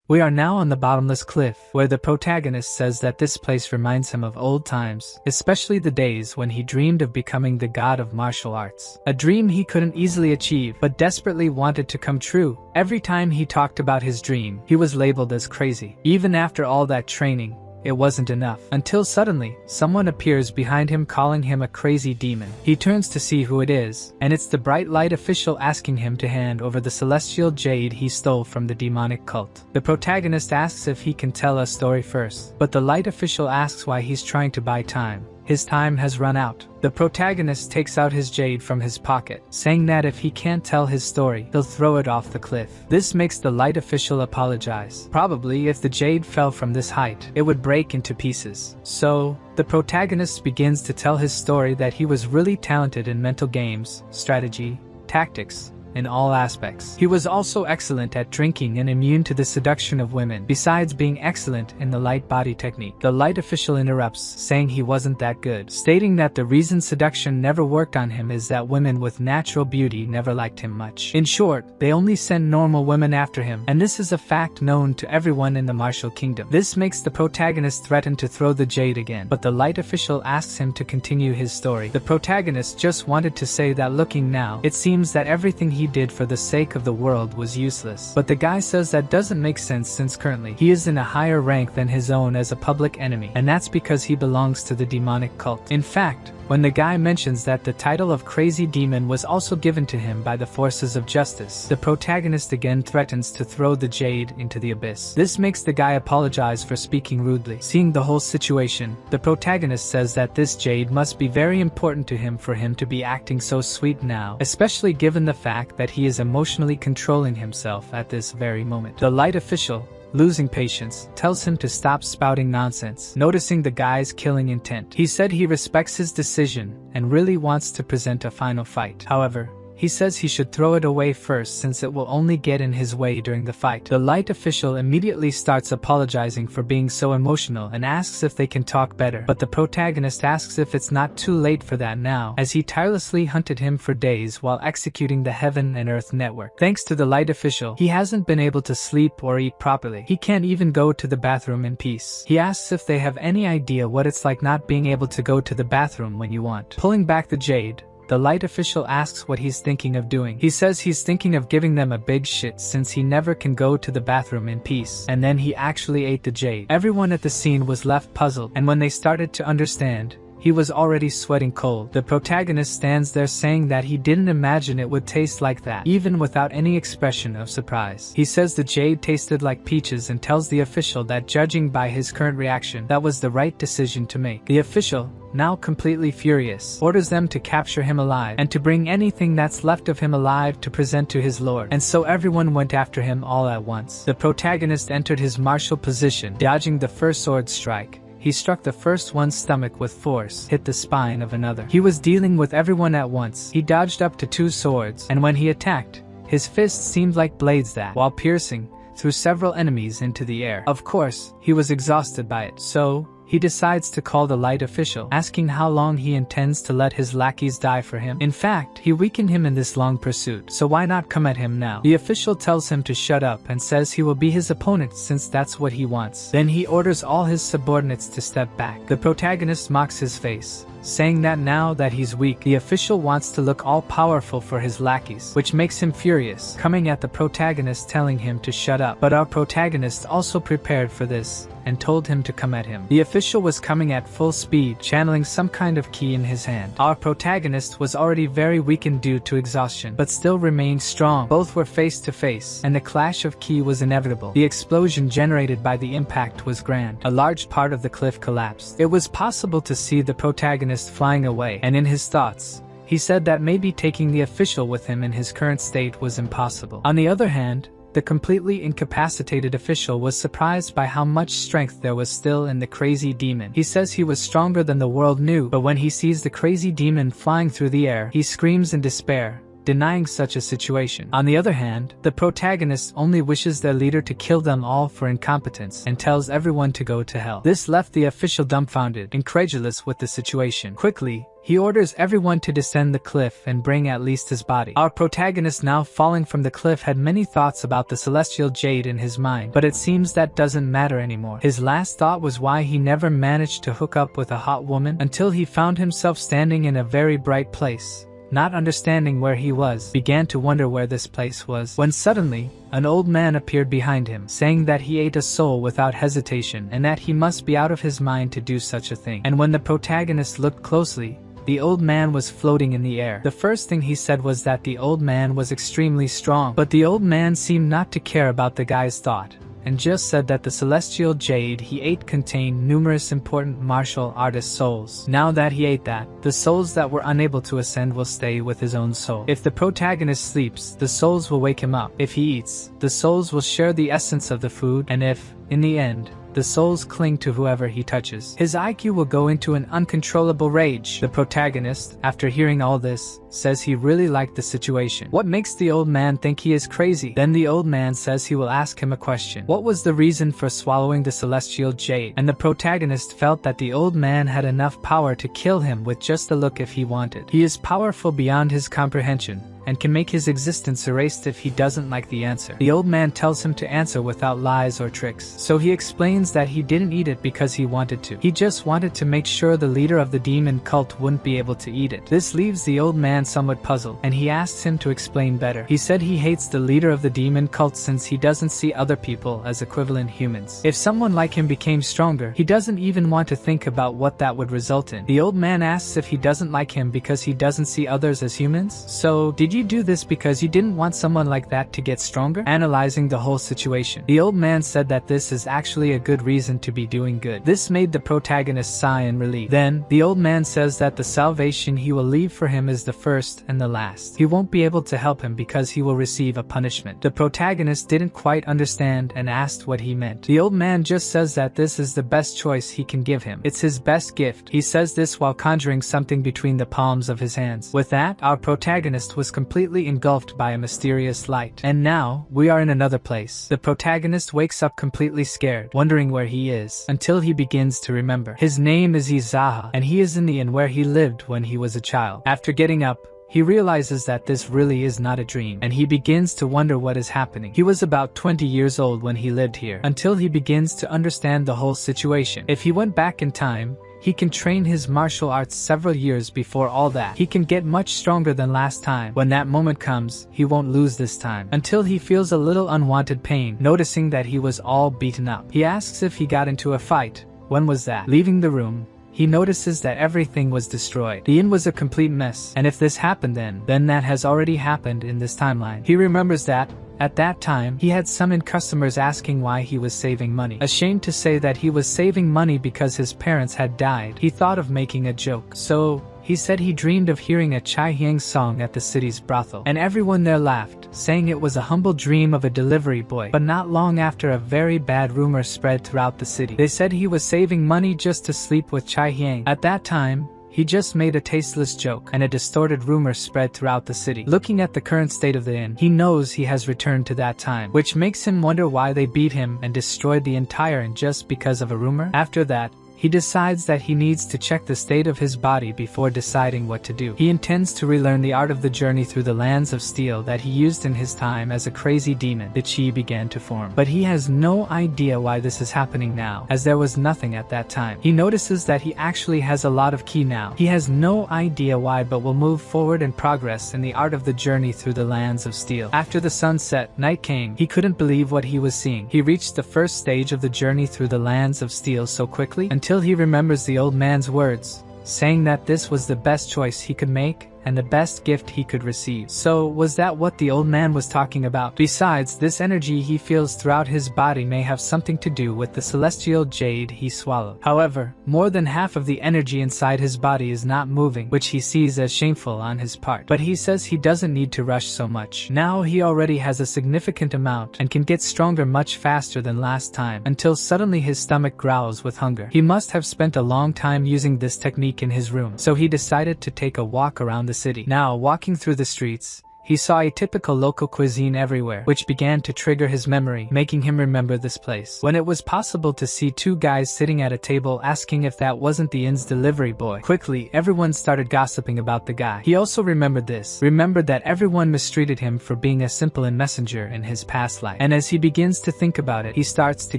We are now on the bottomless cliff, where the protagonist says that this place reminds him of old times, especially the days when he dreamed of becoming the god of martial arts. A dream he couldn't easily achieve, but desperately wanted to come true. Every time he talked about his dream, he was labeled as crazy. Even after all that training, it wasn't enough. Until suddenly, someone appears behind him calling him a crazy demon. He turns to see who it is, and it's the bright light official asking him to hand over the celestial jade he stole from the demonic cult. The protagonist asks if he can tell a story first, but the light official asks why he's trying to buy time. His time has run out. The protagonist takes out his jade from his pocket, saying that if he can't tell his story, he'll throw it off the cliff. This makes the light official apologize. Probably if the jade fell from this height, it would break into pieces. So, the protagonist begins to tell his story that he was really talented in mental games, strategy, tactics, in all aspects. He was also excellent at drinking and immune to the seduction of women, besides being excellent in the light body technique. The light official interrupts, saying he wasn't that good, stating that the reason seduction never worked on him is that women with natural beauty never liked him much. In short, they only send normal women after him, and this is a fact known to everyone in the martial kingdom. This makes the protagonist threaten to throw the jade again, but the light official asks him to continue his story. The protagonist just wanted to say that looking now, it seems that everything he did for the sake of the world was useless. But the guy says that doesn't make sense since currently he is in a higher rank than his own as a public enemy, and that's because he belongs to the demonic cult. In fact, when the guy mentions that the title of Crazy Demon was also given to him by the forces of justice, the protagonist again threatens to throw the jade into the abyss. This makes the guy apologize for speaking rudely. Seeing the whole situation, the protagonist says that this jade must be very important to him for him to be acting so sweet now, especially given the fact that he is emotionally controlling himself at this very moment. The light official, losing patience, tells him to stop spouting nonsense, noticing the guy's killing intent. He said he respects his decision and really wants to present a final fight. However, he says he should throw it away first since it will only get in his way during the fight. The light official immediately starts apologizing for being so emotional and asks if they can talk better, but the protagonist asks if it's not too late for that now, as he tirelessly hunted him for days while executing the Heaven and Earth network. Thanks to the light official, he hasn't been able to sleep or eat properly. He can't even go to the bathroom in peace. He asks if they have any idea what it's like not being able to go to the bathroom when you want. Pulling back the jade, the light official asks what he's thinking of doing. He says he's thinking of giving them a big shit since he never can go to the bathroom in peace. And then he actually ate the jade. Everyone at the scene was left puzzled, and when they started to understand, he was already sweating cold. The protagonist stands there saying that he didn't imagine it would taste like that, even without any expression of surprise. He says the jade tasted like peaches and tells the official that judging by his current reaction, that was the right decision to make. The official, now completely furious, orders them to capture him alive and to bring anything that's left of him alive to present to his lord. And so everyone went after him all at once. The protagonist entered his martial position, dodging the first sword strike. He struck the first one's stomach with force, hit the spine of another. He was dealing with everyone at once. He dodged up to two swords, and when he attacked, his fists seemed like blades that, while piercing, threw several enemies into the air. Of course, he was exhausted by it, so he decides to call the light official, asking how long he intends to let his lackeys die for him. In fact, he weakened him in this long pursuit, so why not come at him now? The official tells him to shut up and says he will be his opponent since that's what he wants. Then he orders all his subordinates to step back. The protagonist mocks his face, saying that now that he's weak, the official wants to look all-powerful for his lackeys, which makes him furious, coming at the protagonist telling him to shut up. But our protagonist also prepared for this and told him to come at him. The official was coming at full speed, channeling some kind of key in his hand. Our protagonist was already very weakened due to exhaustion, but still remained strong. Both were face to face, and the clash of ki was inevitable. The explosion generated by the impact was grand. A large part of the cliff collapsed. It was possible to see the protagonist flying away, and in his thoughts, he said that maybe taking the official with him in his current state was impossible. On the other hand, the completely incapacitated official was surprised by how much strength there was still in the crazy demon. He says he was stronger than the world knew, but when he sees the crazy demon flying through the air, he screams in despair, denying such a situation. On the other hand, the protagonist only wishes their leader to kill them all for incompetence and tells everyone to go to hell. This left the official dumbfounded, incredulous with the situation. Quickly, he orders everyone to descend the cliff and bring at least his body. Our protagonist, now falling from the cliff, had many thoughts about the celestial jade in his mind, but it seems that doesn't matter anymore. His last thought was why he never managed to hook up with a hot woman until he found himself standing in a very bright place. Not understanding where he was, began to wonder where this place was, when suddenly, an old man appeared behind him, saying that he ate a soul without hesitation and that he must be out of his mind to do such a thing. And when the protagonist looked closely, the old man was floating in the air. The first thing he said was that the old man was extremely strong, but the old man seemed not to care about the guy's thought, and just said that the celestial jade he ate contained numerous important martial artist souls. Now that he ate that, the souls that were unable to ascend will stay with his own soul. If the protagonist sleeps, the souls will wake him up. If he eats, the souls will share the essence of the food, and if, in the end, the souls cling to whoever he touches, his IQ will go into an uncontrollable rage. The protagonist, after hearing all this, says he really liked the situation. What makes the old man think he is crazy? Then the old man says he will ask him a question. What was the reason for swallowing the celestial jade? And the protagonist felt that the old man had enough power to kill him with just a look if he wanted. He is powerful beyond his comprehension, and can make his existence erased if he doesn't like the answer. The old man tells him to answer without lies or tricks, so he explains that he didn't eat it because he wanted to. He just wanted to make sure the leader of the demon cult wouldn't be able to eat it. This leaves the old man somewhat puzzled, and he asks him to explain better. He said he hates the leader of the demon cult since he doesn't see other people as equivalent humans. If someone like him became stronger, he doesn't even want to think about what that would result in. The old man asks if he doesn't like him because he doesn't see others as humans. So, did you do this because you didn't want someone like that to get stronger? Analyzing the whole situation, the old man said that this is actually a good reason to be doing good. This made the protagonist sigh in relief. Then, the old man says that the salvation he will leave for him is the first and the last. He won't be able to help him because he will receive a punishment. The protagonist didn't quite understand and asked what he meant. The old man just says that this is the best choice he can give him. It's his best gift. He says this while conjuring something between the palms of his hands. With that, our protagonist was completely engulfed by a mysterious light. And now, we are in another place. The protagonist wakes up completely scared, wondering where he is, until he begins to remember. His name is Zaha, and he is in the inn where he lived when he was a child. After getting up, he realizes that this really is not a dream, and he begins to wonder what is happening. He was about 20 years old when he lived here, until he begins to understand the whole situation. If he went back in time, he can train his martial arts several years before all that. He can get much stronger than last time. When that moment comes, he won't lose this time, until he feels a little unwanted pain, noticing that he was all beaten up. He asks if he got into a fight. When was that? Leaving the room, he notices that everything was destroyed. The inn was a complete mess, and if this happened then that has already happened in this timeline. He remembers that, at that time, he had summoned customers asking why he was saving money. Ashamed to say that he was saving money because his parents had died, he thought of making a joke. So, he said he dreamed of hearing a Chai Hyang song at the city's brothel, and everyone there laughed, saying it was a humble dream of a delivery boy. But not long after, a very bad rumor spread throughout the city. They said he was saving money just to sleep with Chai Hyang. At that time, he just made a tasteless joke, and a distorted rumor spread throughout the city. Looking at the current state of the inn, he knows he has returned to that time, which makes him wonder why they beat him and destroyed the entire inn just because of a rumor. After that, he decides that he needs to check the state of his body before deciding what to do. He intends to relearn the art of the journey through the lands of steel that he used in his time as a crazy demon. The chi began to form. But he has no idea why this is happening now, as there was nothing at that time. He notices that he actually has a lot of ki now. He has no idea why, but will move forward and progress in the art of the journey through the lands of steel. After the sunset, night came. He couldn't believe what he was seeing. He reached the first stage of the journey through the lands of steel so quickly, until he remembers the old man's words, saying that this was the best choice he could make and the best gift he could receive. So, was that what the old man was talking about? Besides, this energy he feels throughout his body may have something to do with the celestial jade he swallowed. However, more than half of the energy inside his body is not moving, which he sees as shameful on his part. But he says he doesn't need to rush so much. Now he already has a significant amount and can get stronger much faster than last time, until suddenly his stomach growls with hunger. He must have spent a long time using this technique in his room, so he decided to take a walk around the city. Now, walking through the streets, he saw a typical local cuisine everywhere, which began to trigger his memory, making him remember this place. When it was possible to see two guys sitting at a table asking if that wasn't the inn's delivery boy. Quickly, everyone started gossiping about the guy. He also remembered that everyone mistreated him for being a simple messenger in his past life. And as he begins to think about it, he starts to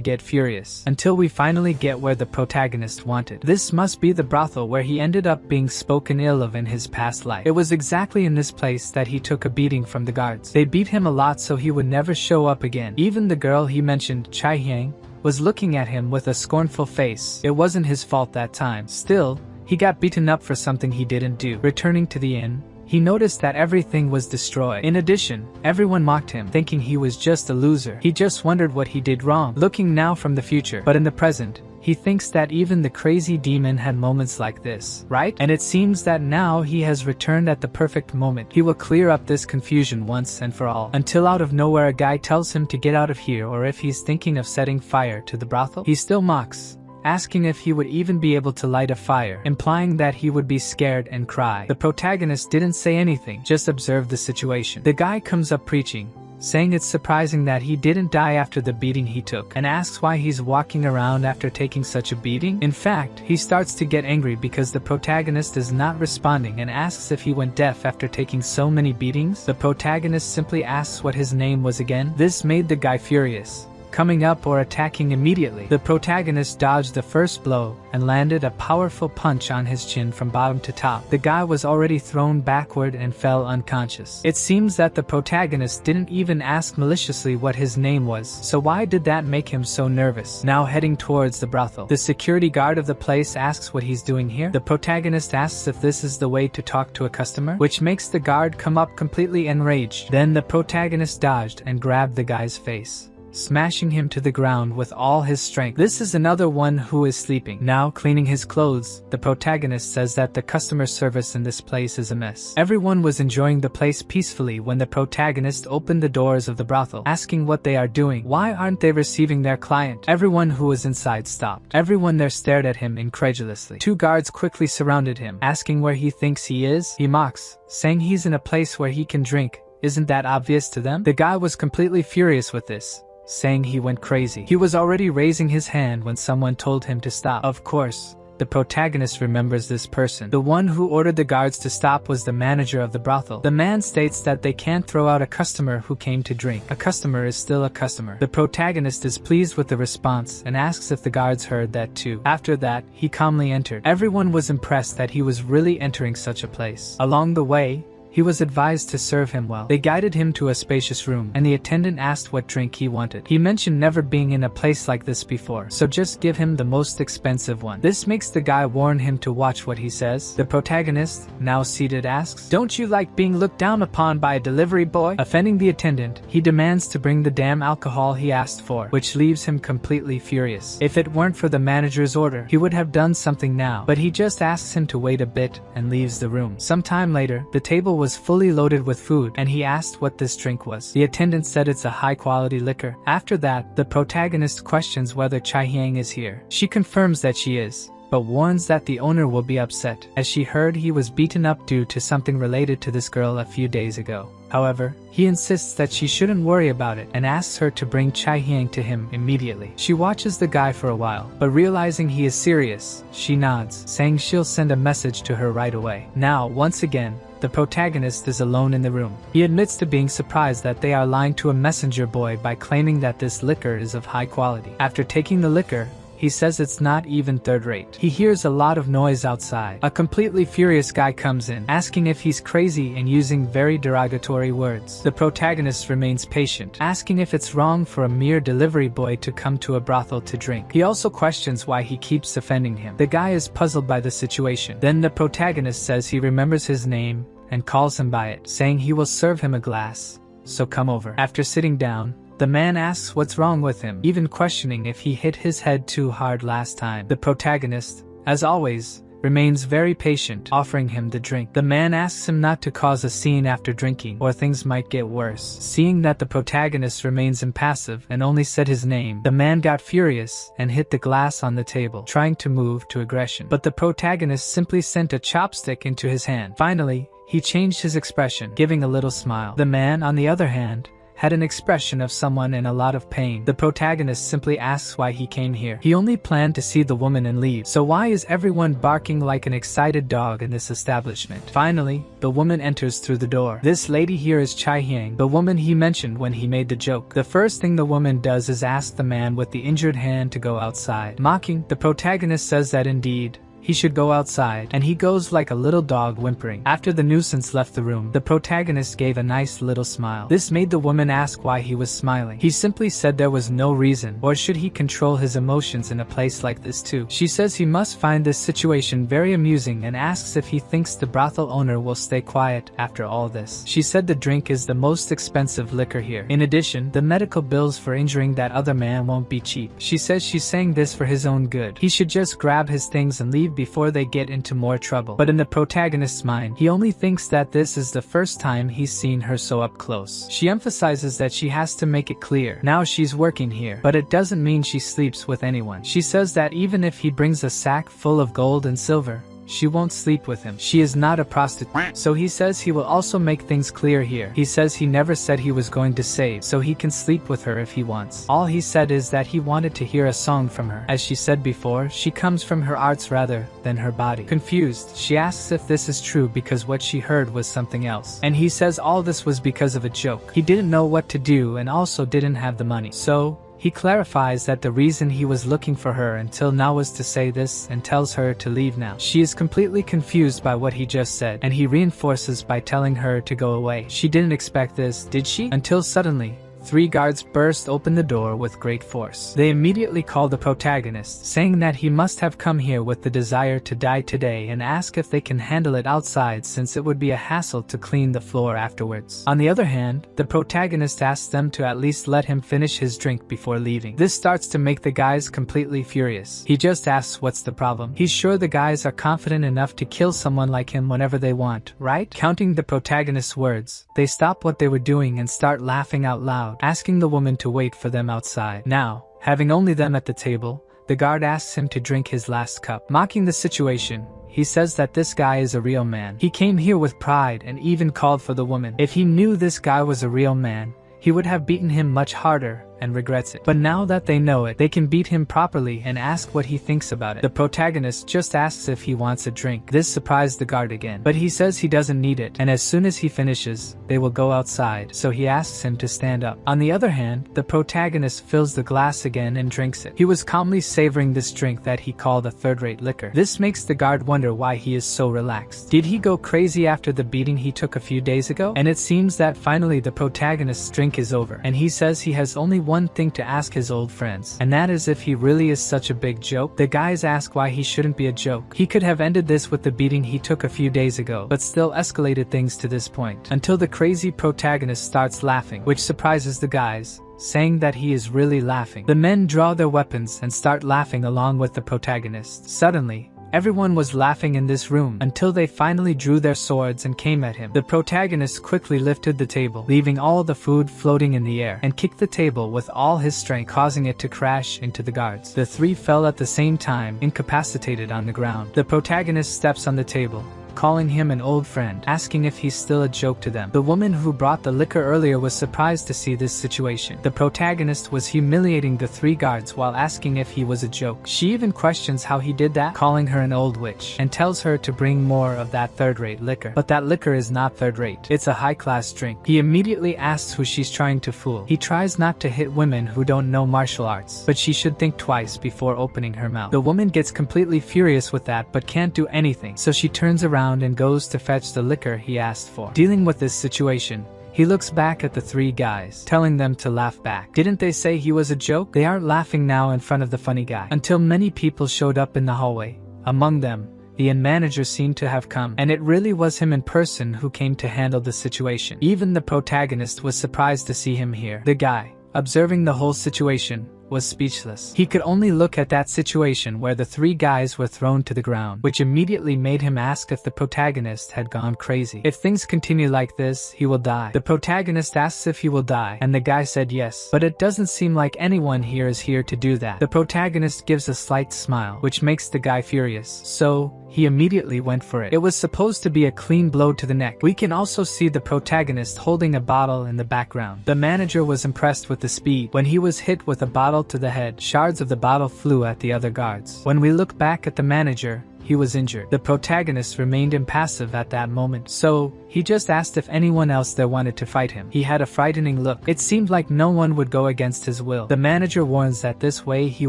get furious, until we finally get where the protagonist wanted. This must be the brothel where he ended up being spoken ill of in his past life. It was exactly in this place that he took a beating from the guards. They beat him a lot so he would never show up again. Even the girl he mentioned, Chai Hyang, was looking at him with a scornful face. It wasn't his fault that time. Still, he got beaten up for something he didn't do. Returning to the inn, he noticed that everything was destroyed. In addition, everyone mocked him, thinking he was just a loser. He just wondered what he did wrong, looking now from the future. But in the present, he thinks that even the crazy demon had moments like this, right? And it seems that now he has returned at the perfect moment. He will clear up this confusion once and for all, until out of nowhere a guy tells him to get out of here, or if he's thinking of setting fire to the brothel. He still mocks, asking if he would even be able to light a fire, implying that he would be scared and cry. The protagonist didn't say anything, just observed the situation. The guy comes up preaching, saying it's surprising that he didn't die after the beating he took, and asks why he's walking around after taking such a beating. In fact, he starts to get angry because the protagonist is not responding and asks if he went deaf after taking so many beatings. The protagonist simply asks what his name was again. This made the guy furious, coming up or attacking immediately. The protagonist dodged the first blow and landed a powerful punch on his chin from bottom to top. The guy was already thrown backward and fell unconscious. It seems that the protagonist didn't even ask maliciously what his name was, so why did that make him so nervous? Now heading towards the brothel, the security guard of the place asks what he's doing here. The protagonist asks if this is the way to talk to a customer, which makes the guard come up completely enraged. Then the protagonist dodged and grabbed the guy's face, smashing him to the ground with all his strength. This is another one who is sleeping. Now cleaning his clothes, the protagonist says that the customer service in this place is a mess. Everyone was enjoying the place peacefully when the protagonist opened the doors of the brothel, asking what they are doing. Why aren't they receiving their client? Everyone who was inside stopped. Everyone there stared at him incredulously. Two guards quickly surrounded him, asking where he thinks he is. He mocks, saying he's in a place where he can drink. Isn't that obvious to them? The guy was completely furious with this, saying he went crazy. He was already raising his hand when someone told him to stop. Of course, the protagonist remembers this person. The one who ordered the guards to stop was the manager of the brothel. The man states that they can't throw out a customer who came to drink. A customer is still a customer. The protagonist is pleased with the response and asks if the guards heard that too. After that, he calmly entered. Everyone was impressed that he was really entering such a place. Along the way, he was advised to serve him well. They guided him to a spacious room, and the attendant asked what drink he wanted. He mentioned never being in a place like this before, so just give him the most expensive one. This makes the guy warn him to watch what he says. The protagonist, now seated, asks, "Don't you like being looked down upon by a delivery boy?" Offending the attendant, he demands to bring the damn alcohol he asked for, which leaves him completely furious. If it weren't for the manager's order, he would have done something now, but he just asks him to wait a bit and leaves the room. Sometime later, the table was fully loaded with food, and he asked what this drink was. The attendant said it's a high-quality liquor. After that, the protagonist questions whether Chai Hyang is here. She confirms that she is, but warns that the owner will be upset, as she heard he was beaten up due to something related to this girl a few days ago. However, he insists that she shouldn't worry about it and asks her to bring Chai Hyang to him immediately. She watches the guy for a while, but realizing he is serious, she nods, saying she'll send a message to her right away. Now, once again, the protagonist is alone in the room. He admits to being surprised that they are lying to a messenger boy by claiming that this liquor is of high quality. After taking the liquor, he says it's not even third rate. He hears a lot of noise outside. A completely furious guy comes in, asking if he's crazy and using very derogatory words. The protagonist remains patient, asking if it's wrong for a mere delivery boy to come to a brothel to drink. He also questions why he keeps offending him. The guy is puzzled by the situation. Then the protagonist says he remembers his name and calls him by it, saying he will serve him a glass, so come over. After sitting down, the man asks what's wrong with him, even questioning if he hit his head too hard last time. The protagonist, as always, remains very patient, offering him the drink. The man asks him not to cause a scene after drinking, or things might get worse. Seeing that the protagonist remains impassive and only said his name, the man got furious and hit the glass on the table, trying to move to aggression. But the protagonist simply sent a chopstick into his hand. Finally, he changed his expression, giving a little smile. The man, on the other hand, had an expression of someone in a lot of pain. The protagonist simply asks why he came here. He only planned to see the woman and leave. So why is everyone barking like an excited dog in this establishment? Finally, the woman enters through the door. This lady here is Chai Hyang, the woman he mentioned when he made the joke. The first thing the woman does is ask the man with the injured hand to go outside. Mocking, the protagonist says that indeed, he should go outside, and he goes like a little dog whimpering. After the nuisance left the room, the protagonist gave a nice little smile. This made the woman ask why he was smiling. He simply said there was no reason, or should he control his emotions in a place like this too? She says he must find this situation very amusing and asks if he thinks the brothel owner will stay quiet after all this. She said the drink is the most expensive liquor here. In addition, the medical bills for injuring that other man won't be cheap. She says she's saying this for his own good. He should just grab his things and leave before they get into more trouble. But in the protagonist's mind, he only thinks that this is the first time he's seen her so up close. She emphasizes that she has to make it clear. Now she's working here, but it doesn't mean she sleeps with anyone. She says that even if he brings a sack full of gold and silver, she won't sleep with him. She is not a prostitute. So he says he will also make things clear here. He says he never said he was going to save, so he can sleep with her if he wants. All he said is that he wanted to hear a song from her. As she said before, she comes from her arts rather than her body. Confused, she asks if this is true because what she heard was something else. And he says all this was because of a joke. He didn't know what to do and also didn't have the money. So he clarifies that the reason he was looking for her until now was to say this and tells her to leave now. She is completely confused by what he just said, and he reinforces by telling her to go away. She didn't expect this, did she? Until suddenly, 3 guards burst open the door with great force. They immediately call the protagonist, saying that he must have come here with the desire to die today and ask if they can handle it outside since it would be a hassle to clean the floor afterwards. On the other hand, the protagonist asks them to at least let him finish his drink before leaving. This starts to make the guys completely furious. He just asks what's the problem. He's sure the guys are confident enough to kill someone like him whenever they want, right? Counting the protagonist's words, they stop what they were doing and start laughing out loud, asking the woman to wait for them outside. Now, having only them at the table, the guard asks him to drink his last cup. Mocking the situation, he says that this guy is a real man. He came here with pride and even called for the woman. If he knew this guy was a real man, he would have beaten him much harder and regrets it. But now that they know it, they can beat him properly and ask what he thinks about it. The protagonist just asks if he wants a drink. This surprised the guard again, but he says he doesn't need it, and as soon as he finishes, they will go outside, so he asks him to stand up. On the other hand, the protagonist fills the glass again and drinks it. He was calmly savoring this drink that he called a third-rate liquor. This makes the guard wonder why he is so relaxed. Did he go crazy after the beating he took a few days ago? And it seems that finally the protagonist's drink is over, and he says he has only one thing to ask his old friends, and that is if he really is such a big joke. The guys ask why he shouldn't be a joke. He could have ended this with the beating he took a few days ago, but still escalated things to this point, until the crazy protagonist starts laughing, which surprises the guys, saying that he is really laughing. The men draw their weapons and start laughing along with the protagonist. Suddenly, everyone was laughing in this room until they finally drew their swords and came at him. The protagonist quickly lifted the table, leaving all the food floating in the air, and kicked the table with all his strength, causing it to crash into the guards. The 3 fell at the same time, incapacitated on the ground. The protagonist steps on the table, calling him an old friend, asking if he's still a joke to them. The woman who brought the liquor earlier was surprised to see this situation. The protagonist was humiliating the 3 guards while asking if he was a joke. She even questions how he did that, calling her an old witch, and tells her to bring more of that third-rate liquor. But that liquor is not third-rate. It's a high-class drink. He immediately asks who she's trying to fool. He tries not to hit women who don't know martial arts, but she should think twice before opening her mouth. The woman gets completely furious with that but can't do anything, so she turns around and goes to fetch the liquor he asked for. Dealing with this situation, he looks back at the 3 guys, telling them to laugh back. Didn't they say he was a joke? They aren't laughing now in front of the funny guy. Until many people showed up in the hallway. Among them, the inn manager seemed to have come, and it really was him in person who came to handle the situation. Even the protagonist was surprised to see him here. The guy, observing the whole situation, was speechless. He could only look at that situation where the 3 guys were thrown to the ground, which immediately made him ask if the protagonist had gone crazy. If things continue like this, he will die. The protagonist asks if he will die, and the guy said yes, but it doesn't seem like anyone here is here to do that. The protagonist gives a slight smile, which makes the guy furious, so he immediately went for it. It was supposed to be a clean blow to the neck. We can also see the protagonist holding a bottle in the background. The manager was impressed with the speed. When he was hit with a bottle to the head, shards of the bottle flew at the other guards. When we look back at the manager, he was injured. The protagonist remained impassive at that moment, so he just asked if anyone else there wanted to fight him. He had a frightening look. It seemed like no one would go against his will. The manager warns that this way he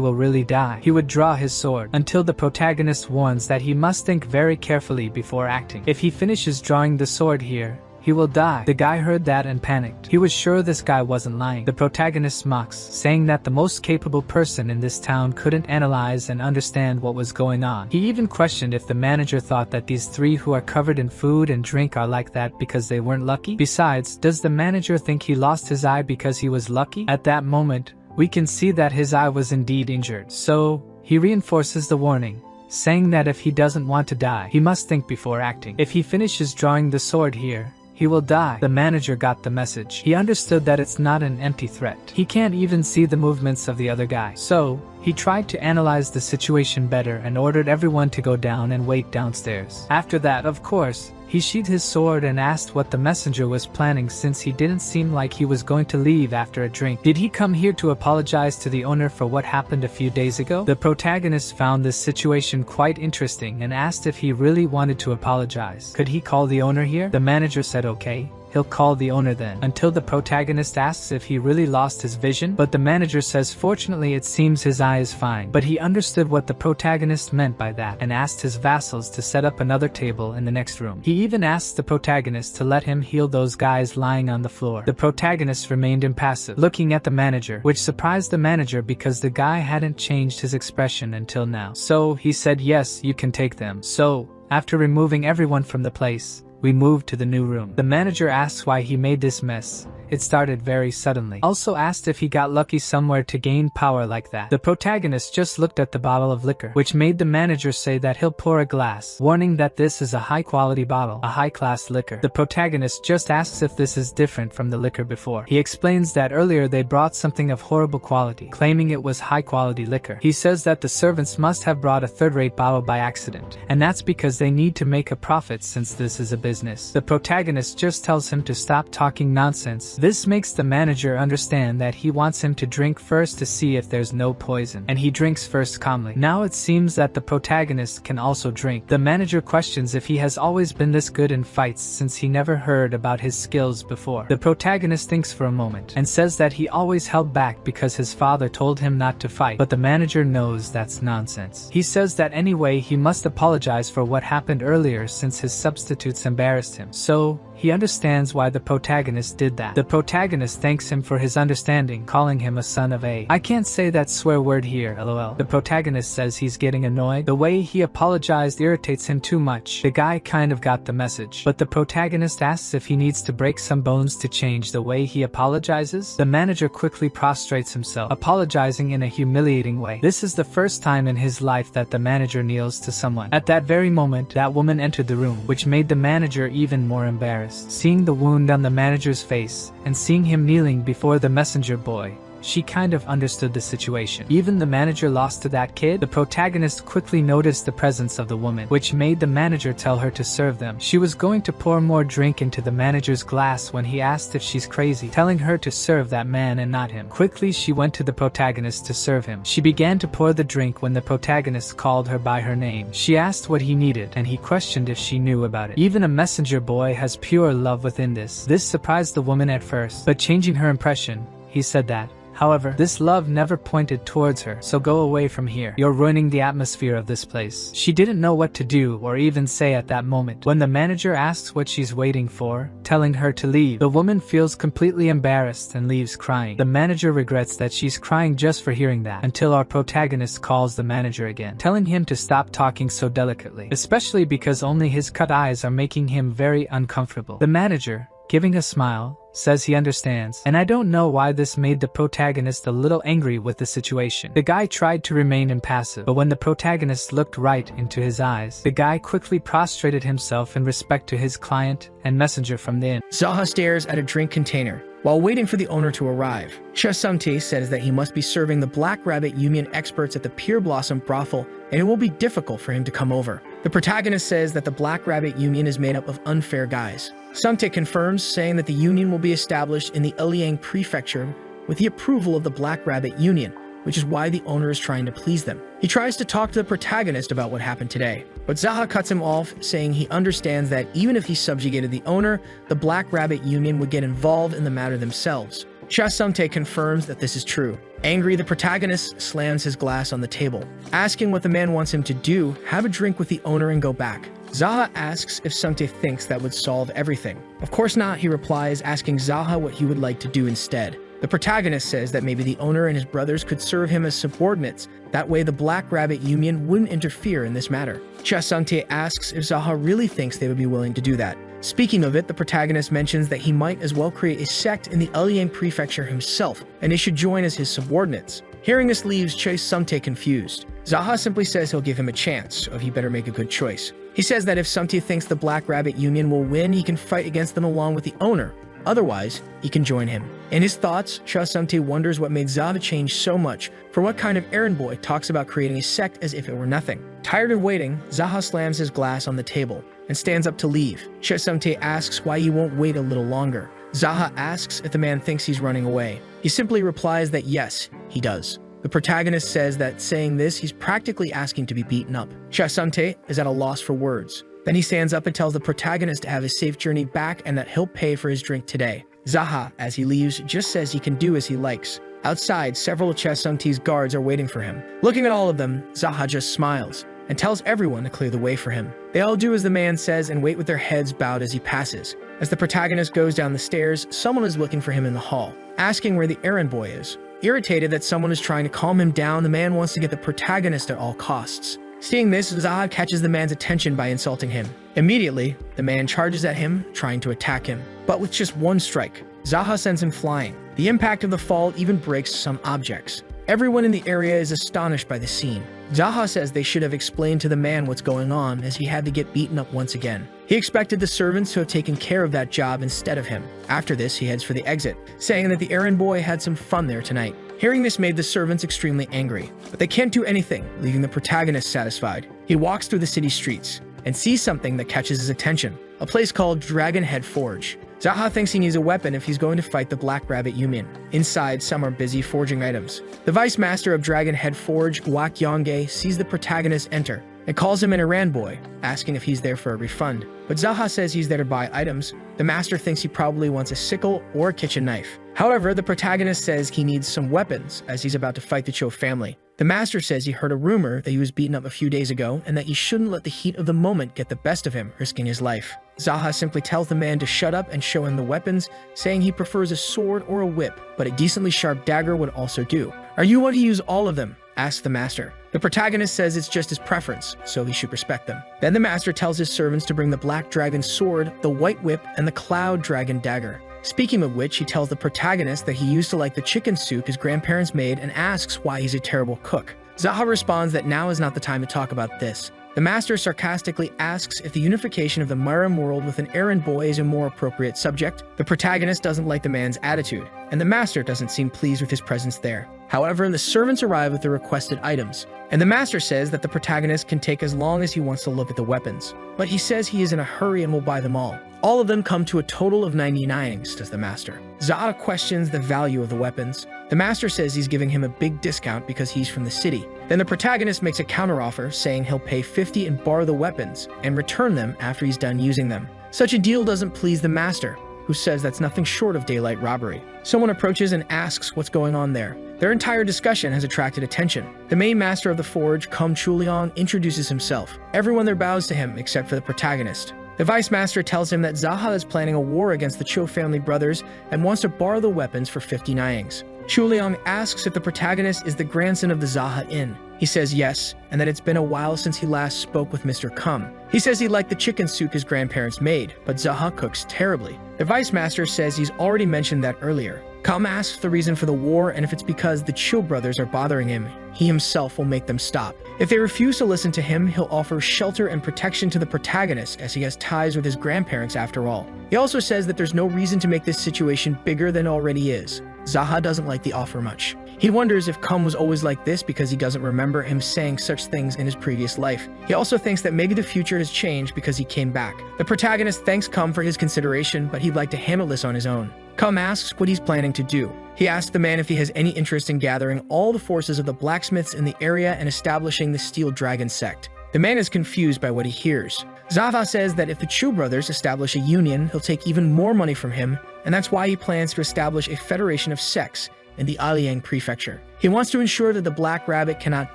will really die. He would draw his sword, until the protagonist warns that he must think very carefully before acting. If he finishes drawing the sword here, he will die. The guy heard that and panicked. He was sure this guy wasn't lying. The protagonist mocks, saying that the most capable person in this town couldn't analyze and understand what was going on. He even questioned if the manager thought that these three who are covered in food and drink are like that because they weren't lucky. Besides, does the manager think he lost his eye because he was lucky? At that moment, we can see that his eye was indeed injured. So, he reinforces the warning, saying that if he doesn't want to die, he must think before acting. If he finishes drawing the sword here, he will die. The manager got the message. He understood that it's not an empty threat. He can't even see the movements of the other guy. So, he tried to analyze the situation better and ordered everyone to go down and wait downstairs. After that, of course, he sheathed his sword and asked what the messenger was planning, since he didn't seem like he was going to leave after a drink. Did he come here to apologize to the owner for what happened a few days ago? The protagonist found this situation quite interesting and asked if he really wanted to apologize. Could he call the owner here? The manager said okay. He'll call the owner then, until the protagonist asks if he really lost his vision, but the manager says fortunately it seems his eye is fine. But he understood what the protagonist meant by that and asked his vassals to set up another table in the next room. He even asked the protagonist to let him heal those guys lying on the floor. The protagonist remained impassive, looking at the manager, which surprised the manager because the guy hadn't changed his expression until now. So he said yes, you can take them. So, after removing everyone from the place, we moved to the new room. The manager asks why he made this mess. It started very suddenly. Also asked if he got lucky somewhere to gain power like that. The protagonist just looked at the bottle of liquor, which made the manager say that he'll pour a glass, warning that this is a high-quality bottle, a high-class liquor. The protagonist just asks if this is different from the liquor before. He explains that earlier they brought something of horrible quality, claiming it was high-quality liquor. He says that the servants must have brought a third-rate bottle by accident, and that's because they need to make a profit since this is a business. The protagonist just tells him to stop talking nonsense. This makes the manager understand that he wants him to drink first to see if there's no poison, and he drinks first calmly. Now it seems that the protagonist can also drink. The manager questions if he has always been this good in fights since he never heard about his skills before. The protagonist thinks for a moment and says that he always held back because his father told him not to fight, but the manager knows that's nonsense. He says that anyway he must apologize for what happened earlier since his substitutes embarrassed him. So, he understands why the protagonist did that. The protagonist thanks him for his understanding, calling him a son of a. I can't say that swear word here, lol. The protagonist says he's getting annoyed. The way he apologized irritates him too much. The guy kind of got the message. But the protagonist asks if he needs to break some bones to change the way he apologizes. The manager quickly prostrates himself, apologizing in a humiliating way. This is the first time in his life that the manager kneels to someone. At that very moment, that woman entered the room, which made the manager even more embarrassed. Seeing the wound on the manager's face, and seeing him kneeling before the messenger boy, she kind of understood the situation. Even the manager lost to that kid? The protagonist quickly noticed the presence of the woman, which made the manager tell her to serve them. She was going to pour more drink into the manager's glass when he asked if she's crazy, telling her to serve that man and not him. Quickly she went to the protagonist to serve him. She began to pour the drink when the protagonist called her by her name. She asked what he needed, and he questioned if she knew about it. Even a messenger boy has pure love within this. This surprised the woman at first, but changing her impression, he said that, however, this love never pointed towards her, so go away from here. You're ruining the atmosphere of this place. She didn't know what to do or even say at that moment. When the manager asks what she's waiting for, telling her to leave, the woman feels completely embarrassed and leaves crying. The manager regrets that she's crying just for hearing that, until our protagonist calls the manager again, telling him to stop talking so delicately, especially because only his cut eyes are making him very uncomfortable. The manager, giving a smile, says he understands, and I don't know why this made the protagonist a little angry with the situation. The guy tried to remain impassive, but when the protagonist looked right into his eyes, the guy quickly prostrated himself in respect to his client and messenger from the inn. Jaha stares at a drink container while waiting for the owner to arrive. Shasamte says that he must be serving the Black Rabbit Union experts at the Pure Blossom brothel, and it will be difficult for him to come over. The protagonist says that the Black Rabbit Union is made up of unfair guys. Sumte confirms, saying that the union will be established in the Liang Prefecture with the approval of the Black Rabbit Union, which is why the owner is trying to please them. He tries to talk to the protagonist about what happened today, but Jaha cuts him off, saying he understands that even if he subjugated the owner, the Black Rabbit Union would get involved in the matter themselves. Sumte confirms that this is true. Angry, the protagonist slams his glass on the table, asking what the man wants him to do, have a drink with the owner and go back. Jaha asks if Sumte thinks that would solve everything. Of course not, he replies, asking Jaha what he would like to do instead. The protagonist says that maybe the owner and his brothers could serve him as subordinates. That way the Black Rabbit Union wouldn't interfere in this matter. Sumte asks if Jaha really thinks they would be willing to do that. Speaking of it, the protagonist mentions that he might as well create a sect in the Liang Prefecture himself, and they should join as his subordinates. Hearing this leaves Sumte confused. Jaha simply says he'll give him a chance, so he better make a good choice. He says that if Sumte thinks the Black Rabbit Union will win, he can fight against them along with the owner. Otherwise, he can join him. In his thoughts, Sumte wonders what made Jaha change so much. For what kind of errand boy talks about creating a sect as if it were nothing? Tired of waiting, Jaha slams his glass on the table and stands up to leave. Sumte asks why he won't wait a little longer. Jaha asks if the man thinks he's running away. He simply replies that yes, he does. The protagonist says that saying this, he's practically asking to be beaten up. Sumte is at a loss for words. Then he stands up and tells the protagonist to have a safe journey back and that he'll pay for his drink today. Jaha, as he leaves, just says he can do as he likes. Outside, several of Sumte's guards are waiting for him. Looking at all of them, Jaha just smiles and tells everyone to clear the way for him. They all do as the man says and wait with their heads bowed as he passes. As the protagonist goes down the stairs, someone is looking for him in the hall, asking where the errand boy is. Irritated that someone is trying to calm him down, the man wants to get the protagonist at all costs. Seeing this, Jaha catches the man's attention by insulting him. Immediately, the man charges at him, trying to attack him. But with just one strike, Jaha sends him flying. The impact of the fall even breaks some objects. Everyone in the area is astonished by the scene. Jaha says they should have explained to the man what's going on, as he had to get beaten up once again. He expected the servants to have taken care of that job instead of him. After this, he heads for the exit, saying that the errand boy had some fun there tonight. Hearing this made the servants extremely angry, but they can't do anything, leaving the protagonist satisfied. He walks through the city streets and sees something that catches his attention, a place called Dragon Head Forge. Jaha thinks he needs a weapon if he's going to fight the Black Rabbit Union. Inside, some are busy forging items. The vice master of Dragon Head Forge, Wak Yongge, sees the protagonist enter and calls him an errand boy, asking if he's there for a refund. But Jaha says he's there to buy items. The master thinks he probably wants a sickle or a kitchen knife. However, the protagonist says he needs some weapons as he's about to fight the Cho family. The master says he heard a rumor that he was beaten up a few days ago and that he shouldn't let the heat of the moment get the best of him, risking his life. Jaha simply tells the man to shut up and show him the weapons, saying he prefers a sword or a whip, but a decently sharp dagger would also do. "Are you going to use all of them?" asks the master. The protagonist says it's just his preference, so he should respect them. Then the master tells his servants to bring the Black Dragon sword, the White Whip, and the Cloud Dragon dagger. Speaking of which, he tells the protagonist that he used to like the chicken soup his grandparents made and asks why he's a terrible cook. Jaha responds that now is not the time to talk about this. The master sarcastically asks if the unification of the Myram world with an errand boy is a more appropriate subject. The protagonist doesn't like the man's attitude, and the master doesn't seem pleased with his presence there. However, the servants arrive with the requested items, and the master says that the protagonist can take as long as he wants to look at the weapons. But he says he is in a hurry and will buy them all. All of them come to a total of 99, says the master. Jaha questions the value of the weapons. The master says he's giving him a big discount because he's from the city. Then the protagonist makes a counteroffer, saying he'll pay 50 and borrow the weapons and return them after he's done using them. Such a deal doesn't please the master, who says that's nothing short of daylight robbery. Someone approaches and asks what's going on there. Their entire discussion has attracted attention. The main master of the forge, Kum Chuliang, introduces himself. Everyone there bows to him except for the protagonist. The vice master tells him that Jaha is planning a war against the Cho family brothers and wants to borrow the weapons for 50 Niangs. Chuliang asks if the protagonist is the grandson of the Jaha Inn. He says yes, and that it's been a while since he last spoke with Mr. Kum. He says he liked the chicken soup his grandparents made, but Jaha cooks terribly. The vice master says he's already mentioned that earlier. Kum asks the reason for the war and if it's because the Cho brothers are bothering him. He himself will make them stop. If they refuse to listen to him, he'll offer shelter and protection to the protagonist, as he has ties with his grandparents after all. He also says that there's no reason to make this situation bigger than it already is. Jaha doesn't like the offer much. He wonders if Kum was always like this because he doesn't remember him saying such things in his previous life. He also thinks that maybe the future has changed because he came back. The protagonist thanks Kum for his consideration, but he'd like to handle this on his own. Kum asks what he's planning to do. He asks the man if he has any interest in gathering all the forces of the blacksmiths in the area and establishing the Steel Dragon sect. The man is confused by what he hears. Jaha says that if the Chu brothers establish a union, he'll take even more money from him, and that's why he plans to establish a federation of sects in the Aliang prefecture. He wants to ensure that the Black Rabbit cannot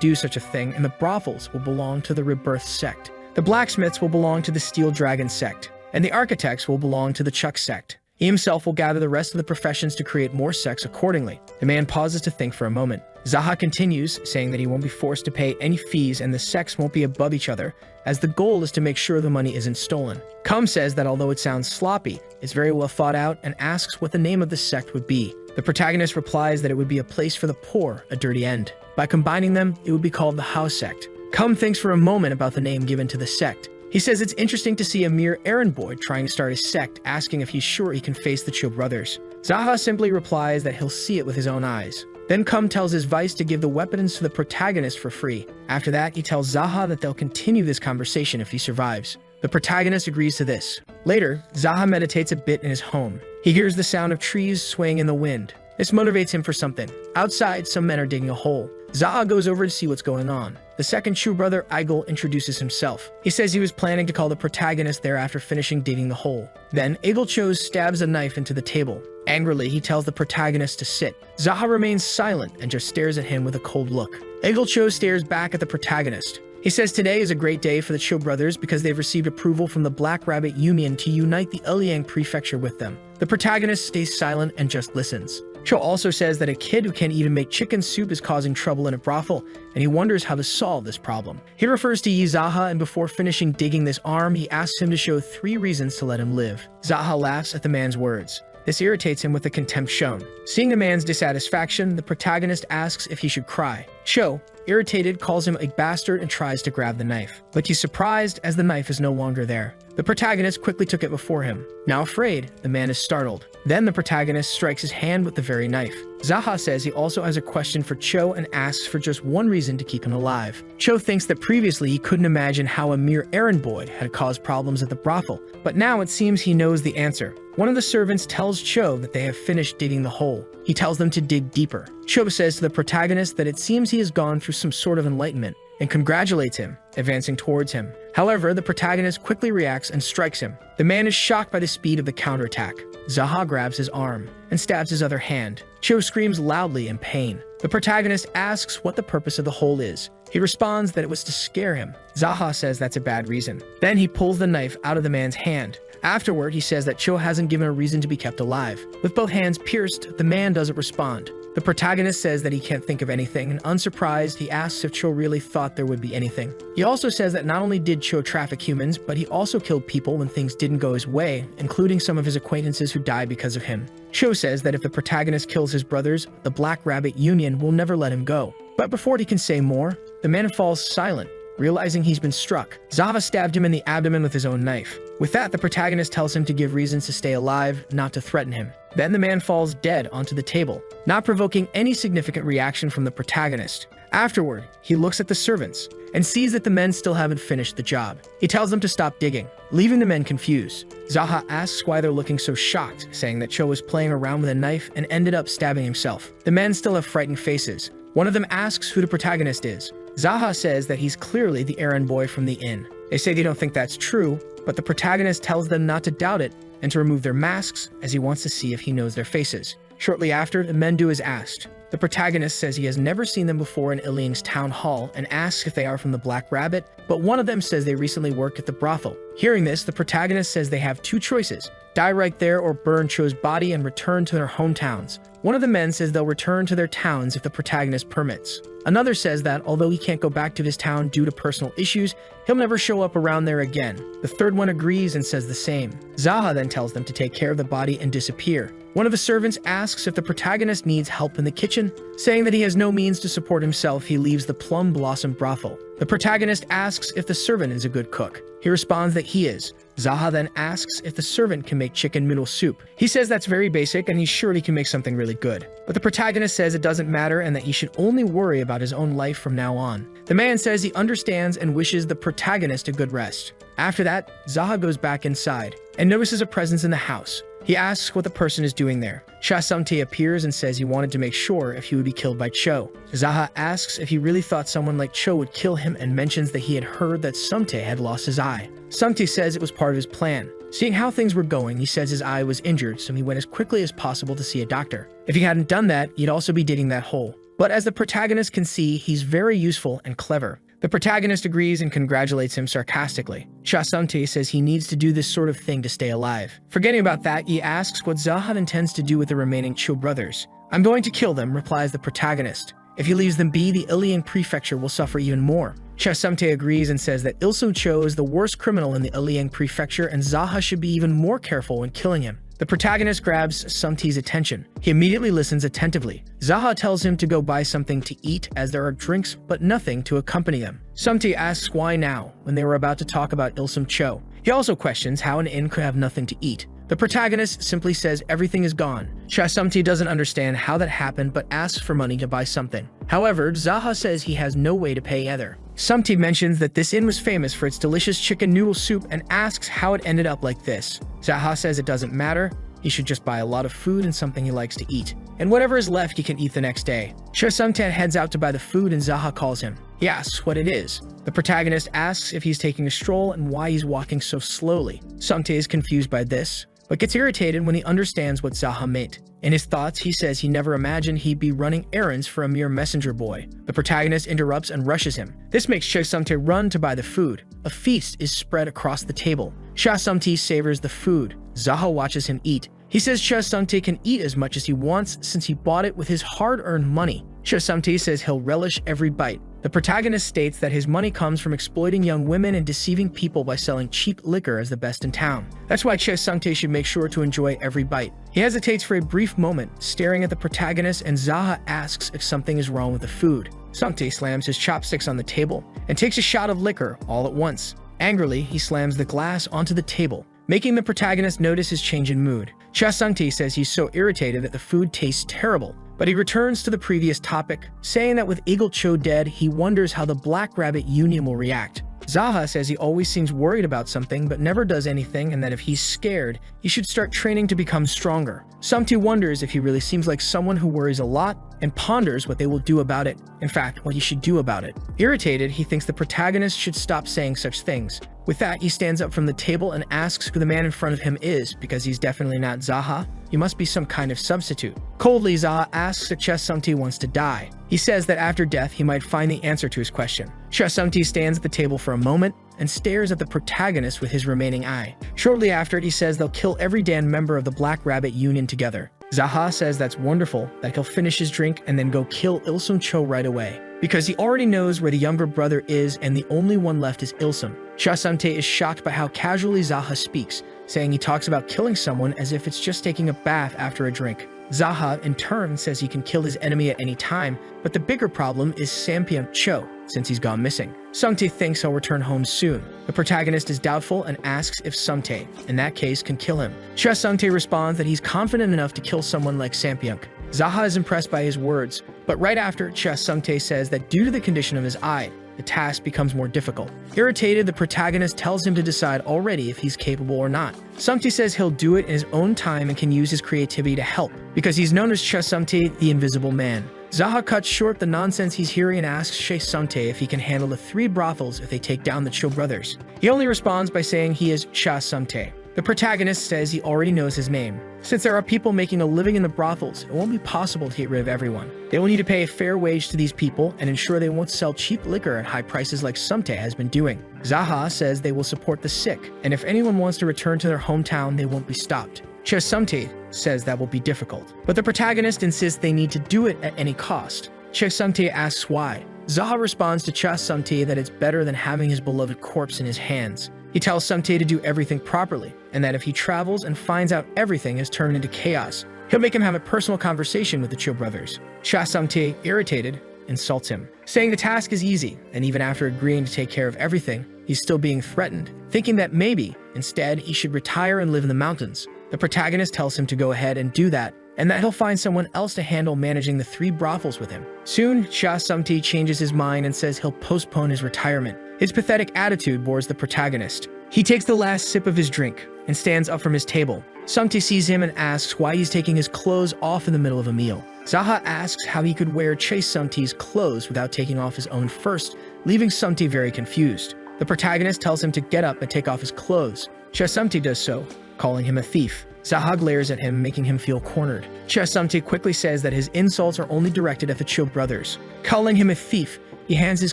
do such a thing, and the brothels will belong to the Rebirth sect. The blacksmiths will belong to the Steel Dragon sect, and the architects will belong to the Chuck sect. He himself will gather the rest of the professions to create more sects accordingly. The man pauses to think for a moment. Jaha continues, saying that he won't be forced to pay any fees and the sects won't be above each other, as the goal is to make sure the money isn't stolen. Kum says that although it sounds sloppy, it's very well thought out and asks what the name of the sect would be. The protagonist replies that it would be a place for the poor, a dirty end. By combining them, it would be called the House sect. Kum thinks for a moment about the name given to the sect. He says it's interesting to see a mere errand boy trying to start a sect, asking if he's sure he can face the Cho brothers. Jaha simply replies that he'll see it with his own eyes. Then Kum tells his vice to give the weapons to the protagonist for free. After that, he tells Jaha that they'll continue this conversation if he survives. The protagonist agrees to this. Later, Jaha meditates a bit in his home. He hears the sound of trees swaying in the wind. This motivates him for something. Outside, some men are digging a hole. Jaha goes over to see what's going on. The second Chu brother, Igel, introduces himself. He says he was planning to call the protagonist there after finishing digging the hole. Then, Igel Cho stabs a knife into the table. Angrily, he tells the protagonist to sit. Jaha remains silent and just stares at him with a cold look. Igel Cho stares back at the protagonist. He says today is a great day for the Cho brothers because they've received approval from the Black Rabbit Union to unite the Liang prefecture with them. The protagonist stays silent and just listens. Cho also says that a kid who can't even make chicken soup is causing trouble in a brothel, and he wonders how to solve this problem. He refers to Jaha, and before finishing digging this arm, he asks him to show 3 reasons to let him live. Jaha laughs at the man's words. This irritates him with the contempt shown. Seeing the man's dissatisfaction, the protagonist asks if he should cry. Cho, irritated, calls him a bastard and tries to grab the knife, but he's surprised as the knife is no longer there. The protagonist quickly took it before him. Now afraid, the man is startled. Then the protagonist strikes his hand with the very knife. Jaha says he also has a question for Cho and asks for just one reason to keep him alive. Cho thinks that previously he couldn't imagine how a mere errand boy had caused problems at the brothel, but now it seems he knows the answer. One of the servants tells Cho that they have finished digging the hole. He tells them to dig deeper. Cho says to the protagonist that it seems he has gone through some sort of enlightenment, and congratulates him, advancing towards him. However, the protagonist quickly reacts and strikes him. The man is shocked by the speed of the counterattack. Jaha grabs his arm and stabs his other hand. Cho screams loudly in pain. The protagonist asks what the purpose of the hole is. He responds that it was to scare him. Jaha says that's a bad reason. Then he pulls the knife out of the man's hand. Afterward, he says that Cho hasn't given a reason to be kept alive. With both hands pierced, the man doesn't respond. The protagonist says that he can't think of anything, and unsurprised, he asks if Cho really thought there would be anything. He also says that not only did Cho traffic humans, but he also killed people when things didn't go his way, including some of his acquaintances who died because of him. Cho says that if the protagonist kills his brothers, the Black Rabbit Union will never let him go. But before he can say more, the man falls silent, realizing he's been struck. Jaha stabbed him in the abdomen with his own knife. With that, the protagonist tells him to give reasons to stay alive, not to threaten him. Then the man falls dead onto the table, not provoking any significant reaction from the protagonist. Afterward, he looks at the servants and sees that the men still haven't finished the job. He tells them to stop digging, leaving the men confused. Jaha asks why they're looking so shocked, saying that Cho was playing around with a knife and ended up stabbing himself. The men still have frightened faces. One of them asks who the protagonist is. Jaha says that he's clearly the errand boy from the inn. They say they don't think that's true, but the protagonist tells them not to doubt it and to remove their masks as he wants to see if he knows their faces. Shortly after, the men do as asked. The protagonist says he has never seen them before in Iliang's town hall and asks if they are from the Black Rabbit, but one of them says they recently worked at the brothel. Hearing this, the protagonist says they have 2 choices: die right there or burn Cho's body and return to their hometowns. One of the men says they'll return to their towns if the protagonist permits. Another says that, although he can't go back to his town due to personal issues, he'll never show up around there again. The third one agrees and says the same. Jaha then tells them to take care of the body and disappear. One of the servants asks if the protagonist needs help in the kitchen. Saying that he has no means to support himself, he leaves the Plum Blossom brothel. The protagonist asks if the servant is a good cook. He responds that he is. Jaha then asks if the servant can make chicken noodle soup. He says that's very basic and he's sure he can make something really good. But the protagonist says it doesn't matter and that he should only worry about his own life from now on. The man says he understands and wishes the protagonist a good rest. After that, Jaha goes back inside and notices a presence in the house. He asks what the person is doing there. Samtae appears and says he wanted to make sure if he would be killed by Cho. Jaha asks if he really thought someone like Cho would kill him and mentions that he had heard that Samtae had lost his eye. Samtae says it was part of his plan. Seeing how things were going, he says his eye was injured, so he went as quickly as possible to see a doctor. If he hadn't done that, he'd also be digging that hole. But as the protagonist can see, he's very useful and clever. The protagonist agrees and congratulates him sarcastically. Samtae says he needs to do this sort of thing to stay alive. Forgetting about that, he asks what Jaha intends to do with the remaining Cho brothers. "I'm going to kill them," replies the protagonist. "If he leaves them be, the Iliang prefecture will suffer even more." Samtae agrees and says that Ilsung Cho is the worst criminal in the Iliang prefecture and Jaha should be even more careful when killing him. The protagonist grabs Samtae's attention. He immediately listens attentively. Jaha tells him to go buy something to eat as there are drinks but nothing to accompany them. Samtae asks why now, when they were about to talk about Ilsung Cho. He also questions how an inn could have nothing to eat. The protagonist simply says everything is gone. Samtae doesn't understand how that happened but asks for money to buy something. However, Jaha says he has no way to pay either. Samtae mentions that this inn was famous for its delicious chicken noodle soup and asks how it ended up like this. Jaha says it doesn't matter, he should just buy a lot of food and something he likes to eat. And whatever is left he can eat the next day. Samtae heads out to buy the food and Jaha calls him. He asks what it is. The protagonist asks if he's taking a stroll and why he's walking so slowly. Samtae is confused by this, but gets irritated when he understands what Jaha meant. In his thoughts, he says he never imagined he'd be running errands for a mere messenger boy. The protagonist interrupts and rushes him. This makes Samtae run to buy the food. A feast is spread across the table. Samtae savors the food. Jaha watches him eat. He says Samtae can eat as much as he wants since he bought it with his hard-earned money. Samtae says he'll relish every bite. The protagonist states that his money comes from exploiting young women and deceiving people by selling cheap liquor as the best in town. That's why Samtae should make sure to enjoy every bite. He hesitates for a brief moment, staring at the protagonist, and Jaha asks if something is wrong with the food. Samtae slams his chopsticks on the table and takes a shot of liquor all at once. Angrily, he slams the glass onto the table, making the protagonist notice his change in mood. Samtae says he's so irritated that the food tastes terrible, but he returns to the previous topic, saying that with Eagle Cho dead, he wonders how the Black Rabbit Union will react. Jaha says he always seems worried about something but never does anything and that if he's scared, he should start training to become stronger. Samtae wonders if he really seems like someone who worries a lot and ponders what they will do about it. In fact, what he should do about it. Irritated, he thinks the protagonist should stop saying such things. With that, he stands up from the table and asks who the man in front of him is because he's definitely not Jaha. He must be some kind of substitute. Coldly, Jaha asks if Samtae wants to die. He says that after death, he might find the answer to his question. Samtae stands at the table for a moment and stares at the protagonist with his remaining eye. Shortly after it, he says they'll kill every damn member of the Black Rabbit Union together. Jaha says that's wonderful, that he'll finish his drink and then go kill Ilsung Cho right away, because he already knows where the younger brother is and the only one left is Ilsung. Samtae is shocked by how casually Jaha speaks, saying he talks about killing someone as if it's just taking a bath after a drink. Jaha, in turn, says he can kill his enemy at any time, but the bigger problem is Sampiang Cho, since he's gone missing. Samtae thinks he'll return home soon. The protagonist is doubtful and asks if Samtae, in that case, can kill him. Samtae responds that he's confident enough to kill someone like Sampiang. Jaha is impressed by his words, but right after, Samtae says that due to the condition of his eye, the task becomes more difficult. Irritated, the protagonist tells him to decide already if he's capable or not. Samtae says he'll do it in his own time and can use his creativity to help, because he's known as Samtae, the Invisible Man. Jaha cuts short the nonsense he's hearing and asks Samtae if he can handle the 3 brothels if they take down the Cho brothers. He only responds by saying he is Samtae. The protagonist says he already knows his name. Since there are people making a living in the brothels, it won't be possible to get rid of everyone. They will need to pay a fair wage to these people and ensure they won't sell cheap liquor at high prices like Samtae has been doing. Jaha says they will support the sick, and if anyone wants to return to their hometown, they won't be stopped. Samtae says that will be difficult, but the protagonist insists they need to do it at any cost. Samtae asks why. Jaha responds to Samtae that it's better than having his beloved corpse in his hands. He tells Samtae to do everything properly, and that if he travels and finds out everything has turned into chaos, he'll make him have a personal conversation with the Cho brothers. Samtae, irritated, insults him, saying the task is easy, and even after agreeing to take care of everything, he's still being threatened, thinking that maybe, instead, he should retire and live in the mountains. The protagonist tells him to go ahead and do that, and that he'll find someone else to handle managing the 3 brothels with him. Soon, Sha-Sumti changes his mind and says he'll postpone his retirement. His pathetic attitude bores the protagonist. He takes the last sip of his drink and stands up from his table. Sumti sees him and asks why he's taking his clothes off in the middle of a meal. Zaha asks how he could wear Chase Sumti's clothes without taking off his own first, leaving Sumti very confused. The protagonist tells him to get up and take off his clothes. Sha-Sumti does so, calling him a thief. Zaha glares at him, making him feel cornered. Sha-Sumti quickly says that his insults are only directed at the Cho brothers. Calling him a thief, he hands his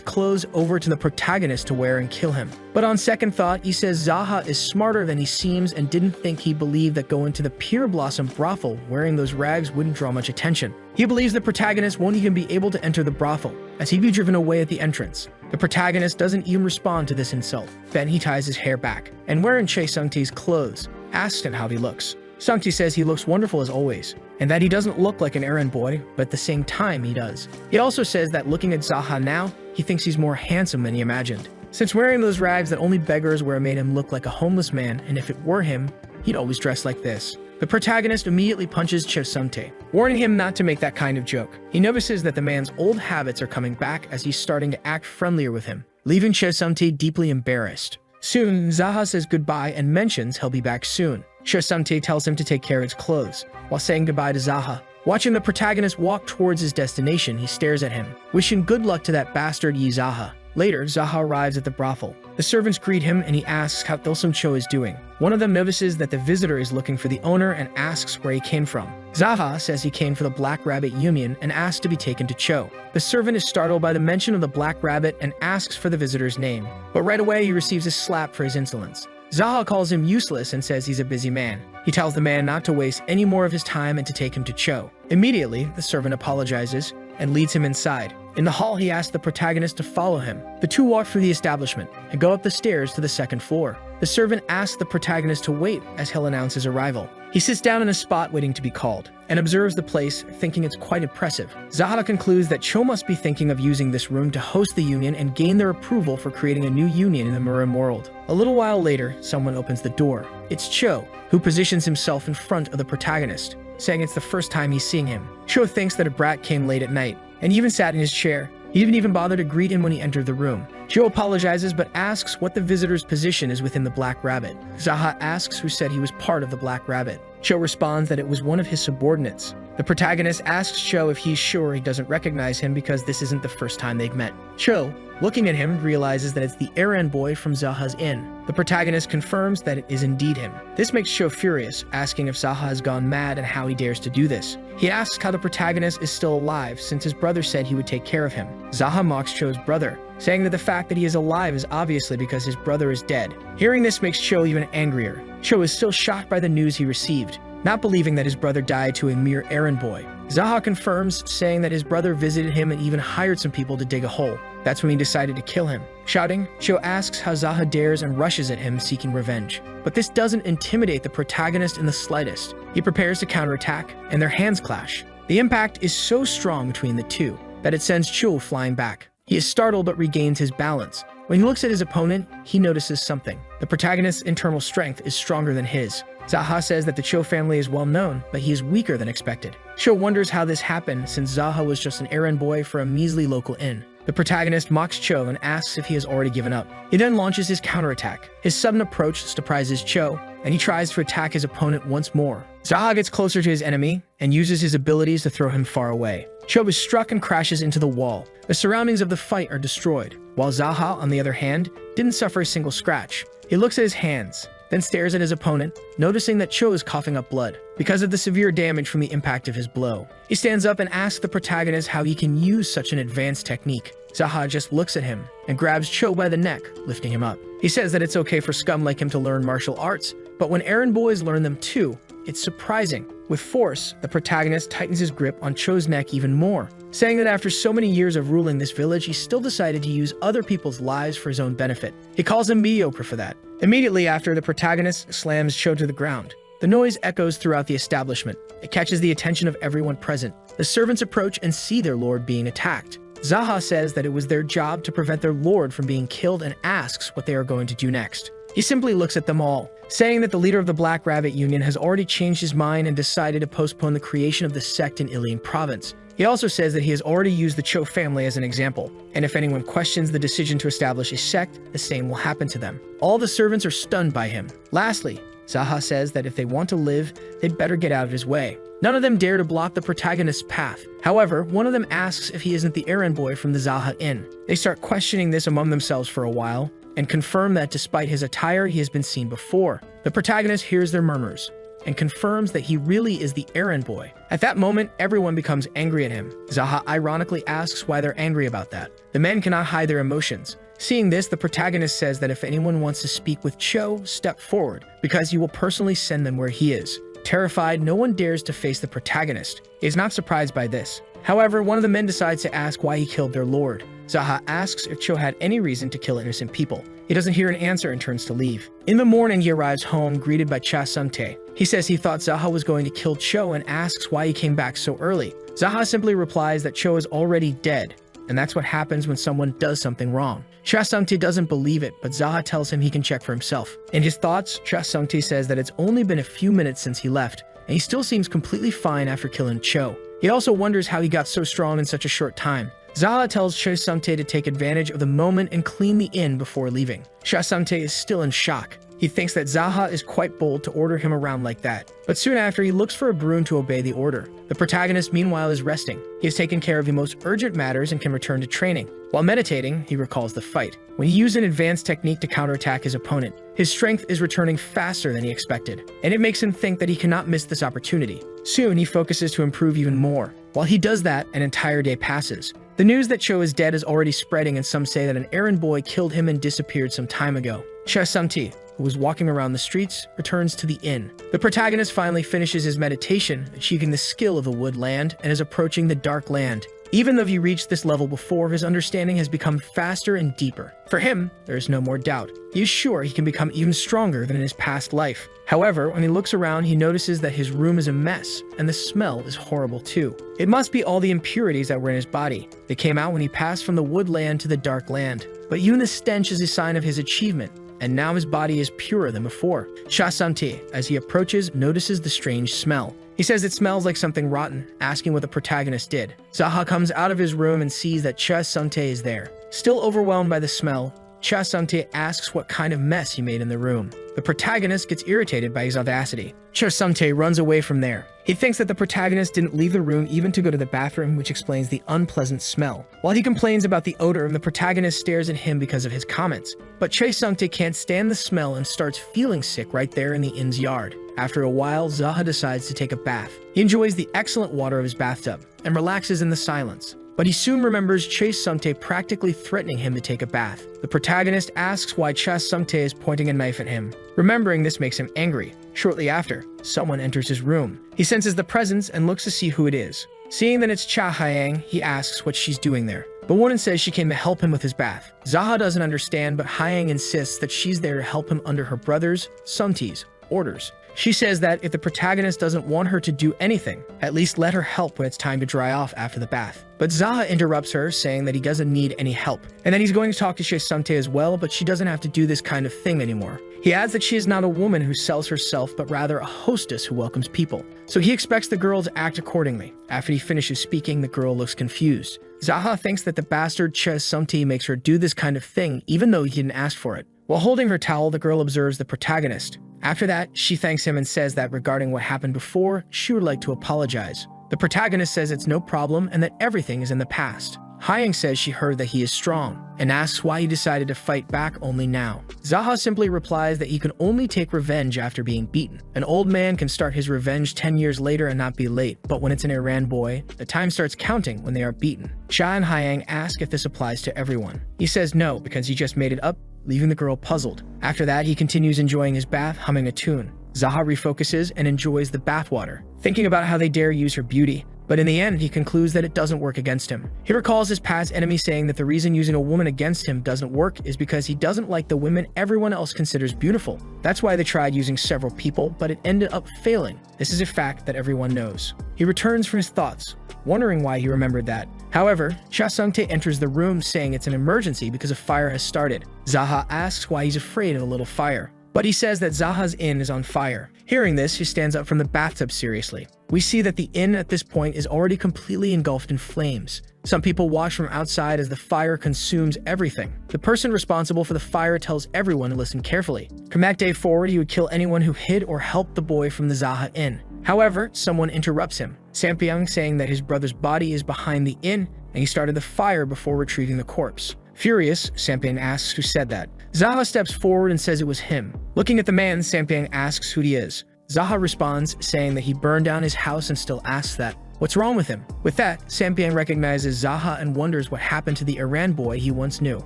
clothes over to the protagonist to wear and kill him. But on second thought, he says Zaha is smarter than he seems and didn't think he believed that going to the Pure Blossom brothel wearing those rags wouldn't draw much attention. He believes the protagonist won't even be able to enter the brothel, as he'd be driven away at the entrance. The protagonist doesn't even respond to this insult. Then he ties his hair back, and wearing Sumti's clothes, asks him how he looks. Sumti says he looks wonderful as always, and that he doesn't look like an errand boy, but at the same time he does. He also says that looking at Zaha now, he thinks he's more handsome than he imagined. Since wearing those rags that only beggars wear made him look like a homeless man, and if it were him, he'd always dress like this. The protagonist immediately punches Sumti, warning him not to make that kind of joke. He notices that the man's old habits are coming back as he's starting to act friendlier with him, leaving Sumti deeply embarrassed. Soon, Zaha says goodbye and mentions he'll be back soon. Sumti tells him to take care of his clothes, while saying goodbye to Zaha. Watching the protagonist walk towards his destination, he stares at him, wishing good luck to that bastard Zaha. Later, Zaha arrives at the brothel. The servants greet him and he asks how Thilsum Cho is doing. One of them notices that the visitor is looking for the owner and asks where he came from. Zaha says he came for the Black Rabbit Union and asks to be taken to Cho. The servant is startled by the mention of the Black Rabbit and asks for the visitor's name, but right away he receives a slap for his insolence. Zaha calls him useless and says he's a busy man. He tells the man not to waste any more of his time and to take him to Cho. Immediately, the servant apologizes and leads him inside. In the hall, he asks the protagonist to follow him. The two walk through the establishment and go up the stairs to the second floor. The servant asks the protagonist to wait as he'll announce his arrival. He sits down in a spot waiting to be called and observes the place, thinking it's quite impressive. Zaha concludes that Cho must be thinking of using this room to host the union and gain their approval for creating a new union in the Murim world. A little while later, someone opens the door. It's Cho, who positions himself in front of the protagonist, saying it's the first time he's seeing him. Cho thinks that a brat came late at night, and he even sat in his chair. He didn't even bother to greet him when he entered the room. Cho apologizes but asks what the visitor's position is within the Black Rabbit. Zaha asks who said he was part of the Black Rabbit. Cho responds that it was one of his subordinates. The protagonist asks Cho if he's sure he doesn't recognize him because this isn't the first time they've met. Cho, looking at him, realizes that it's the errand boy from Zaha's inn. The protagonist confirms that it is indeed him. This makes Cho furious, asking if Zaha has gone mad and how he dares to do this. He asks how the protagonist is still alive since his brother said he would take care of him. Zaha mocks Cho's brother, saying that the fact that he is alive is obviously because his brother is dead. Hearing this makes Cho even angrier. Cho is still shocked by the news he received, not believing that his brother died to a mere errand boy. Zaha confirms, saying that his brother visited him and even hired some people to dig a hole. That's when he decided to kill him. Shouting, Cho asks how Zaha dares and rushes at him seeking revenge. But this doesn't intimidate the protagonist in the slightest. He prepares to counterattack, and their hands clash. The impact is so strong between the two that it sends Cho flying back. He is startled but regains his balance. When he looks at his opponent, he notices something. The protagonist's internal strength is stronger than his. Zaha says that the Cho family is well known, but he is weaker than expected. Cho wonders how this happened since Zaha was just an errand boy for a measly local inn. The protagonist mocks Cho and asks if he has already given up. He then launches his counterattack. His sudden approach surprises Cho, and he tries to attack his opponent once more. Zaha gets closer to his enemy and uses his abilities to throw him far away. Cho is struck and crashes into the wall. The surroundings of the fight are destroyed, while Zaha, on the other hand, didn't suffer a single scratch. He looks at his hands, then stares at his opponent, noticing that Cho is coughing up blood because of the severe damage from the impact of his blow. He stands up and asks the protagonist how he can use such an advanced technique. Zaha just looks at him and grabs Cho by the neck, lifting him up. He says that it's okay for scum like him to learn martial arts, but when errand boys learn them too, it's surprising. With force, the protagonist tightens his grip on Cho's neck even more, saying that after so many years of ruling this village, he still decided to use other people's lives for his own benefit. He calls him mediocre for that. Immediately after, the protagonist slams Cho to the ground. The noise echoes throughout the establishment. It catches the attention of everyone present. The servants approach and see their lord being attacked. Jaha says that it was their job to prevent their lord from being killed and asks what they are going to do next. He simply looks at them all, saying that the leader of the Black Rabbit Union has already changed his mind and decided to postpone the creation of the sect in Ilian province. He also says that he has already used the Cho family as an example, and if anyone questions the decision to establish a sect, the same will happen to them. All the servants are stunned by him. Lastly, Jaha says that if they want to live, they'd better get out of his way. None of them dare to block the protagonist's path. However, one of them asks if he isn't the errand boy from the Jaha Inn. They start questioning this among themselves for a while, and confirm that despite his attire, he has been seen before. The protagonist hears their murmurs, and confirms that he really is the errand boy. At that moment, everyone becomes angry at him. Jaha ironically asks why they're angry about that. The men cannot hide their emotions. Seeing this, the protagonist says that if anyone wants to speak with Cho, step forward, because he will personally send them where he is. Terrified, no one dares to face the protagonist. He is not surprised by this. However, one of the men decides to ask why he killed their lord. Jaha asks if Cho had any reason to kill innocent people. He doesn't hear an answer and turns to leave. In the morning, he arrives home, greeted by Cha Sumte. He says he thought Jaha was going to kill Cho and asks why he came back so early. Jaha simply replies that Cho is already dead, and that's what happens when someone does something wrong. Cha Sumte doesn't believe it, but Jaha tells him he can check for himself. In his thoughts, Cha Sumte says that it's only been a few minutes since he left, and he still seems completely fine after killing Cho. He also wonders how he got so strong in such a short time. Jaha tells Cha Sumte to take advantage of the moment and clean the inn before leaving. Cha Sumte is still in shock. He thinks that Jaha is quite bold to order him around like that. But soon after, he looks for a broom to obey the order. The protagonist, meanwhile, is resting. He has taken care of the most urgent matters and can return to training. While meditating, he recalls the fight. When he used an advanced technique to counterattack his opponent, his strength is returning faster than he expected, and it makes him think that he cannot miss this opportunity. Soon, he focuses to improve even more. While he does that, an entire day passes. The news that Cho is dead is already spreading, and some say that an errand boy killed him and disappeared some time ago. Cha Sumte, who was walking around the streets, returns to the inn. The protagonist finally finishes his meditation, achieving the skill of the wood land, and is approaching the dark land. Even though he reached this level before, his understanding has become faster and deeper. For him, there is no more doubt. He is sure he can become even stronger than in his past life. However, when he looks around, he notices that his room is a mess, and the smell is horrible too. It must be all the impurities that were in his body. They came out when he passed from the woodland to the dark land. But even the stench is a sign of his achievement, and now his body is purer than before. Cha Sumte, as he approaches, notices the strange smell. He says it smells like something rotten, asking what the protagonist did. Jaha comes out of his room and sees that Cha Sumte is there. Still overwhelmed by the smell, Cha Sumte asks what kind of mess he made in the room. The protagonist gets irritated by his audacity. Cha Sumte runs away from there. He thinks that the protagonist didn't leave the room even to go to the bathroom, which explains the unpleasant smell. While he complains about the odor, the protagonist stares at him because of his comments. But Cha Sumte can't stand the smell and starts feeling sick right there in the inn's yard. After a while, Jaha decides to take a bath. He enjoys the excellent water of his bathtub and relaxes in the silence. But he soon remembers Cha Sumte practically threatening him to take a bath. The protagonist asks why Cha Sumte is pointing a knife at him. Remembering this makes him angry. Shortly after, someone enters his room. He senses the presence and looks to see who it is. Seeing that it's Cha Hyang, he asks what she's doing there. The woman says she came to help him with his bath. Jaha doesn't understand, but Hyang insists that she's there to help him under her brother's, Sumte's, orders. She says that if the protagonist doesn't want her to do anything, at least let her help when it's time to dry off after the bath. But Jaha interrupts her, saying that he doesn't need any help, and that he's going to talk to Cha Sumte as well, but she doesn't have to do this kind of thing anymore. He adds that she is not a woman who sells herself, but rather a hostess who welcomes people. So he expects the girl to act accordingly. After he finishes speaking, the girl looks confused. Jaha thinks that the bastard Cha Sumte makes her do this kind of thing, even though he didn't ask for it. While holding her towel, the girl observes the protagonist. After that, she thanks him and says that regarding what happened before, she would like to apologize. The protagonist says it's no problem and that everything is in the past. Hyang says she heard that he is strong, and asks why he decided to fight back only now. Jaha simply replies that he can only take revenge after being beaten. An old man can start his revenge 10 years later and not be late, but when it's an Iran boy, the time starts counting when they are beaten. Cha and Hyang ask if this applies to everyone. He says no, because he just made it up, leaving the girl puzzled. After that, he continues enjoying his bath, humming a tune. Jaha refocuses and enjoys the bathwater, thinking about how they dare use her beauty. but in the end, he concludes that it doesn't work against him. He recalls his past enemy saying that the reason using a woman against him doesn't work is because he doesn't like the women everyone else considers beautiful. That's why they tried using several people, but it ended up failing. This is a fact that everyone knows. He returns from his thoughts, wondering why he remembered that. However, Cha Sung-tae enters the room saying it's an emergency because a fire has started. Jaha asks why he's afraid of a little fire, but he says that Zaha's inn is on fire. Hearing this, he stands up from the bathtub seriously. We see that the inn at this point is already completely engulfed in flames. Some people watch from outside as the fire consumes everything. The person responsible for the fire tells everyone to listen carefully. From that day forward, he would kill anyone who hid or helped the boy from the Zaha inn. However, someone interrupts him, Sampyeong saying that his brother's body is behind the inn and he started the fire before retrieving the corpse. Furious, Sampyeong asks who said that. Zaha steps forward and says it was him. Looking at the man, Sampyeong asks who he is. Zaha responds, saying that he burned down his house and still asks that. What's wrong with him? With that, Sampyeong recognizes Zaha and wonders what happened to the Iran boy he once knew.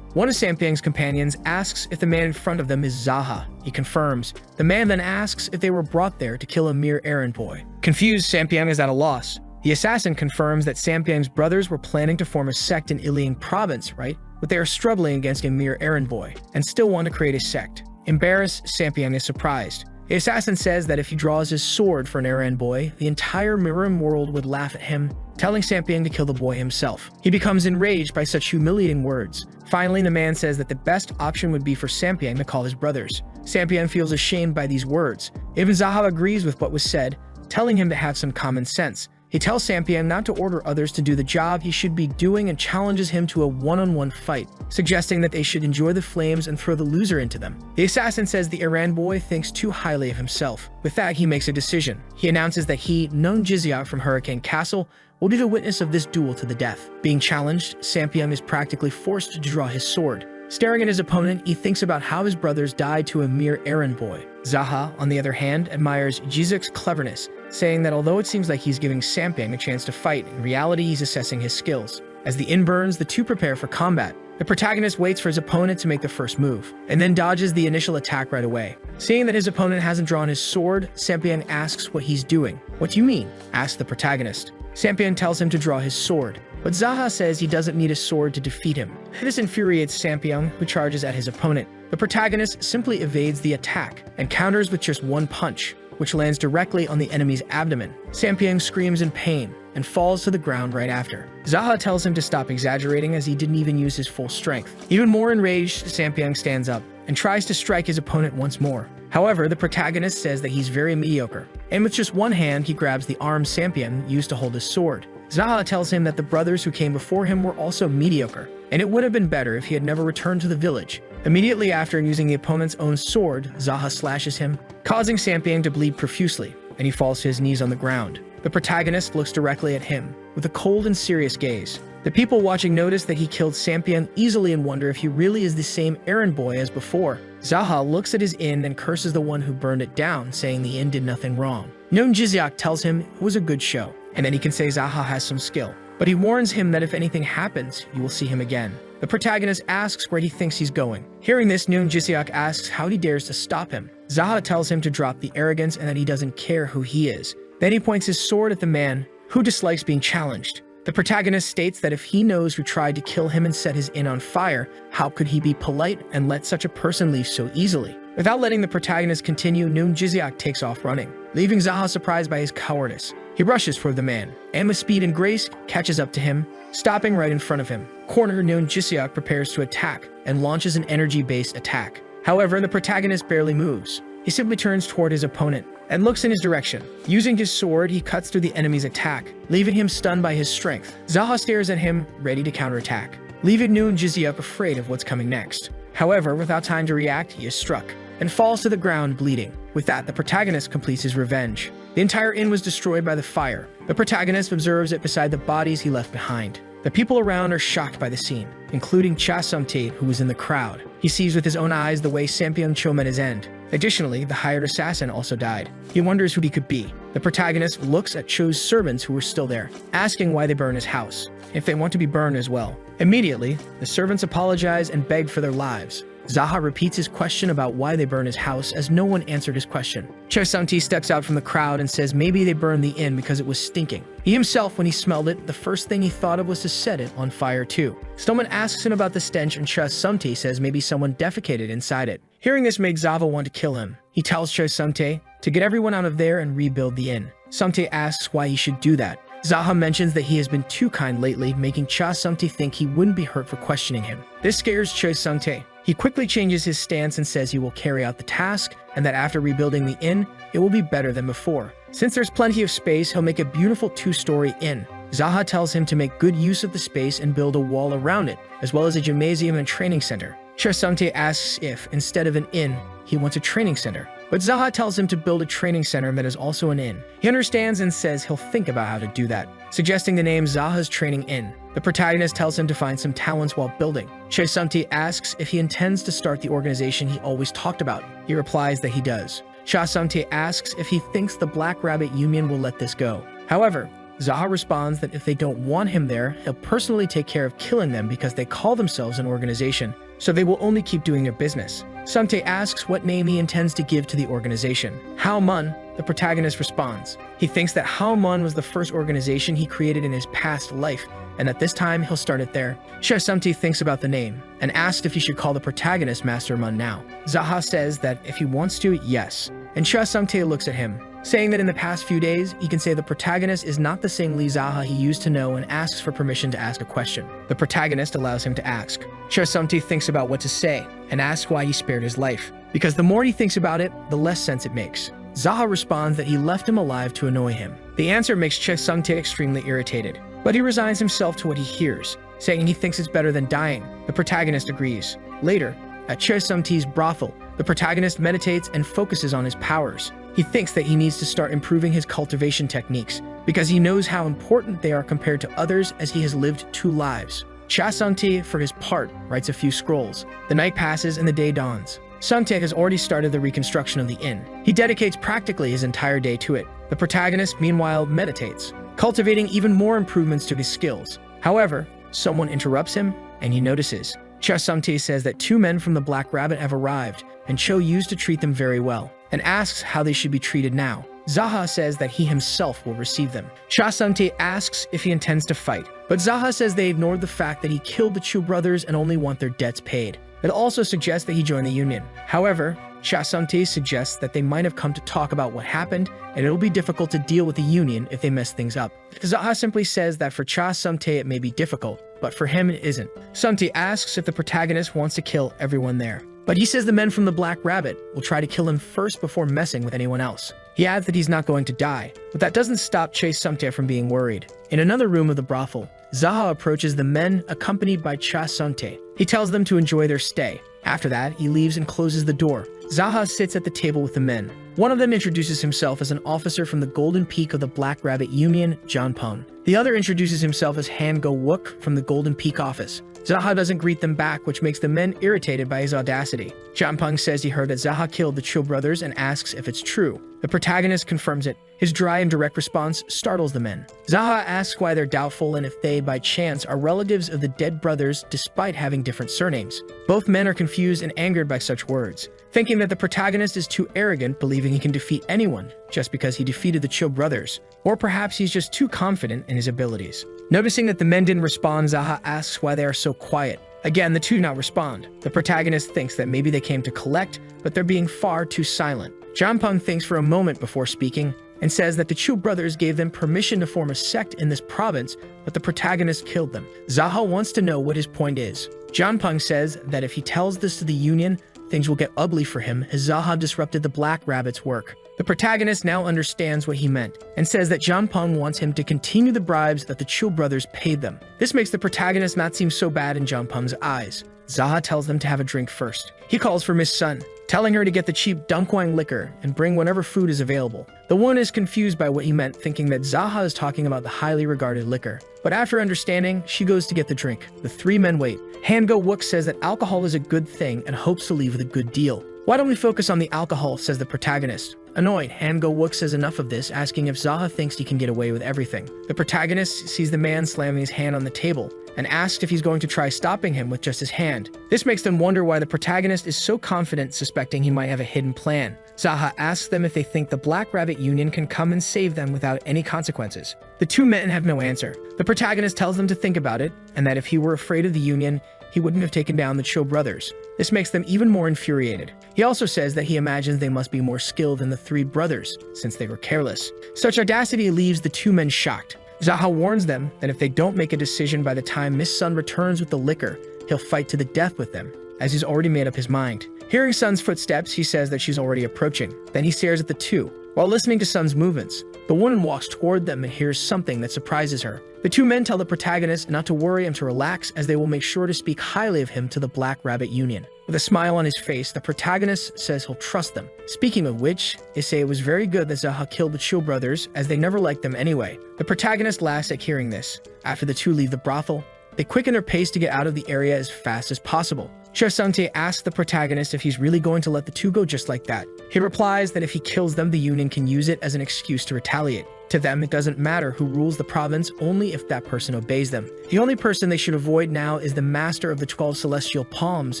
One of Sampyeong's companions asks if the man in front of them is Zaha. He confirms. The man then asks if they were brought there to kill a mere errand boy. Confused, Sampyeong is at a loss. The assassin confirms that Sampyeong's brothers were planning to form a sect in Ileang province, right? But they are struggling against a mere errand boy and still want to create a sect. Embarrassed, Sampyeong is surprised. The assassin says that if he draws his sword for an errand boy, the entire Mirim world would laugh at him, telling Sampyeong to kill the boy himself. He becomes enraged by such humiliating words. Finally, the man says that the best option would be for Sampyeong to call his brothers. Sampyeong feels ashamed by these words. Even Zaha agrees with what was said, telling him to have some common sense. He tells Sampyeong not to order others to do the job he should be doing and challenges him to a one-on-one fight, suggesting that they should enjoy the flames and throw the loser into them. The assassin says the Iran boy thinks too highly of himself. With that, he makes a decision. He announces that he, Noon Jiziak from Hurricane Castle, will be the witness of this duel to the death. Being challenged, Sampyeong is practically forced to draw his sword. Staring at his opponent, he thinks about how his brothers died to a mere errand boy. Zaha, on the other hand, admires Jiziak's cleverness, saying that although it seems like he's giving Sampyeong a chance to fight, in reality he's assessing his skills. As the inn burns, the two prepare for combat. The protagonist waits for his opponent to make the first move, and then dodges the initial attack right away. Seeing that his opponent hasn't drawn his sword, Sampyeong asks what he's doing. "What do you mean?" asks the protagonist. Sampyeong tells him to draw his sword, but Zaha says he doesn't need a sword to defeat him. This infuriates Sampyeong, who charges at his opponent. The protagonist simply evades the attack and counters with just one punch, which lands directly on the enemy's abdomen. Sampyeong screams in pain and falls to the ground right after. Zaha tells him to stop exaggerating as he didn't even use his full strength. Even more enraged, Sampyeong stands up and tries to strike his opponent once more. However, the protagonist says that he's very mediocre, and with just one hand, he grabs the arm Sampyeong used to hold his sword. Zaha tells him that the brothers who came before him were also mediocre, and it would have been better if he had never returned to the village. Immediately after using the opponent's own sword, Zaha slashes him, causing Sampyeong to bleed profusely, and he falls to his knees on the ground. The protagonist looks directly at him, with a cold and serious gaze. The people watching notice that he killed Sampyeong easily and wonder if he really is the same errand boy as before. Zaha looks at his inn and curses the one who burned it down, saying the inn did nothing wrong. Noon Jiziak tells him it was a good show, and then he can say Zaha has some skill. But he warns him that if anything happens, you will see him again. The protagonist asks where he thinks he's going. Hearing this, Noon Jiziak asks how he dares to stop him. Zaha tells him to drop the arrogance and that he doesn't care who he is. Then he points his sword at the man who dislikes being challenged. The protagonist states that if he knows who tried to kill him and set his inn on fire, how could he be polite and let such a person leave so easily? Without letting the protagonist continue, Noon Jiziak takes off running, leaving Zaha surprised by his cowardice. He rushes toward the man, and with speed and grace, catches up to him, stopping right in front of him. Cornered, Noon Jiziak prepares to attack and launches an energy-based attack. However, the protagonist barely moves. He simply turns toward his opponent and looks in his direction. Using his sword, he cuts through the enemy's attack, leaving him stunned by his strength. Zaha stares at him, ready to counterattack, leaving Noon Jiziak afraid of what's coming next. However, without time to react, he is struck and falls to the ground bleeding. With that, the protagonist completes his revenge. The entire inn was destroyed by the fire. The protagonist observes it beside the bodies he left behind. The people around are shocked by the scene, including Cha Sung-tae, who was in the crowd. He sees with his own eyes the way Sampyeong Cho met his end. Additionally, the hired assassin also died. He wonders who he could be. The protagonist looks at Cho's servants who were still there, asking why they burn his house, if they want to be burned as well. Immediately, the servants apologize and beg for their lives. Jaha repeats his question about why they burn his house as no one answered his question. Choi Sung-tae steps out from the crowd and says maybe they burned the inn because it was stinking. He himself, when he smelled it, the first thing he thought of was to set it on fire too. Someone asks him about the stench and Choi Sung-tae says maybe someone defecated inside it. Hearing this made Zava want to kill him. He tells Choi Sung-tae to get everyone out of there and rebuild the inn. Sung-tae asks why he should do that. Zaha mentions that he has been too kind lately, making Choi Sung-tae think he wouldn't be hurt for questioning him. This scares Choi Sung-tae. He quickly changes his stance and says he will carry out the task, and that after rebuilding the inn, it will be better than before. Since there's plenty of space, he'll make a beautiful 2-story inn. Zaha tells him to make good use of the space and build a wall around it, as well as a gymnasium and training center. Choi Sung-tae asks if, instead of an inn, he wants a training center. But Zaha tells him to build a training center that is also an inn. He understands and says he'll think about how to do that, suggesting the name Zaha's Training Inn. The protagonist tells him to find some talents while building. Choi Sung-tae asks if he intends to start the organization he always talked about. He replies that he does. Choi Sung-tae asks if he thinks the Black Rabbit Union will let this go. However, Zaha responds that if they don't want him there, he'll personally take care of killing them because they call themselves an organization, so they will only keep doing their business. Sung-tae asks what name he intends to give to the organization. Hao Mun, the protagonist, responds. He thinks that Hao Mun was the first organization he created in his past life, and that this time he'll start it there. Choi Sung-tae thinks about the name, and asks if he should call the protagonist Master Mun now. Zaha says that if he wants to, yes. And Choi Sung-tae looks at him, saying that in the past few days, he can say the protagonist is not the same Lee Zaha he used to know and asks for permission to ask a question. The protagonist allows him to ask. Choi Sung-tae thinks about what to say and asks why he spared his life, because the more he thinks about it, the less sense it makes. Zaha responds that he left him alive to annoy him. The answer makes Choi Sung-tae extremely irritated, but he resigns himself to what he hears, saying he thinks it's better than dying. The protagonist agrees. Later, at Choi Sung-tae's brothel, the protagonist meditates and focuses on his powers. He thinks that he needs to start improving his cultivation techniques because he knows how important they are compared to others as he has lived 2 lives. Choi Sung-tae, for his part, writes a few scrolls. The night passes and the day dawns. Sung-tae has already started the reconstruction of the inn. He dedicates practically his entire day to it. The protagonist, meanwhile, meditates, cultivating even more improvements to his skills. However, someone interrupts him, and he notices. Choi Sung-tae says that 2 men from the Black Rabbit have arrived, and Cho used to treat them very well, and asks how they should be treated now. Zaha says that he himself will receive them. Choi Sung-tae asks if he intends to fight, but Zaha says they ignored the fact that he killed the Chu brothers and only want their debts paid. It also suggests that he join the union. However, Choi Sung-tae suggests that they might have come to talk about what happened, and it'll be difficult to deal with the union if they mess things up. Zaha simply says that for Choi Sung-tae it may be difficult, but for him it isn't. Sung-tae asks if the protagonist wants to kill everyone there, but he says the men from the Black Rabbit will try to kill him first before messing with anyone else. He adds that he's not going to die, but that doesn't stop Choi Sung-tae from being worried. In another room of the brothel, Zaha approaches the men accompanied by Choi Sung-tae. He tells them to enjoy their stay. After that, he leaves and closes the door. Zaha sits at the table with the men. One of them introduces himself as an officer from the Golden Peak of the Black Rabbit Union, John Pung. The other introduces himself as Han Go-wook from the Golden Peak office. Zaha doesn't greet them back, which makes the men irritated by his audacity. John Pung says he heard that Zaha killed the Chill brothers and asks if it's true. The protagonist confirms it. His dry and direct response startles the men. Zaha asks why they're doubtful and if they, by chance, are relatives of the dead brothers despite having different surnames. Both men are confused and angered by such words, thinking that the protagonist is too arrogant, believing he can defeat anyone just because he defeated the Chill brothers. Or perhaps he's just too confident in his abilities. Noticing that the men didn't respond, Zaha asks why they are so quiet. Again, the two do not respond. The protagonist thinks that maybe they came to collect, but they're being far too silent. John Pung thinks for a moment before speaking, and says that the Chu brothers gave them permission to form a sect in this province, but the protagonist killed them. Zaha wants to know what his point is. John Pung says that if he tells this to the Union, things will get ugly for him as Zaha disrupted the Black Rabbit's work. The protagonist now understands what he meant, and says that John Pung wants him to continue the bribes that the Chu brothers paid them. This makes the protagonist not seem so bad in John Pung's eyes. Zaha tells them to have a drink first. He calls for Miss Sun, telling her to get the cheap Dunkwang liquor and bring whatever food is available. The woman is confused by what he meant, thinking that Zaha is talking about the highly regarded liquor. But after understanding, she goes to get the drink. The 3 men wait. Han Go-wook says that alcohol is a good thing and hopes to leave with a good deal. Why don't we focus on the alcohol, says the protagonist. Annoyed, Han Go-wook says enough of this, asking if Zaha thinks he can get away with everything. The protagonist sees the man slamming his hand on the table and asks if he's going to try stopping him with just his hand. This makes them wonder why the protagonist is so confident, suspecting he might have a hidden plan. Jaha asks them if they think the Black Rabbit Union can come and save them without any consequences. The two men have no answer. The protagonist tells them to think about it, and that if he were afraid of the Union, he wouldn't have taken down the Cho brothers. This makes them even more infuriated. He also says that he imagines they must be more skilled than the three brothers, since they were careless. Such audacity leaves the two men shocked. Jaha warns them that if they don't make a decision by the time Miss Sun returns with the liquor, he'll fight to the death with them, as he's already made up his mind. Hearing Sun's footsteps, he says that she's already approaching. Then he stares at the two. While listening to Sun's movements, the woman walks toward them and hears something that surprises her. The two men tell the protagonist not to worry and to relax, as they will make sure to speak highly of him to the Black Rabbit Union. With a smile on his face, the protagonist says he'll trust them. Speaking of which, they say it was very good that Jaha killed the Cho brothers, as they never liked them anyway. The protagonist laughs at hearing this. After the two leave the brothel, they quicken their pace to get out of the area as fast as possible. Chef Sungtae asks the protagonist if he's really going to let the two go just like that. He replies that if he kills them, the Union can use it as an excuse to retaliate. To them, it doesn't matter who rules the province, only if that person obeys them. The only person they should avoid now is the master of the 12 celestial palms,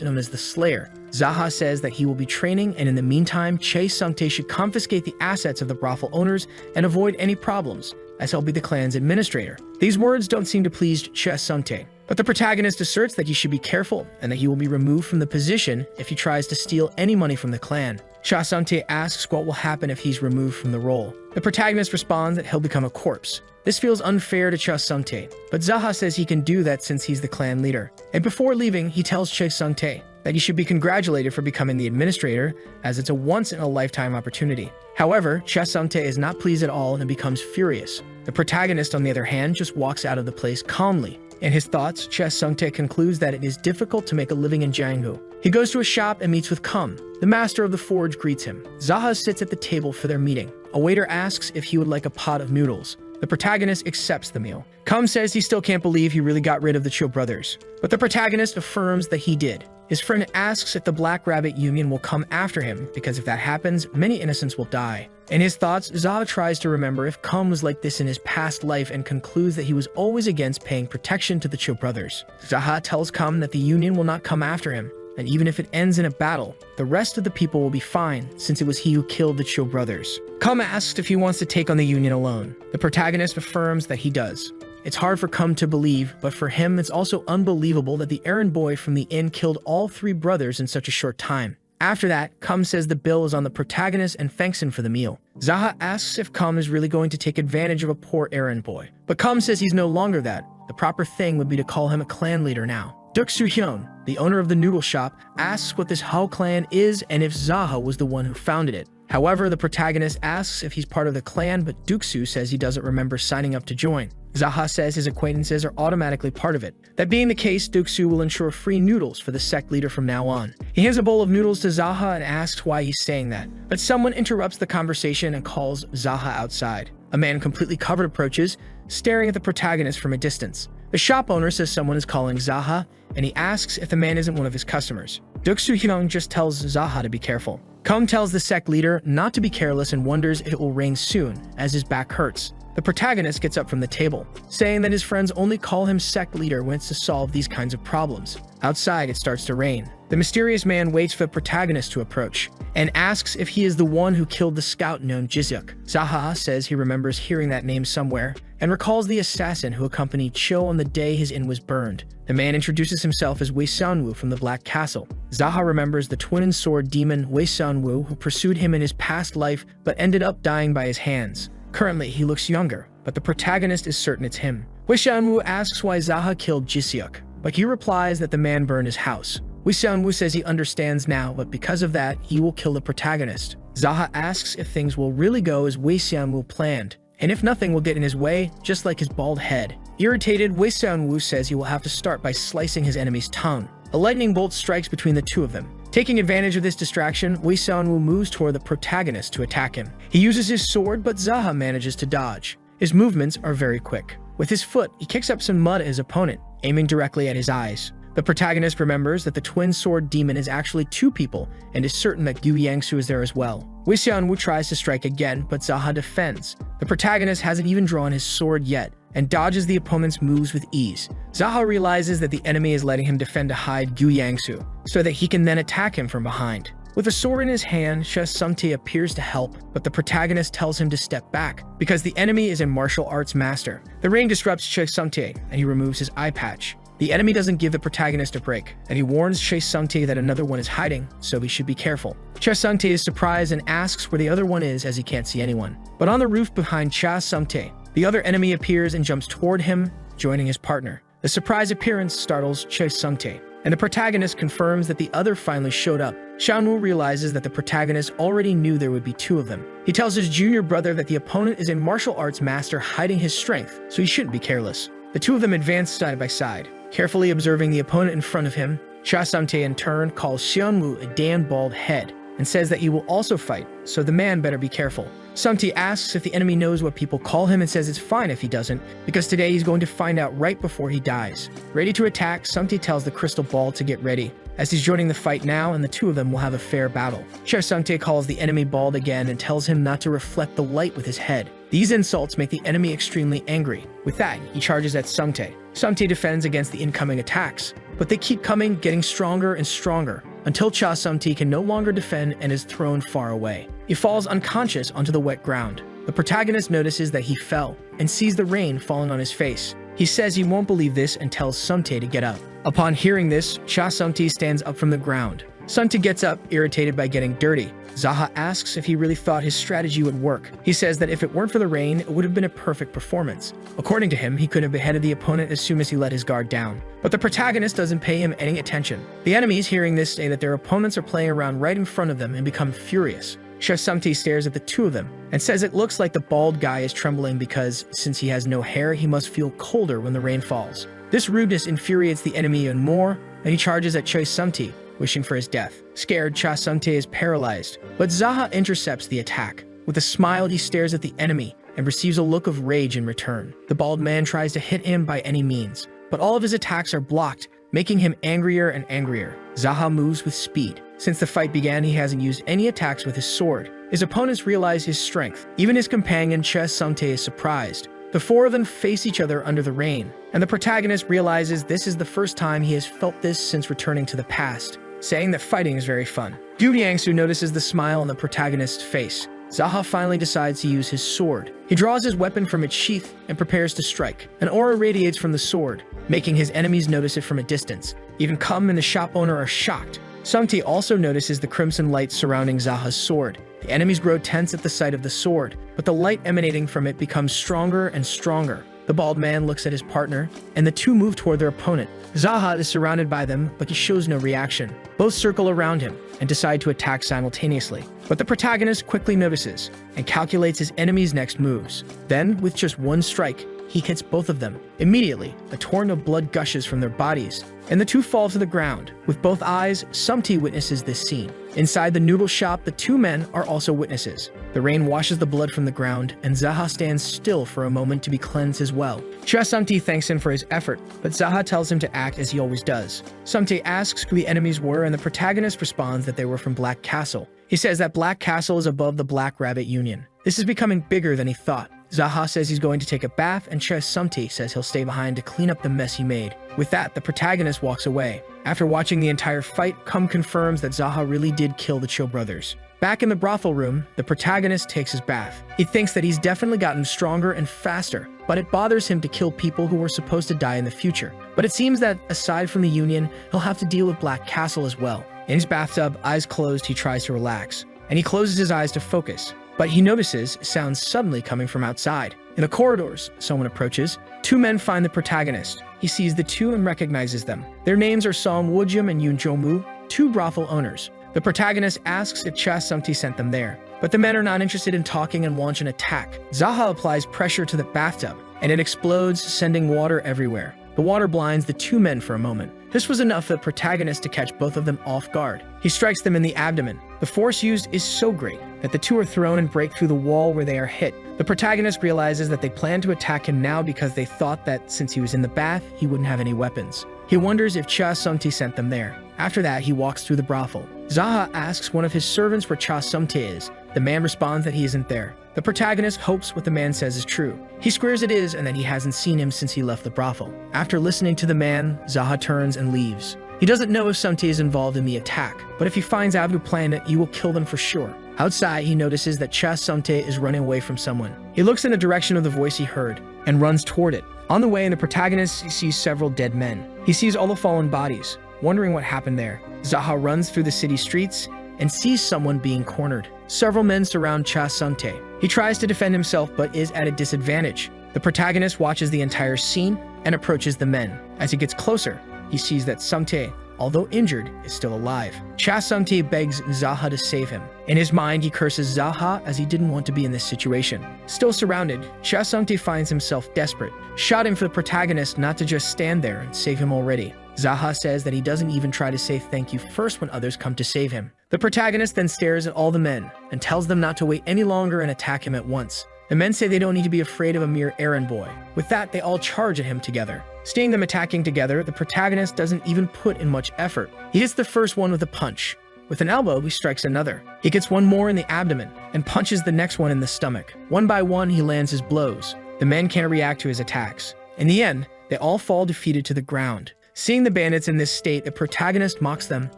known as the Slayer. Jaha says that he will be training, and in the meantime, Che Sungtae should confiscate the assets of the brothel owners and avoid any problems, as he'll be the clan's administrator. These words don't seem to please Che Sungtae, but the protagonist asserts that he should be careful and that he will be removed from the position if he tries to steal any money from the clan. Cha Sungtae asks what will happen if he's removed from the role. The protagonist responds that he'll become a corpse. This feels unfair to Cha Sungtae, but Jaha says he can do that since he's the clan leader. And before leaving, he tells Che Sungtae that he should be congratulated for becoming the administrator, as it's a once-in-a-lifetime opportunity. However, Che Sungtae is not pleased at all and becomes furious. The protagonist, on the other hand, just walks out of the place calmly. In his thoughts, Che Sungtae concludes that it is difficult to make a living in Jianghu. He goes to a shop and meets with Kum. The master of the forge greets him. Jaha sits at the table for their meeting. A waiter asks if he would like a pot of noodles. The protagonist accepts the meal. Kum says he still can't believe he really got rid of the Cho brothers, but the protagonist affirms that he did. His friend asks if the Black Rabbit Union will come after him, because if that happens, many innocents will die. In his thoughts, Jaha tries to remember if Kum was like this in his past life and concludes that he was always against paying protection to the Cho brothers. Jaha tells Kum that the Union will not come after him, and even if it ends in a battle, the rest of the people will be fine, since it was he who killed the Cho brothers. Kum asks if he wants to take on the Union alone. The protagonist affirms that he does. It's hard for Kum to believe, but for him it's also unbelievable that the errand boy from the inn killed all three brothers in such a short time. After that, Kum says the bill is on the protagonist and thanks him for the meal. Jaha asks if Kum is really going to take advantage of a poor errand boy, but Kum says he's no longer that. The proper thing would be to call him a clan leader now. Duk Soo-hyun, the owner of the noodle shop, asks what this Hao clan is and if Jaha was the one who founded it. However, the protagonist asks if he's part of the clan, but Duk-soo says he doesn't remember signing up to join. Jaha says his acquaintances are automatically part of it. That being the case, Duk-soo will ensure free noodles for the sect leader from now on. He hands a bowl of noodles to Jaha and asks why he's saying that, but someone interrupts the conversation and calls Jaha outside. A man completely covered approaches, staring at the protagonist from a distance. The shop owner says someone is calling Jaha, and he asks if the man isn't one of his customers. Duk Soo-hyun just tells Jaha to be careful. Kum tells the sect leader not to be careless and wonders if it will rain soon, as his back hurts. The protagonist gets up from the table, saying that his friends only call him sect leader when it's to solve these kinds of problems. Outside, it starts to rain. The mysterious man waits for the protagonist to approach, and asks if he is the one who killed the scout known Jizyuk. Jaha says he remembers hearing that name somewhere, and recalls the assassin who accompanied Cho on the day his inn was burned. The man introduces himself as Wei Sanwoo from the Black Castle. Jaha remembers the twin-sword demon Wei Sanwoo who pursued him in his past life but ended up dying by his hands. Currently, he looks younger, but the protagonist is certain it's him. Wei Sanwoo asks why Jaha killed Jizyuk, but he replies that the man burned his house. Wei Sanwoo says he understands now, but because of that, he will kill the protagonist. Jaha asks if things will really go as Wei Sanwoo planned, and if nothing will get in his way, just like his bald head. Irritated, Wei Sanwoo says he will have to start by slicing his enemy's tongue. A lightning bolt strikes between the two of them. Taking advantage of this distraction, Wei Sanwoo moves toward the protagonist to attack him. He uses his sword, but Jaha manages to dodge. His movements are very quick. With his foot, he kicks up some mud at his opponent, aiming directly at his eyes. The protagonist remembers that the twin sword demon is actually two people and is certain that Yu Yangsu is there as well. Wei Sanwoo tries to strike again, but Jaha defends. The protagonist hasn't even drawn his sword yet, and dodges the opponent's moves with ease. Jaha realizes that the enemy is letting him defend to hide Gu Yangsu, so that he can then attack him from behind. With a sword in his hand, Sumte appears to help, but the protagonist tells him to step back, because the enemy is a martial arts master. The rain disrupts Sumte, and he removes his eye patch. The enemy doesn't give the protagonist a break, and he warns Sumte that another one is hiding, so he should be careful. Sumte is surprised and asks where the other one is as he can't see anyone. But on the roof behind Sumte, the other enemy appears and jumps toward him, joining his partner. The surprise appearance startles Sumte, and the protagonist confirms that the other finally showed up. Xiaonu realizes that the protagonist already knew there would be two of them. He tells his junior brother that the opponent is a martial arts master hiding his strength, so he shouldn't be careless. The two of them advance side by side, carefully observing the opponent in front of him. Sumte in turn calls Xiaonu a damn bald head and says that he will also fight, so the man better be careful. Sumte asks if the enemy knows what people call him and says it's fine if he doesn't, because today he's going to find out right before he dies. Ready to attack, Sumte tells the crystal ball to get ready, as he's joining the fight now and the two of them will have a fair battle. Sumte calls the enemy bald again and tells him not to reflect the light with his head. These insults make the enemy extremely angry. With that, he charges at Sumte. Sumte defends against the incoming attacks, but they keep coming, getting stronger and stronger, until Sumte can no longer defend and is thrown far away. He falls unconscious onto the wet ground. The protagonist notices that he fell and sees the rain falling on his face. He says he won't believe this and tells Sumte to get up. Upon hearing this, Sumte stands up from the ground. Sumte gets up, irritated by getting dirty. Jaha asks if he really thought his strategy would work. He says that if it weren't for the rain, it would have been a perfect performance. According to him, he could have beheaded the opponent as soon as he let his guard down. But the protagonist doesn't pay him any attention. The enemies, hearing this, say that their opponents are playing around right in front of them and become furious. Sumte stares at the two of them and says it looks like the bald guy is trembling because, since he has no hair, he must feel colder when the rain falls. This rudeness infuriates the enemy even more, and he charges at Sumte, wishing for his death. Scared, Sumte is paralyzed, but Jaha intercepts the attack. With a smile, he stares at the enemy and receives a look of rage in return. The bald man tries to hit him by any means, but all of his attacks are blocked, making him angrier and angrier. Jaha moves with speed. Since the fight began, he hasn't used any attacks with his sword. His opponents realize his strength. Even his companion, Sumte, is surprised. The four of them face each other under the rain, and the protagonist realizes this is the first time he has felt this since returning to the past, saying that fighting is very fun. Gu Yangsu notices the smile on the protagonist's face. Jaha finally decides to use his sword. He draws his weapon from its sheath and prepares to strike. An aura radiates from the sword, making his enemies notice it from a distance. Even Kum and the shop owner are shocked. Sumte also notices the crimson light surrounding Jaha's sword. The enemies grow tense at the sight of the sword, but the light emanating from it becomes stronger and stronger. The bald man looks at his partner, and the two move toward their opponent. Jaha is surrounded by them, but he shows no reaction. Both circle around him and decide to attack simultaneously. But the protagonist quickly notices and calculates his enemy's next moves. Then, with just one strike, he hits both of them. Immediately, a torrent of blood gushes from their bodies, and the two fall to the ground. With both eyes, Sumte witnesses this scene. Inside the noodle shop, the two men are also witnesses. The rain washes the blood from the ground, and Jaha stands still for a moment to be cleansed as well. Sumte thanks him for his effort, but Jaha tells him to act as he always does. Sumte asks who the enemies were, and the protagonist responds that they were from Black Castle. He says that Black Castle is above the Black Rabbit Union. This is becoming bigger than he thought. Jaha says he's going to take a bath, and Sumte says he'll stay behind to clean up the mess he made. With that, the protagonist walks away. After watching the entire fight, Kum confirms that Jaha really did kill the Cho brothers. Back in the brothel room, the protagonist takes his bath. He thinks that he's definitely gotten stronger and faster, but it bothers him to kill people who were supposed to die in the future. But it seems that, aside from the Union, he'll have to deal with Black Castle as well. In his bathtub, eyes closed, he tries to relax, and he closes his eyes to focus. But he notices sounds suddenly coming from outside. In the corridors, someone approaches. Two men find the protagonist. He sees the two and recognizes them. Their names are Song Woojum and Yoon Jongmu, two brothel owners. The protagonist asks if Sumte sent them there, but the men are not interested in talking and launch an attack. Jaha applies pressure to the bathtub, and it explodes, sending water everywhere. The water blinds the two men for a moment. This was enough for the protagonist to catch both of them off guard. He strikes them in the abdomen. The force used is so great that the two are thrown and break through the wall where they are hit. The protagonist realizes that they plan to attack him now because they thought that since he was in the bath, he wouldn't have any weapons. He wonders if Sumte sent them there. After that, he walks through the brothel. Jaha asks one of his servants where Sumte is, The man responds that he isn't there. The protagonist hopes what the man says is true. He swears it is and that he hasn't seen him since he left the brothel. After listening to the man, Jaha turns and leaves. He doesn't know if Sumte is involved in the attack, but if he finds out who planned it, he will kill them for sure. Outside, he notices that Cha Sumte is running away from someone. He looks in the direction of the voice he heard and runs toward it. On the way, the protagonist sees several dead men. He sees all the fallen bodies, wondering what happened there. Jaha runs through the city streets and sees someone being cornered. Several men surround Cha Sumte. He tries to defend himself but is at a disadvantage. The protagonist watches the entire scene and approaches the men. As he gets closer, he sees that Sumte, although injured, is still alive. Cha Sumte begs Jaha to save him. In his mind, he curses Jaha as he didn't want to be in this situation. Still surrounded, Cha Sumte finds himself desperate, shouting for the protagonist not to just stand there and save him already. Jaha says that he doesn't even try to say thank you first when others come to save him. The protagonist then stares at all the men and tells them not to wait any longer and attack him at once. The men say they don't need to be afraid of a mere errand boy. With that, they all charge at him together. Seeing them attacking together, the protagonist doesn't even put in much effort. He hits the first one with a punch. With an elbow, he strikes another. He gets one more in the abdomen and punches the next one in the stomach. One by one, he lands his blows. The men can't react to his attacks. In the end, they all fall defeated to the ground. Seeing the bandits in this state, the protagonist mocks them,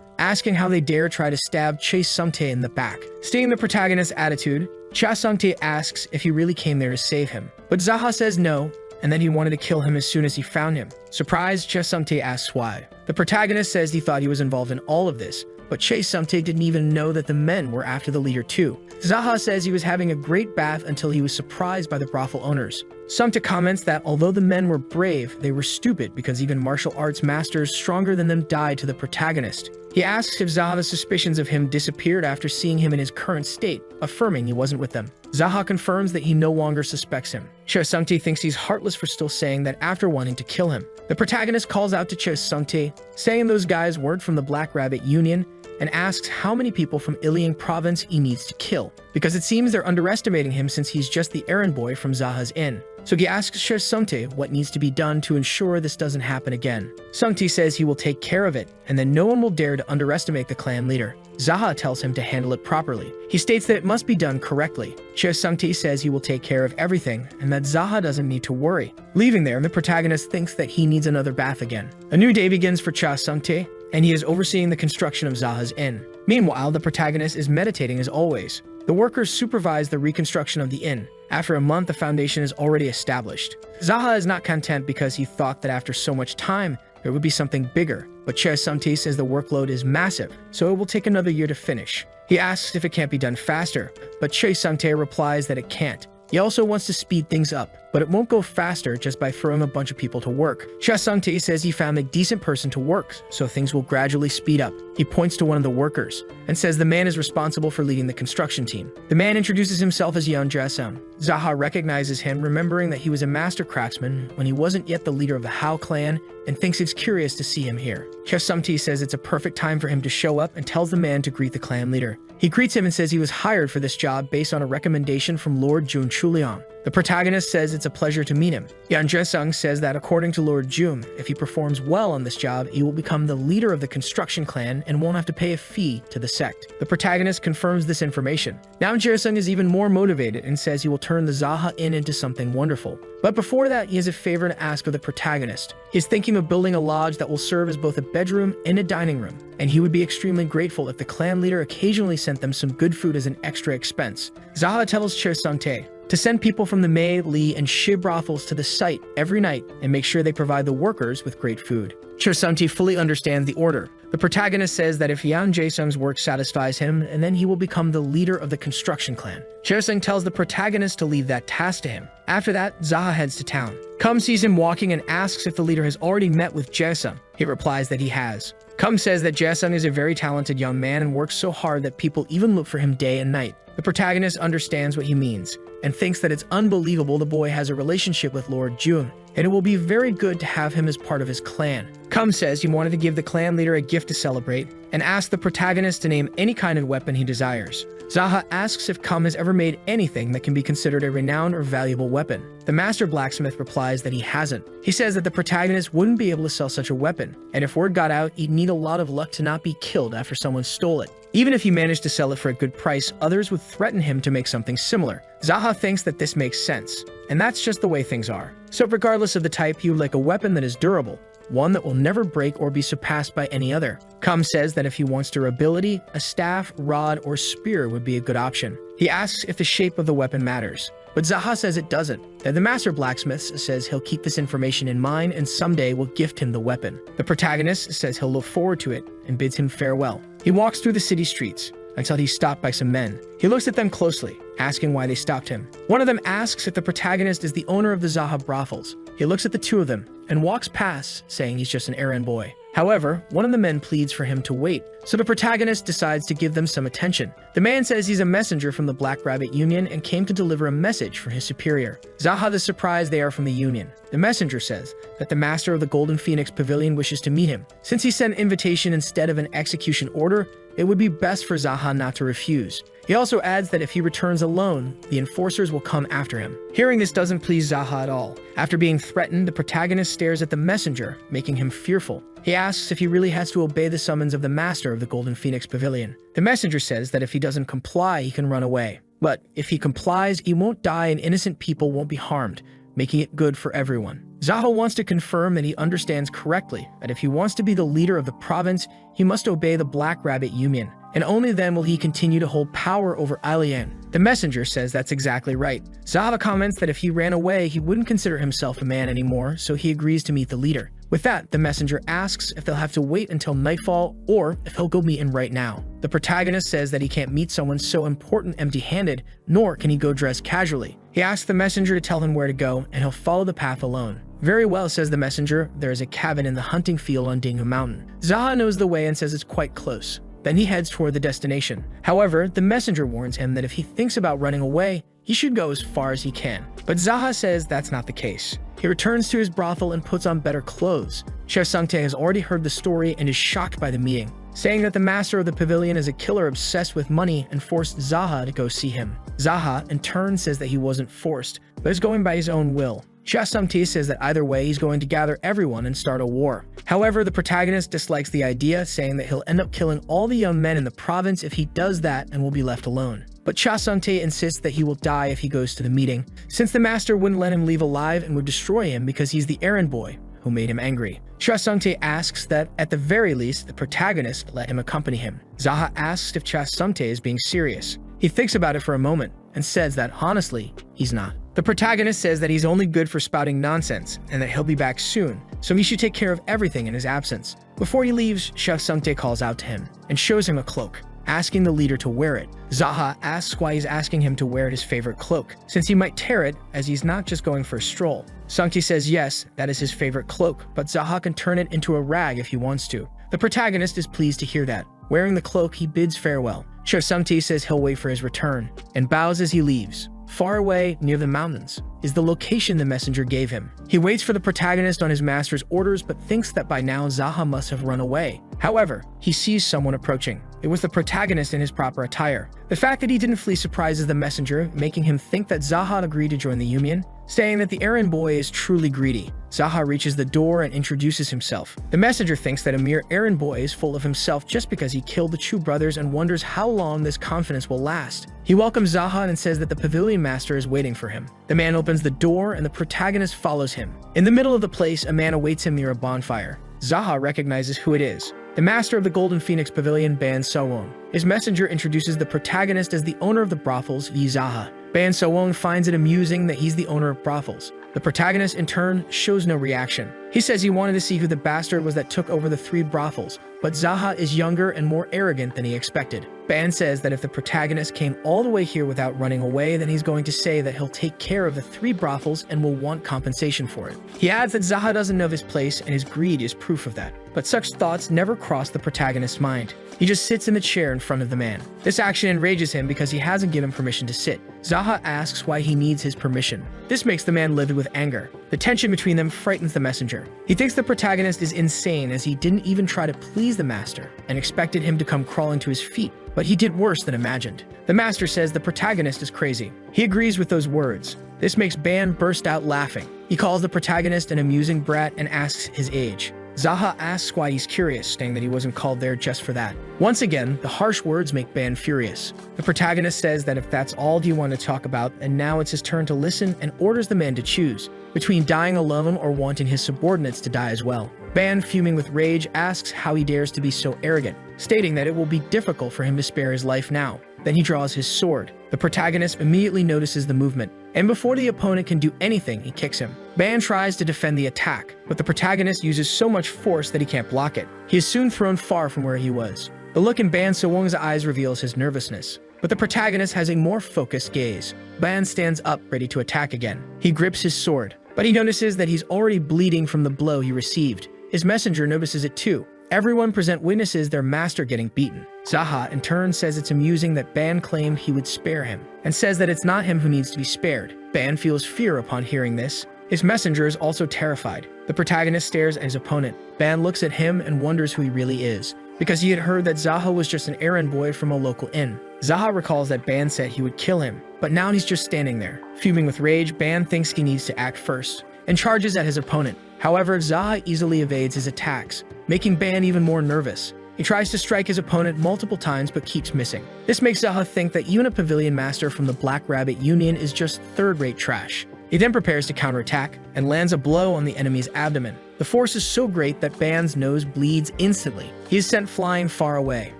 asking how they dare try to stab Cha Sumte in the back. Seeing the protagonist's attitude, Cha Sumte asks if he really came there to save him. But Jaha says no, and that he wanted to kill him as soon as he found him. Surprised, Cha Sumte asks why. The protagonist says he thought he was involved in all of this, but Cha Sumte didn't even know that the men were after the leader too. Jaha says he was having a great bath until he was surprised by the brothel owners. Sumte comments that although the men were brave, they were stupid because even martial arts masters stronger than them died to the protagonist. He asks if Jaha's suspicions of him disappeared after seeing him in his current state, affirming he wasn't with them. Jaha confirms that he no longer suspects him. Cha Sumte thinks he's heartless for still saying that after wanting to kill him. The protagonist calls out to Cha Sumte, saying those guys weren't from the Black Rabbit Union, and asks how many people from Iliang province he needs to kill, because it seems they're underestimating him since he's just the errand boy from Jaha's inn. So he asks Cha Sumte what needs to be done to ensure this doesn't happen again. Sumte says he will take care of it, and then no one will dare to underestimate the clan leader. Jaha tells him to handle it properly. He states that it must be done correctly. Cha Sumte says he will take care of everything, and that Jaha doesn't need to worry. Leaving there, the protagonist thinks that he needs another bath again. A new day begins for Cha Sumte, and he is overseeing the construction of Jaha's inn. Meanwhile, the protagonist is meditating as always. The workers supervise the reconstruction of the inn. After a month, the foundation is already established. Jaha is not content because he thought that after so much time, there would be something bigger. But Cha Sumte says the workload is massive, so it will take another year to finish. He asks if it can't be done faster, but Cha Sumte replies that it can't. He also wants to speed things up, but it won't go faster just by throwing a bunch of people to work. Cha Sumte says he found a decent person to work, so things will gradually speed up. He points to one of the workers and says the man is responsible for leading the construction team. The man introduces himself as Yeon Jae-sung. Jaha recognizes him, remembering that he was a master craftsman when he wasn't yet the leader of the Hao clan, and thinks it's curious to see him here. Cha Sumte says it's a perfect time for him to show up and tells the man to greet the clan leader. He greets him and says he was hired for this job based on a recommendation from Lord Jun Chuliang. The protagonist says it's a pleasure to meet him. Yeon Jae-sung says that according to Lord Jun, if he performs well on this job, he will become the leader of the construction clan and won't have to pay a fee to the sect. The protagonist confirms this information. Now Jae-sung is even more motivated and says he will turn the Jaha Inn into something wonderful. But before that, he has a favor to ask of the protagonist. He is thinking of building a lodge that will serve as both a bedroom and a dining room, and he would be extremely grateful if the clan leader occasionally sent them some good food as an extra expense. Jaha tells Cha Sumte to send people from the Mei, Lee, and Shi brothels to the site every night and make sure they provide the workers with great food. Cha Sumte fully understands the order. The protagonist says that if Yeon Jae-sung's work satisfies him, and then he will become the leader of the construction clan. Jae-sung tells the protagonist to leave that task to him. After that, Jaha heads to town. Kum sees him walking and asks if the leader has already met with Jae-sung. He replies that he has. Kum says that Jae-sung is a very talented young man and works so hard that people even look for him day and night. The protagonist understands what he means and thinks that it's unbelievable the boy has a relationship with Lord Jun. and it will be very good to have him as part of his clan. Kum says he wanted to give the clan leader a gift to celebrate, and asks the protagonist to name any kind of weapon he desires. Jaha asks if Kum has ever made anything that can be considered a renowned or valuable weapon. The master blacksmith replies that he hasn't. He says that the protagonist wouldn't be able to sell such a weapon, and if word got out, he'd need a lot of luck to not be killed after someone stole it. Even if he managed to sell it for a good price, others would threaten him to make something similar. Jaha thinks that this makes sense, and that's just the way things are. So regardless of the type, he would like a weapon that is durable, one that will never break or be surpassed by any other. Kum says that if he wants durability, a staff, rod, or spear would be a good option. He asks if the shape of the weapon matters, but Jaha says it doesn't. That the master blacksmith says he'll keep this information in mind and someday will gift him the weapon. The protagonist says he'll look forward to it and bids him farewell. He walks through the city streets until he's stopped by some men. He looks at them closely, asking why they stopped him. One of them asks if the protagonist is the owner of the Jaha brothels. He looks at the two of them and walks past, saying he's just an errand boy. However, one of the men pleads for him to wait, so the protagonist decides to give them some attention. The man says he's a messenger from the Black Rabbit Union and came to deliver a message for his superior. Jaha is surprised they are from the Union. The messenger says that the master of the Golden Phoenix Pavilion wishes to meet him. Since he sent an invitation instead of an execution order, it would be best for Jaha not to refuse. He also adds that if he returns alone, the enforcers will come after him. Hearing this doesn't please Jaha at all. After being threatened, the protagonist stares at the messenger, making him fearful. He asks if he really has to obey the summons of the master of the Golden Phoenix Pavilion. The messenger says that if he doesn't comply, he can run away. But if he complies, he won't die and innocent people won't be harmed, making it good for everyone. Jaha wants to confirm that he understands correctly that if he wants to be the leader of the province, he must obey the Black Rabbit Union, and only then will he continue to hold power over Alien. The messenger says that's exactly right. Jaha comments that if he ran away, he wouldn't consider himself a man anymore, so he agrees to meet the leader. With that, the messenger asks if they'll have to wait until nightfall or if he'll go meet him right now. The protagonist says that he can't meet someone so important empty-handed, nor can he go dressed casually. He asks the messenger to tell him where to go, and he'll follow the path alone. Very well, says the messenger. There is a cabin in the hunting field on Dingu Mountain. Jaha knows the way and says it's quite close. Then he heads toward the destination. However, the messenger warns him that if he thinks about running away, he should go as far as he can. But Jaha says that's not the case. He returns to his brothel and puts on better clothes. Chef Sungtae has already heard the story and is shocked by the meeting, saying that the master of the pavilion is a killer obsessed with money and forced Jaha to go see him. Jaha, in turn, says that he wasn't forced, but is going by his own will. Chef Sungtae says that either way, he's going to gather everyone and start a war. However, the protagonist dislikes the idea, saying that he'll end up killing all the young men in the province if he does that and will be left alone. But Cha Sung-tae insists that he will die if he goes to the meeting, since the master wouldn't let him leave alive and would destroy him because he's the errand boy who made him angry. Cha Sung-tae asks that, at the very least, the protagonist let him accompany him. Jaha asks if Cha Sung-tae is being serious. He thinks about it for a moment and says that, honestly, he's not. The protagonist says that he's only good for spouting nonsense and that he'll be back soon, so he should take care of everything in his absence. Before he leaves, Chef Sung-tae calls out to him and shows him a cloak, asking the leader to wear it. Jaha asks why he's asking him to wear his favorite cloak, since he might tear it as he's not just going for a stroll. Sung-tae says yes, that is his favorite cloak, but Jaha can turn it into a rag if he wants to. The protagonist is pleased to hear that. Wearing the cloak, he bids farewell. Chef Sung-tae says he'll wait for his return, and bows as he leaves. Far away, near the mountains, is the location the messenger gave him. He waits for the protagonist on his master's orders, but thinks that by now Jaha must have run away. However, he sees someone approaching. It was the protagonist in his proper attire. The fact that he didn't flee surprises the messenger, making him think that Jaha agreed to join the union, saying that the errand boy is truly greedy. Jaha reaches the door and introduces himself. The messenger thinks that a mere errand boy is full of himself just because he killed the Chu brothers and wonders how long this confidence will last. He welcomes Jaha and says that the pavilion master is waiting for him. The man opens the door and the protagonist follows him. In the middle of the place, a man awaits him near a bonfire. Jaha recognizes who it is. The master of the Golden Phoenix Pavilion, Ban So-won. His messenger introduces the protagonist as the owner of the brothels, Yi Jaha. Ban So-won finds it amusing that he's the owner of brothels. The protagonist, in turn, shows no reaction. He says he wanted to see who the bastard was that took over the 3 brothels, but Jaha is younger and more arrogant than he expected. Ban says that if the protagonist came all the way here without running away, then he's going to say that he'll take care of the 3 brothels and will want compensation for it. He adds that Jaha doesn't know his place and his greed is proof of that. But such thoughts never cross the protagonist's mind. He just sits in the chair in front of the man. This action enrages him because he hasn't given permission to sit. Jaha asks why he needs his permission. This makes the man livid with anger. The tension between them frightens the messenger. He thinks the protagonist is insane as he didn't even try to please the master and expected him to come crawling to his feet, but he did worse than imagined. The master says the protagonist is crazy. He agrees with those words. This makes Ban burst out laughing. He calls the protagonist an amusing brat and asks his age. Jaha asks why he's curious, saying that he wasn't called there just for that. Once again, the harsh words make Ban furious. The protagonist says that if that's all you want to talk about, and now it's his turn to listen, and orders the man to choose between dying alone or wanting his subordinates to die as well. Ban, fuming with rage, asks how he dares to be so arrogant, stating that it will be difficult for him to spare his life now. Then he draws his sword. The protagonist immediately notices the movement, and before the opponent can do anything, he kicks him. Ban tries to defend the attack, but the protagonist uses so much force that he can't block it. He is soon thrown far from where he was. The look in Ban So-wong's eyes reveals his nervousness, but the protagonist has a more focused gaze. Ban stands up, ready to attack again. He grips his sword, but he notices that he's already bleeding from the blow he received. His messenger notices it too. Everyone present witnesses their master getting beaten. Jaha, in turn, says it's amusing that Ban claimed he would spare him, and says that it's not him who needs to be spared. Ban feels fear upon hearing this. His messenger is also terrified. The protagonist stares at his opponent. Ban looks at him and wonders who he really is, because he had heard that Jaha was just an errand boy from a local inn. Jaha recalls that Ban said he would kill him, but now he's just standing there. Fuming with rage, Ban thinks he needs to act first, and charges at his opponent. However, Jaha easily evades his attacks, making Ban even more nervous. He tries to strike his opponent multiple times but keeps missing. This makes Jaha think that even a pavilion master from the Black Rabbit Union is just third-rate trash. He then prepares to counterattack and lands a blow on the enemy's abdomen. The force is so great that Ban's nose bleeds instantly. He is sent flying far away,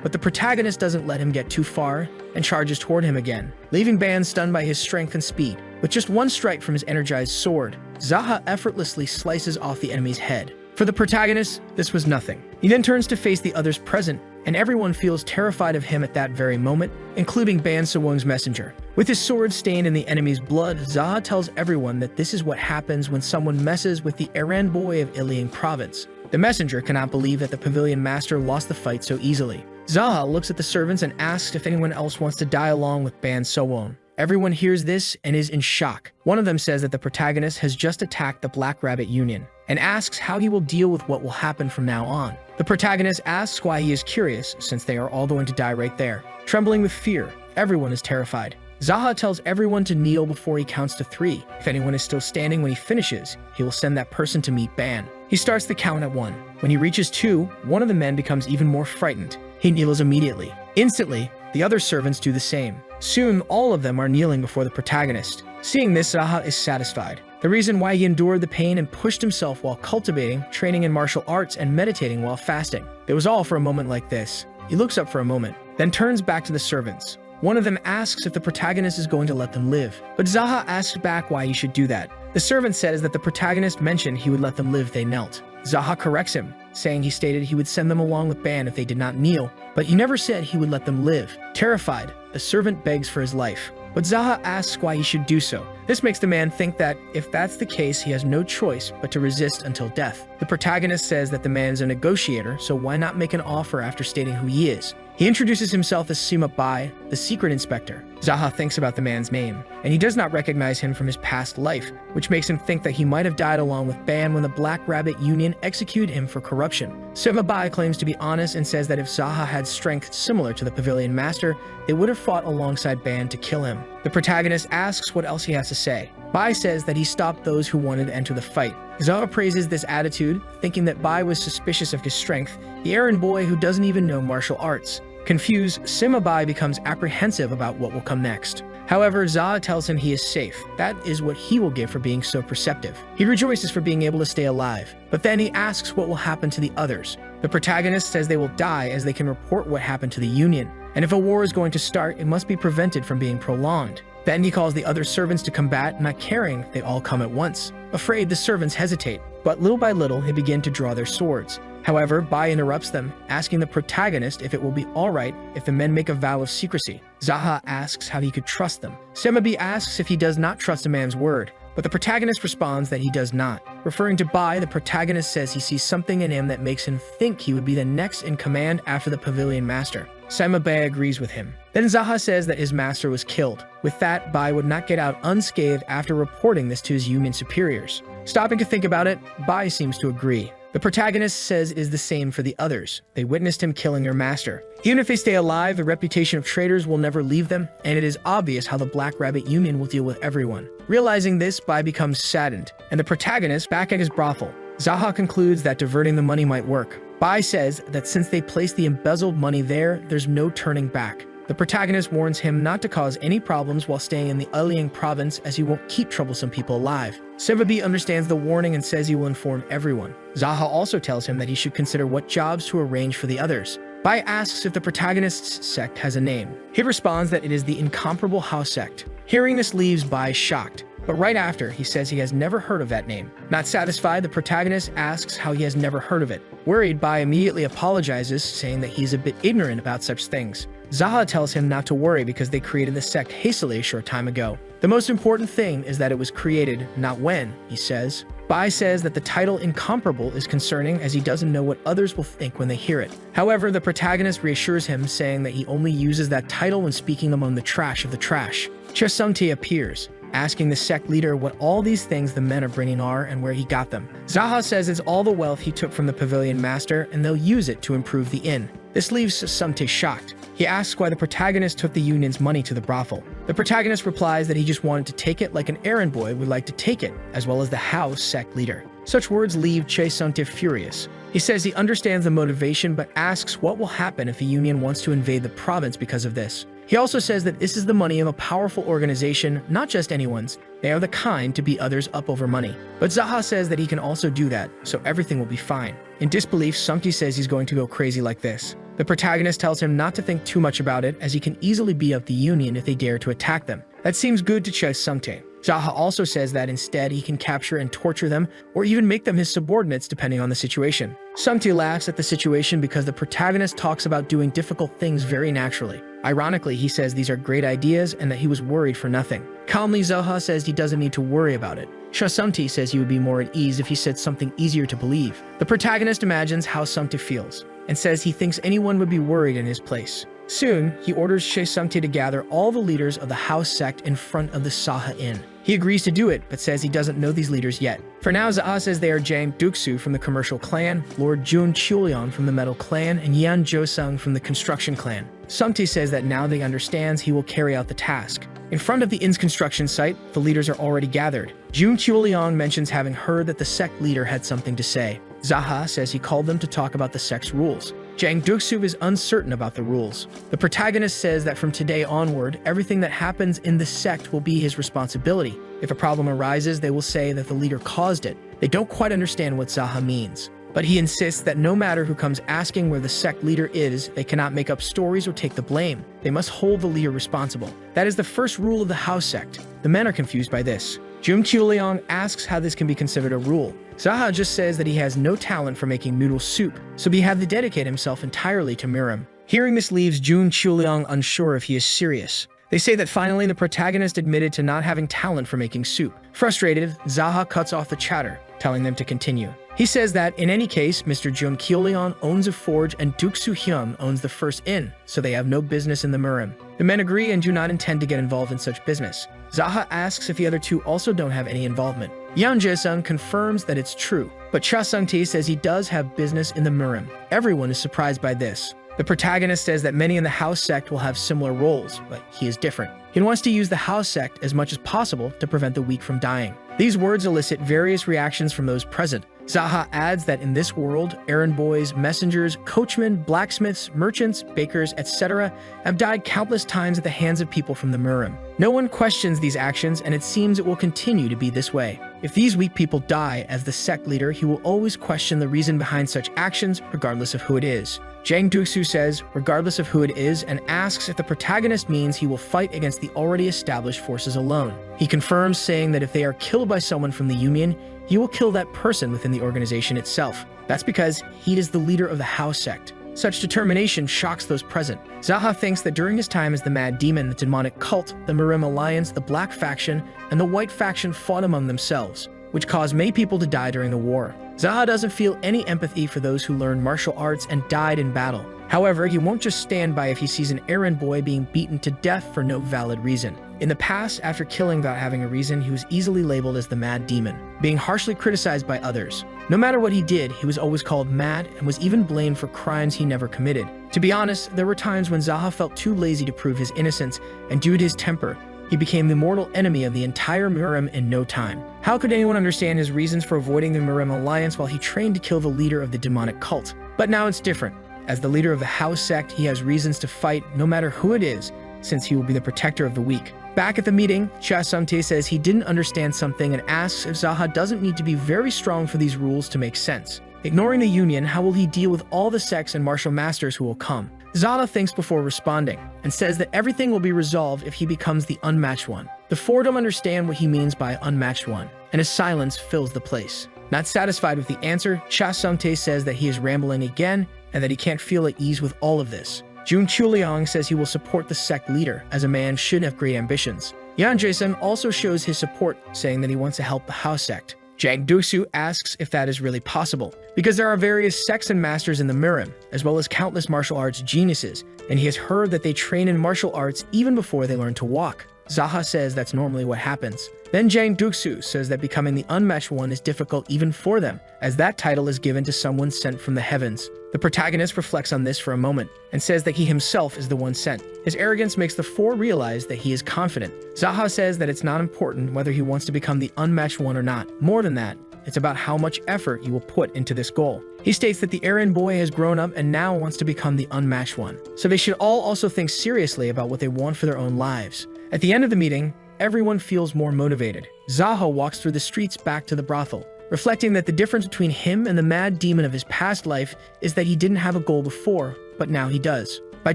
but the protagonist doesn't let him get too far and charges toward him again, leaving Ban stunned by his strength and speed. With just one strike from his energized sword, Jaha effortlessly slices off the enemy's head. For the protagonist, this was nothing. He then turns to face the others present, and everyone feels terrified of him at that very moment, including Ban So-wong's messenger. With his sword stained in the enemy's blood, Jaha tells everyone that this is what happens when someone messes with the errand boy of Iliang province. The messenger cannot believe that the pavilion master lost the fight so easily. Jaha looks at the servants and asks if anyone else wants to die along with Ban So-wong. Everyone hears this and is in shock. One of them says that the protagonist has just attacked the Black Rabbit Union and asks how he will deal with what will happen from now on. The protagonist asks why he is curious, since they are all going to die right there. Trembling with fear, everyone is terrified. Jaha tells everyone to kneel before he counts to 3. If anyone is still standing when he finishes, he will send that person to meet Ban. He starts the count at 1. When he reaches 2, one of the men becomes even more frightened. He kneels immediately. Instantly, the other servants do the same. Soon, all of them are kneeling before the protagonist. Seeing this, Jaha is satisfied. The reason why he endured the pain and pushed himself while cultivating, training in martial arts, and meditating while fasting. It was all for a moment like this. He looks up for a moment, then turns back to the servants. One of them asks if the protagonist is going to let them live, but Jaha asks back why he should do that. The servant says that the protagonist mentioned he would let them live if they knelt. Jaha corrects him, saying he stated he would send them along with Ban if they did not kneel, but he never said he would let them live. Terrified, the servant begs for his life, but Jaha asks why he should do so. This makes the man think that if that's the case, he has no choice but to resist until death. The protagonist says that the man is a negotiator, so why not make an offer after stating who he is? He introduces himself as Sima Bai, the secret inspector. Jaha thinks about the man's name, and he does not recognize him from his past life, which makes him think that he might have died along with Ban when the Black Rabbit Union executed him for corruption. Sima Bai claims to be honest and says that if Jaha had strength similar to the Pavilion Master, they would have fought alongside Ban to kill him. The protagonist asks what else he has to say. Bai says that he stopped those who wanted to enter the fight. Jaha praises this attitude, thinking that Bai was suspicious of his strength, the errand boy who doesn't even know martial arts. Confused, Sima Bai becomes apprehensive about what will come next. However, Jaha tells him he is safe. That is what he will give for being so perceptive. He rejoices for being able to stay alive, but then he asks what will happen to the others. The protagonist says they will die as they can report what happened to the Union, and if a war is going to start, it must be prevented from being prolonged. Then he calls the other servants to combat, not caring they all come at once. Afraid, the servants hesitate, but little by little they begin to draw their swords. However, Bai interrupts them, asking the protagonist if it will be alright if the men make a vow of secrecy. Jaha asks how he could trust them. Sima Bai asks if he does not trust a man's word, but the protagonist responds that he does not. Referring to Bai, the protagonist says he sees something in him that makes him think he would be the next in command after the Pavilion Master. Sima Bai agrees with him. Then Jaha says that his master was killed. With that, Bai would not get out unscathed after reporting this to his union superiors. Stopping to think about it, Bai seems to agree. The protagonist says it is the same for the others. They witnessed him killing their master. Even if they stay alive, the reputation of traitors will never leave them, and it is obvious how the Black Rabbit Union will deal with everyone. Realizing this, Bai becomes saddened, and the protagonist back at his brothel. Jaha concludes that diverting the money might work. Bai says that since they placed the embezzled money there, there's no turning back. The protagonist warns him not to cause any problems while staying in the Liang province, as he won't keep troublesome people alive. Sevabi understands the warning and says he will inform everyone. Jaha also tells him that he should consider what jobs to arrange for the others. Bai asks if the protagonist's sect has a name. He responds that it is the Incomparable House Sect. Hearing this leaves Bai shocked, but right after, he says he has never heard of that name. Not satisfied, the protagonist asks how he has never heard of it. Worried, Bai immediately apologizes, saying that he's a bit ignorant about such things. Jaha tells him not to worry because they created the sect hastily a short time ago. The most important thing is that it was created, not when, he says. Bai says that the title Incomparable is concerning, as he doesn't know what others will think when they hear it. However, the protagonist reassures him, saying that he only uses that title when speaking among the trash of the trash. Chesumte appears, asking the sect leader what all these things the men are bringing are and where he got them. Jaha says it's all the wealth he took from the Pavilion Master, and they'll use it to improve the inn. This leaves Chesumte shocked. He asks why the protagonist took the union's money to the brothel. The protagonist replies that he just wanted to take it like an errand boy would like to take it, as well as the house sect leader. Such words leave Chesumte furious. He says he understands the motivation but asks what will happen if the union wants to invade the province because of this. He also says that this is the money of a powerful organization, not just anyone's. They are the kind to beat others up over money. But Jaha says that he can also do that, so everything will be fine. In disbelief, Sumti says he's going to go crazy like this. The protagonist tells him not to think too much about it, as he can easily beat up the union if they dare to attack them. That seems good to Chesumte. Jaha also says that instead he can capture and torture them, or even make them his subordinates depending on the situation. Sumti laughs at the situation because the protagonist talks about doing difficult things very naturally. Ironically, he says these are great ideas and that he was worried for nothing. Calmly, Jaha says he doesn't need to worry about it. Chesumte says he would be more at ease if he said something easier to believe. The protagonist imagines how Sumti feels, and says he thinks anyone would be worried in his place. Soon, he orders Chesumte to gather all the leaders of the house sect in front of the Saha Inn. He agrees to do it, but says he doesn't know these leaders yet. For now, Zaha says they are Jang Duksu from the Commercial Clan, Lord Jun Chulian from the Metal Clan, and Yan Josung from the Construction Clan. Sumti says that now they understands he will carry out the task. In front of the inn's construction site, the leaders are already gathered. Jun Chulian mentions having heard that the sect leader had something to say. Zaha says he called them to talk about the sect's rules. Jang Duksu is uncertain about the rules. The protagonist says that from today onward, everything that happens in the sect will be his responsibility. If a problem arises, they will say that the leader caused it. They don't quite understand what Zaha means. But he insists that no matter who comes asking where the sect leader is, they cannot make up stories or take the blame. They must hold the leader responsible. That is the first rule of the house sect. The men are confused by this. Jun Chuliang asks how this can be considered a rule. Zaha just says that he has no talent for making noodle soup, so he had to dedicate himself entirely to Mirim. Hearing this leaves Jun Chuliang unsure if he is serious. They say that finally the protagonist admitted to not having talent for making soup. Frustrated, Zaha cuts off the chatter, telling them to continue. He says that, in any case, Mr. Jun Kyoleon owns a forge and Duke Soo-hyun owns the first inn, so they have no business in the Mirim. The men agree and do not intend to get involved in such business. Zaha asks if the other two also don't have any involvement. Yan Jae-sung confirms that it's true, but Cha Sung-tae says he does have business in the Mirim. Everyone is surprised by this. The protagonist says that many in the house sect will have similar roles, but he is different. He wants to use the house sect as much as possible to prevent the weak from dying. These words elicit various reactions from those present. Zaha adds that in this world, errand boys, messengers, coachmen, blacksmiths, merchants, bakers, etc. have died countless times at the hands of people from the Mirim. No one questions these actions, and it seems it will continue to be this way. If these weak people die as the sect leader, he will always question the reason behind such actions, regardless of who it is. Jang Duksu says, regardless of who it is, and asks if the protagonist means he will fight against the already established forces alone. He confirms, saying that if they are killed by someone from the Union, he will kill that person within the organization itself. That's because he is the leader of the house sect. Such determination shocks those present. Zaha thinks that during his time as the Mad Demon, the demonic cult, the Mirim Alliance, the Black Faction, and the White Faction fought among themselves. which caused many people to die during the war. Jaha doesn't feel any empathy for those who learned martial arts and died in battle. However, he won't just stand by if he sees an errand boy being beaten to death for no valid reason. In the past, after killing without having a reason, he was easily labeled as the Mad Demon, being harshly criticized by others. No matter what he did, he was always called mad and was even blamed for crimes he never committed. To be honest, there were times when Jaha felt too lazy to prove his innocence, and due to his temper, he became the mortal enemy of the entire Mirim in no time. How could anyone understand his reasons for avoiding the Mirim alliance while he trained to kill the leader of the demonic cult? But now it's different. As the leader of the House sect, he has reasons to fight no matter who it is, since he will be the protector of the weak. Back at the meeting, Cha Sung-tae says he didn't understand something and asks if Jaha doesn't need to be very strong for these rules to make sense. Ignoring the union, how will he deal with all the sects and martial masters who will come? Jaha thinks before responding, and says that everything will be resolved if he becomes the unmatched one. The four don't understand what he means by unmatched one, and his silence fills the place. Not satisfied with the answer, Cha Sung-tae says that he is rambling again, and that he can't feel at ease with all of this. Jun Chuliang says he will support the sect leader, as a man should have great ambitions. Yan Jae-sung also shows his support, saying that he wants to help the House sect. Jang Duk-soo asks if that is really possible, because there are various sects and masters in the Mirim, as well as countless martial arts geniuses, and he has heard that they train in martial arts even before they learn to walk. Jaha says that's normally what happens. Then Jang Duk-soo says that becoming the unmatched one is difficult even for them, as that title is given to someone sent from the heavens. The protagonist reflects on this for a moment, and says that he himself is the one sent. His arrogance makes the four realize that he is confident. Jaha says that it's not important whether he wants to become the unmatched one or not. More than that, it's about how much effort you will put into this goal. He states that the errand boy has grown up and now wants to become the unmatched one. So they should all also think seriously about what they want for their own lives. At the end of the meeting, everyone feels more motivated. Jaha walks through the streets back to the brothel, reflecting that the difference between him and the mad demon of his past life is that he didn't have a goal before, but now he does. By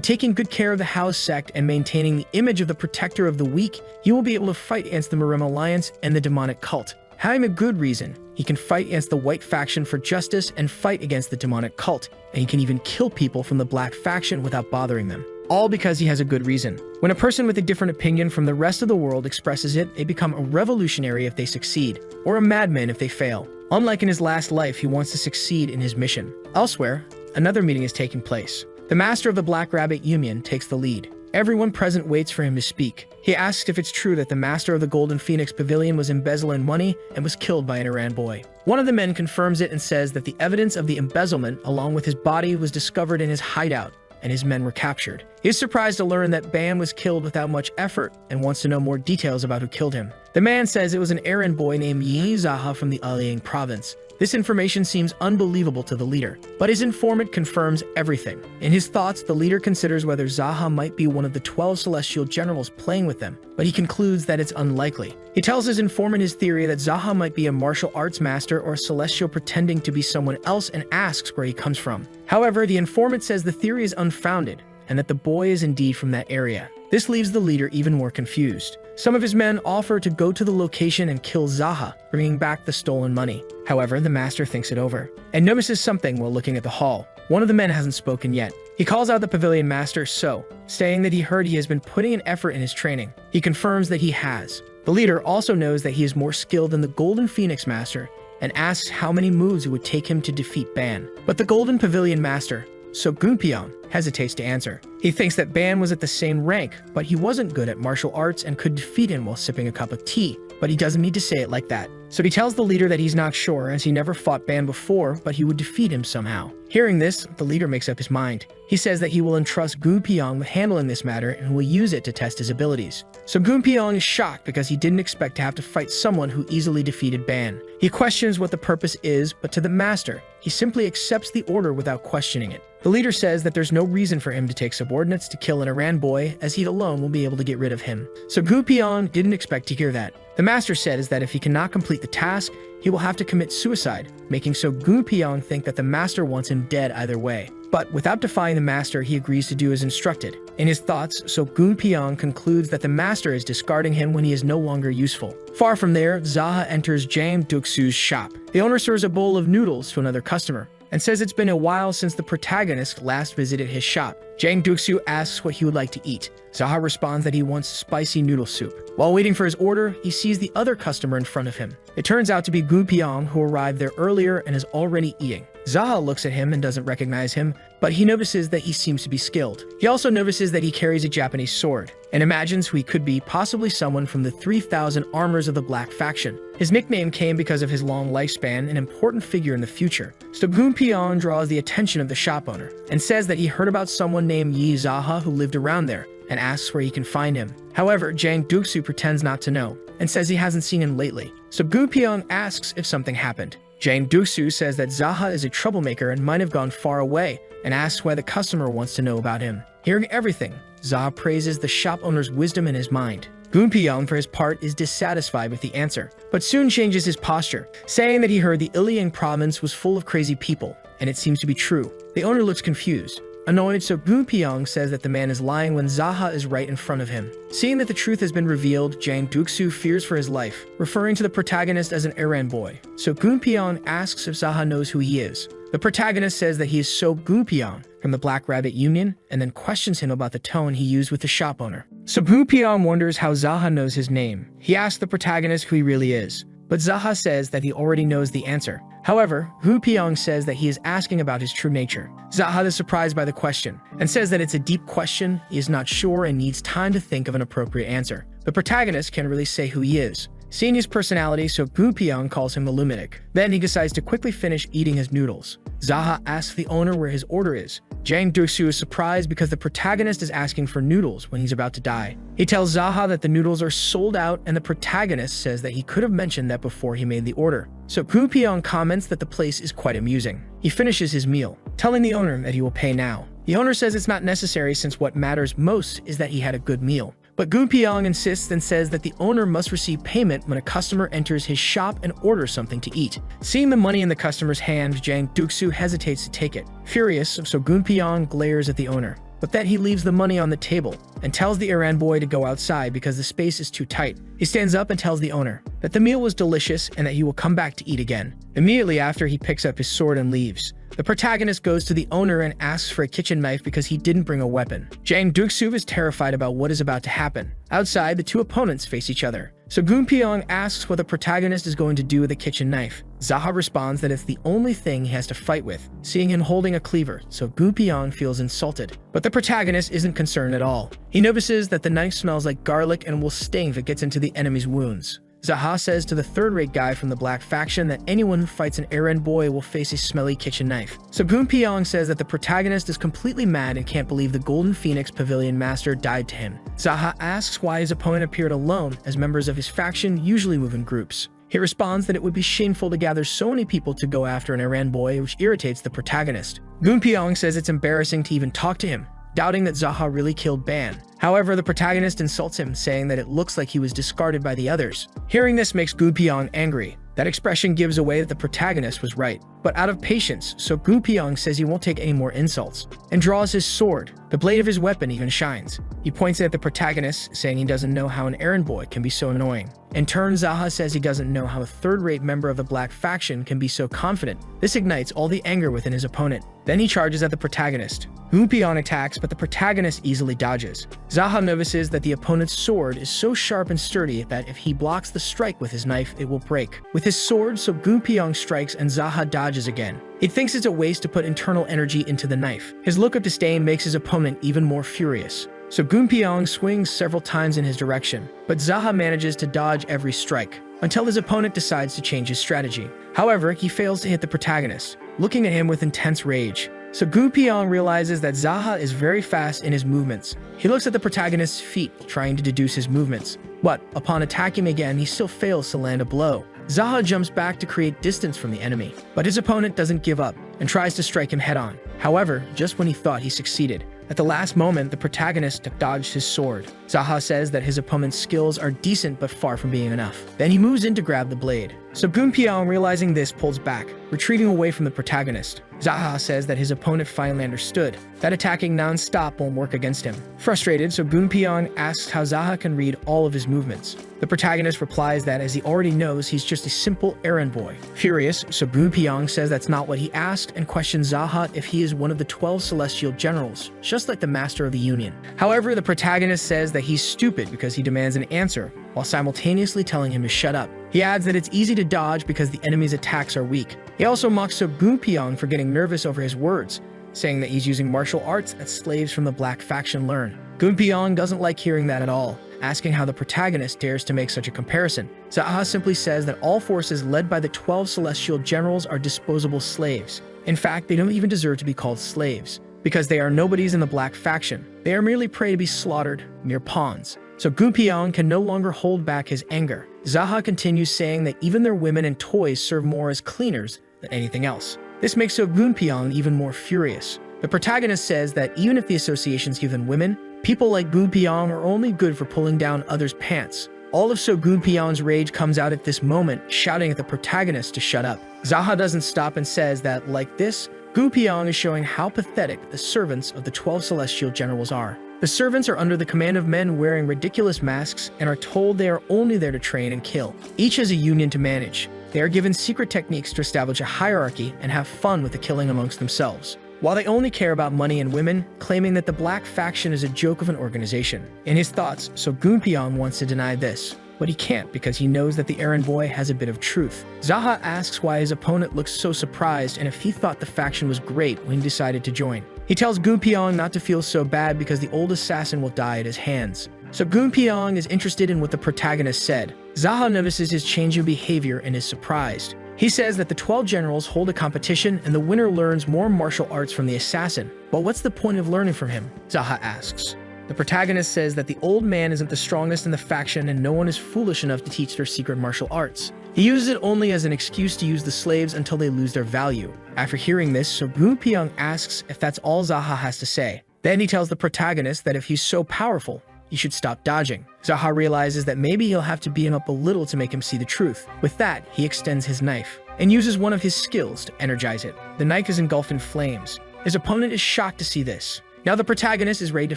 taking good care of the House sect and maintaining the image of the protector of the weak, he will be able to fight against the Mirim Alliance and the demonic cult. Having a good reason, he can fight against the white faction for justice and fight against the demonic cult, and he can even kill people from the black faction without bothering them. All because he has a good reason. When a person with a different opinion from the rest of the world expresses it, they become a revolutionary if they succeed, or a madman if they fail. Unlike in his last life, he wants to succeed in his mission. Elsewhere, another meeting is taking place. The master of the Black Rabbit Union takes the lead. Everyone present waits for him to speak. He asks if it's true that the master of the Golden Phoenix Pavilion was embezzling money and was killed by an errand boy. One of the men confirms it and says that the evidence of the embezzlement, along with his body, was discovered in his hideout, and his men were captured. He is surprised to learn that Ban was killed without much effort and wants to know more details about who killed him. The man says it was an errand boy named Yi Jaha from the Liang province. This information seems unbelievable to the leader, but his informant confirms everything. In his thoughts, the leader considers whether Jaha might be one of the 12 celestial generals playing with them, but he concludes that it's unlikely. He tells his informant his theory that Jaha might be a martial arts master or a celestial pretending to be someone else and asks where he comes from. However, the informant says the theory is unfounded and that the boy is indeed from that area. This leaves the leader even more confused. Some of his men offer to go to the location and kill Jaha, bringing back the stolen money. However, the master thinks it over and notices something while looking at the hall. One of the men hasn't spoken yet. He calls out the pavilion master So, saying that he heard he has been putting an effort in his training. He confirms that he has. The leader also knows that he is more skilled than the Golden Phoenix Master and asks how many moves it would take him to defeat Ban. But the Golden Pavilion Master, So Gunpyeong, hesitates to answer. He thinks that Ban was at the same rank, but he wasn't good at martial arts and could defeat him while sipping a cup of tea, but he doesn't need to say it like that. So he tells the leader that he's not sure as he never fought Ban before, but he would defeat him somehow. Hearing this, the leader makes up his mind. He says that he will entrust Gunpyeong with handling this matter and will use it to test his abilities. So Gunpyeong is shocked because he didn't expect to have to fight someone who easily defeated Ban. He questions what the purpose is, but to the master, he simply accepts the order without questioning it. The leader says that there's no reason for him to take subordinates to kill an Iran boy, as he alone will be able to get rid of him. So Gunpyeong didn't expect to hear that. The master said is that if he cannot complete the task, he will have to commit suicide, making So Gunpyeong think that the master wants him dead either way. But without defying the master, he agrees to do as instructed. In his thoughts, So Gunpyeong concludes that the master is discarding him when he is no longer useful. Far from there, Jaha enters Jang Duk-soo's shop. The owner serves a bowl of noodles to another customer, and says it's been a while since the protagonist last visited his shop. Jang Duksu asks what he would like to eat. Zaha responds that he wants spicy noodle soup. While waiting for his order, he sees the other customer in front of him. It turns out to be Gu Piong, who arrived there earlier and is already eating. Zaha looks at him and doesn't recognize him, but he notices that he seems to be skilled. He also notices that he carries a Japanese sword, and imagines who he could be, possibly someone from the 3,000 armors of the Black Faction. His nickname came because of his long lifespan, an important figure in the future. So Gu Piong draws the attention of the shop owner, and says that he heard about someone named Yi Zaha who lived around there, and asks where he can find him. However, Jang Duksu pretends not to know, and says he hasn't seen him lately. So Gu Piong asks if something happened. Jang Duksu says that Zaha is a troublemaker and might have gone far away, and asks why the customer wants to know about him. Hearing everything, Zaha praises the shop owner's wisdom in his mind. Gu Piong, for his part, is dissatisfied with the answer, but soon changes his posture, saying that he heard the Iliang province was full of crazy people, and it seems to be true. The owner looks confused. Annoyed, so Gu Piong says that the man is lying when Zaha is right in front of him. Seeing that the truth has been revealed, Jang Duksu fears for his life, referring to the protagonist as an errand boy. So Gu Piong asks if Zaha knows who he is. The protagonist says that he is So Gu Piong from the Black Rabbit Union, and then questions him about the tone he used with the shop owner. So Gu Piong wonders how Zaha knows his name. He asks the protagonist who he really is, but Zaha says that he already knows the answer. However, Gu Piong says that he is asking about his true nature. Zaha is surprised by the question, and says that it's a deep question, he is not sure and needs time to think of an appropriate answer. The protagonist can't really say who he is. Seeing his personality, so Gu Piong calls him the lunatic. Then he decides to quickly finish eating his noodles. Zaha asks the owner where his order is. Jang Duksu is surprised because the protagonist is asking for noodles when he's about to die. He tells Zaha that the noodles are sold out, and the protagonist says that he could have mentioned that before he made the order. So Gu Piong comments that the place is quite amusing. He finishes his meal, telling the owner that he will pay now. The owner says it's not necessary since what matters most is that he had a good meal. But Gu Piong insists and says that the owner must receive payment when a customer enters his shop and orders something to eat. Seeing the money in the customer's hand, Jang Duksu hesitates to take it. Furious, so Gu Piong glares at the owner, but then he leaves the money on the table and tells the errand boy to go outside because the space is too tight. He stands up and tells the owner that the meal was delicious and that he will come back to eat again. Immediately after, he picks up his sword and leaves. The protagonist goes to the owner and asks for a kitchen knife because he didn't bring a weapon. Jang Duksu is terrified about what is about to happen. Outside, the two opponents face each other. So Gu Piong asks what the protagonist is going to do with a kitchen knife. Zaha responds that it's the only thing he has to fight with, seeing him holding a cleaver, so Gu Piong feels insulted. But the protagonist isn't concerned at all. He notices that the knife smells like garlic and will sting if it gets into the enemy's wounds. Zaha says to the third-rate guy from the Black Faction that anyone who fights an errand boy will face a smelly kitchen knife. So Gu Piong says that the protagonist is completely mad and can't believe the Golden Phoenix Pavilion Master died to him. Zaha asks why his opponent appeared alone, as members of his faction usually move in groups. He responds that it would be shameful to gather so many people to go after an errand boy, which irritates the protagonist. Gu Piong says it's embarrassing to even talk to him, doubting that Zaha really killed Ban. However, the protagonist insults him, saying that it looks like he was discarded by the others. Hearing this makes Gu Piong angry. That expression gives away that the protagonist was right. But out of patience, so Gu Piong says he won't take any more insults, and draws his sword. The blade of his weapon even shines. He points it at the protagonist, saying he doesn't know how an errand boy can be so annoying. In turn, Zaha says he doesn't know how a third-rate member of the Black Faction can be so confident. This ignites all the anger within his opponent. Then he charges at the protagonist. Gu Piong attacks, but the protagonist easily dodges. Zaha notices that the opponent's sword is so sharp and sturdy that if he blocks the strike with his knife, it will break. With his sword, so Gu Piong strikes and Zaha dodges again. He thinks it's a waste to put internal energy into the knife. His look of disdain makes his opponent even more furious. So Gu Piong swings several times in his direction, but Zaha manages to dodge every strike, until his opponent decides to change his strategy. However, he fails to hit the protagonist, looking at him with intense rage. So Gu Piong realizes that Zaha is very fast in his movements. He looks at the protagonist's feet, trying to deduce his movements. But upon attacking again, he still fails to land a blow. Zaha jumps back to create distance from the enemy, but his opponent doesn't give up and tries to strike him head-on. However, just when he thought he succeeded, at the last moment, the protagonist dodged his sword. Zaha says that his opponent's skills are decent but far from being enough. Then he moves in to grab the blade. So Gunpyeong, realizing this, pulls back, retreating away from the protagonist. Jaha says that his opponent finally understood that attacking non-stop won't work against him. Frustrated, so Gunpyeong asks how Jaha can read all of his movements. The protagonist replies that as he already knows, he's just a simple errand boy. Furious, so Gunpyeong says that's not what he asked and questions Jaha if he is one of the 12 celestial generals, just like the master of the Union. However, the protagonist says that he's stupid because he demands an answer, while simultaneously telling him to shut up. He adds that it's easy to dodge because the enemy's attacks are weak. He also mocks Gunpyeong for getting nervous over his words, saying that he's using martial arts that slaves from the Black faction learn. Gunpyeong doesn't like hearing that at all, asking how the protagonist dares to make such a comparison. Jaha simply says that all forces led by the 12 celestial generals are disposable slaves. In fact, they don't even deserve to be called slaves, because they are nobodies in the Black faction. They are merely prey to be slaughtered, mere pawns. So Gunpyeong can no longer hold back his anger. Jaha continues saying that even their women and toys serve more as cleaners than anything else. This makes Gunpyeong even more furious. The protagonist says that even if the associations give them women, people like Gunpyeong are only good for pulling down others' pants. All of Gunpyeong's rage comes out at this moment, shouting at the protagonist to shut up. Jaha doesn't stop and says that, like this, Gunpyeong is showing how pathetic the servants of the 12 celestial generals are. The servants are under the command of men wearing ridiculous masks and are told they are only there to train and kill. Each has a union to manage. They are given secret techniques to establish a hierarchy and have fun with the killing amongst themselves, while they only care about money and women, claiming that the Black faction is a joke of an organization. In his thoughts, so Gunpyeong wants to deny this, but he can't because he knows that the errand boy has a bit of truth. Jaha asks why his opponent looks so surprised and if he thought the faction was great when he decided to join. He tells Gunpyeong not to feel so bad because the old assassin will die at his hands. So Gunpyeong is interested in what the protagonist said. Jaha notices his change in behavior and is surprised. He says that the 12 generals hold a competition and the winner learns more martial arts from the assassin. But what's the point of learning from him? Jaha asks. The protagonist says that the old man isn't the strongest in the faction and no one is foolish enough to teach their secret martial arts. He uses it only as an excuse to use the slaves until they lose their value. After hearing this, so Gunpyeong asks if that's all Jaha has to say. Then he tells the protagonist that if he's so powerful, he should stop dodging. Jaha realizes that maybe he'll have to beat him up a little to make him see the truth. With that, he extends his knife and uses one of his skills to energize it. The knife is engulfed in flames. His opponent is shocked to see this. Now the protagonist is ready to